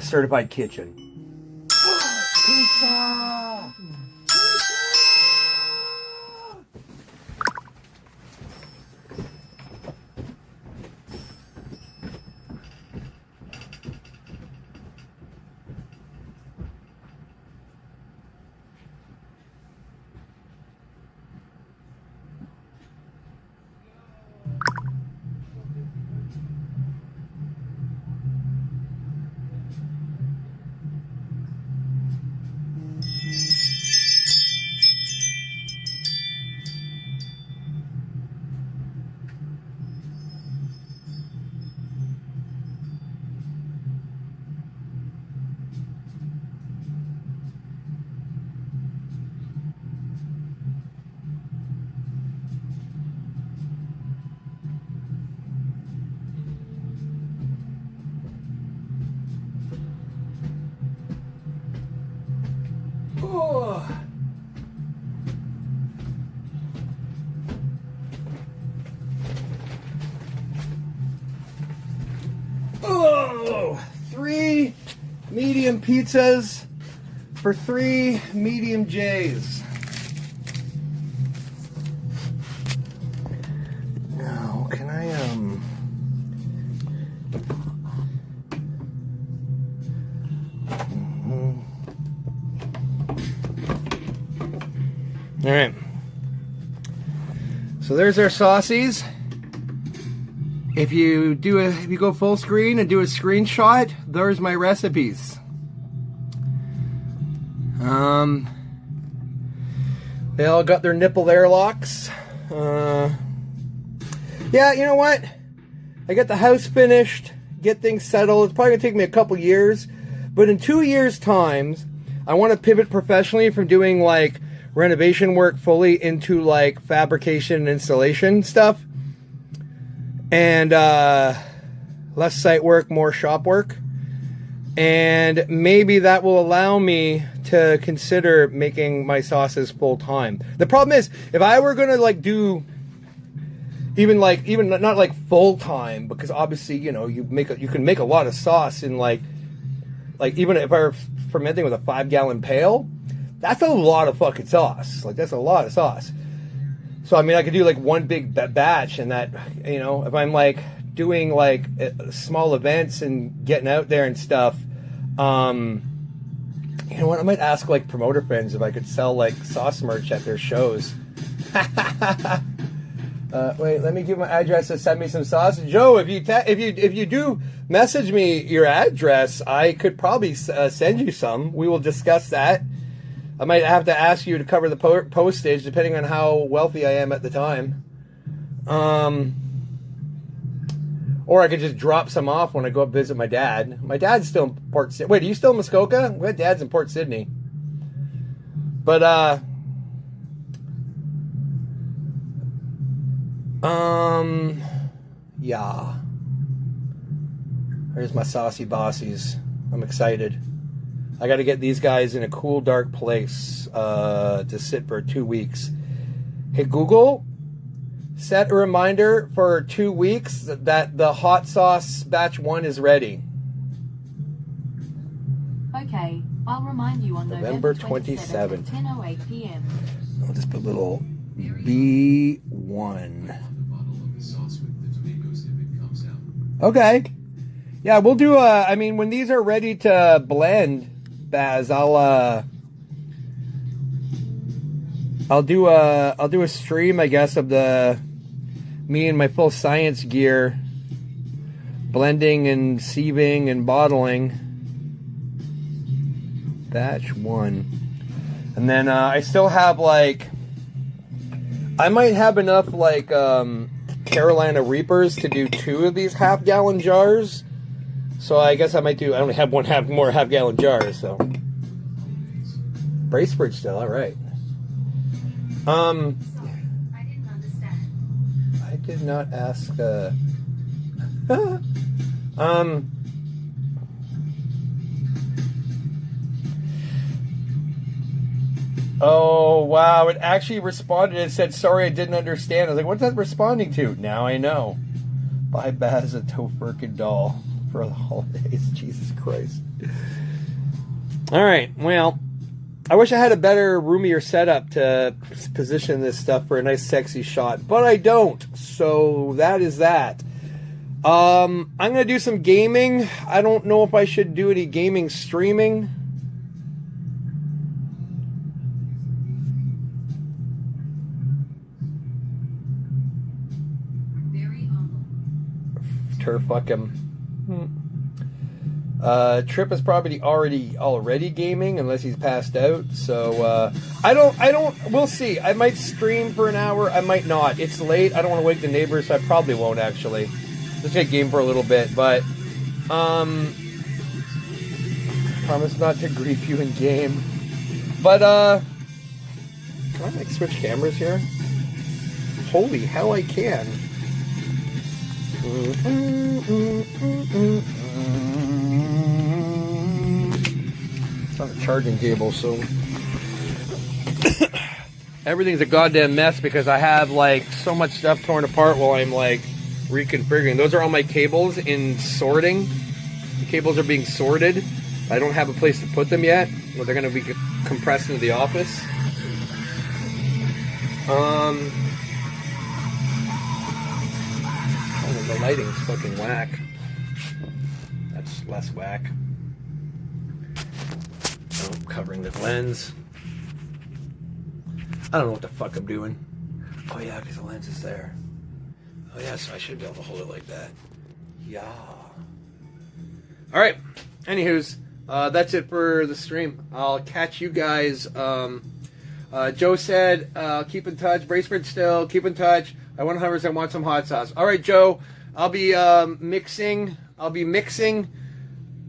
certified kitchen. Pizza! Oh, 3 medium pizzas for 3 medium J's. Now, can I, All right. So there's our saucies. If you go full screen and do a screenshot, there's my recipes. They all got their nipple airlocks. Yeah, you know what? I get the house finished, get things settled. It's probably gonna take me a couple years, but in 2 years' times, I want to pivot professionally from doing like renovation work fully into like fabrication and installation stuff. And less site work, more shop work. And maybe that will allow me to consider making my sauces full time. The problem is, if I were gonna like do even not like full time, because obviously, you know, you can make a lot of sauce in like even if I were fermenting with a 5-gallon pail, that's a lot of fucking sauce. Like, that's a lot of sauce. So, I mean, I could do, like, one big batch, and that, you know, if I'm, like, doing, like, small events and getting out there and stuff, you know what, I might ask, like, promoter friends if I could sell, like, sauce merch at their shows. Wait, let me give my address to send me some sauce. Joe, if you do message me your address, I could probably send you some. We will discuss that. I might have to ask you to cover the postage, depending on how wealthy I am at the time. Or I could just drop some off when I go up visit my dad. My dad's still in Port Sydney. Wait, are you still in Muskoka? My dad's in Port Sydney. But, yeah. There's my saucy bossies. I'm excited. I got to get these guys in a cool, dark place to sit for 2 weeks. Hey, Google, set a reminder for 2 weeks that the hot sauce batch 1 is ready. Okay, I'll remind you on November 27th, 10:08 p.m. I'll just put a little B1. Okay. Yeah, we'll do I mean, when these are ready to blend, Baz, I'll do a stream, I guess, of me and my full science gear blending and sieving and bottling. Batch 1. And then I still have like, I might have enough like Carolina Reapers to do 2 of these half-gallon jars. So I guess I might do, I only have more half-gallon jars, so. Bracebridge still, alright. Sorry, I didn't understand. I did not ask, oh, wow, it actually responded and said, sorry, I didn't understand. I was like, what's that responding to? Now I know. Buy Baz a Tofurkin doll for the holidays. Jesus Christ. All right, well, I wish I had a better, roomier setup to position this stuff for a nice, sexy shot, but I don't, so that is that. I'm going to do some gaming. I don't know if I should do any gaming streaming. Fuck him. Trip is probably already gaming unless he's passed out. So I don't. We'll see. I might stream for an hour. I might not. It's late. I don't want to wake the neighbors, so I probably won't actually. Just gonna game for a little bit, but promise not to grief you in game. But can I like switch cameras here? Holy hell, I can. It's not a charging cable, so everything's a goddamn mess because I have like so much stuff torn apart while I'm like reconfiguring. Those are all my cables in sorting. The cables are being sorted. I don't have a place to put them yet. Well, they're going to be compressed into the office. The lighting's fucking whack. That's less whack. Oh, covering the lens. I don't know what the fuck I'm doing. Oh yeah, because the lens is there. Oh yeah, so I should be able to hold it like that. Yeah. Alright. Anywho's, that's it for the stream. I'll catch you guys. Joe said, keep in touch. Bracebridge still, keep in touch. I 100% want some hot sauce. Alright, Joe. I'll be mixing.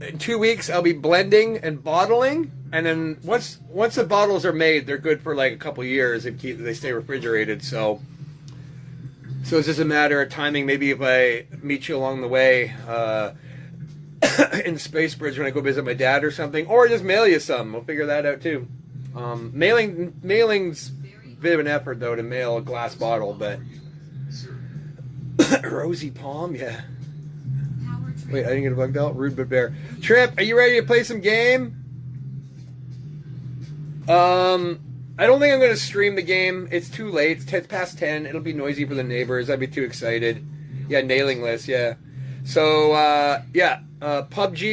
In 2 weeks, I'll be blending and bottling. And then once the bottles are made, they're good for like a couple years and they stay refrigerated. So it's just a matter of timing. Maybe if I meet you along the way in Spacebridge when I go visit my dad or something, or just mail you some. We'll figure that out too. Mailing's a bit of an effort though to mail a glass bottle, but Rosy Palm, yeah. Wait, I didn't get a bugged out. Rude but bear. Trip, are you ready to play some game? I don't think I'm going to stream the game. It's too late. It's past 10. It'll be noisy for the neighbors. I'd be too excited. Yeah, nailing list, yeah. So, yeah, PUBG.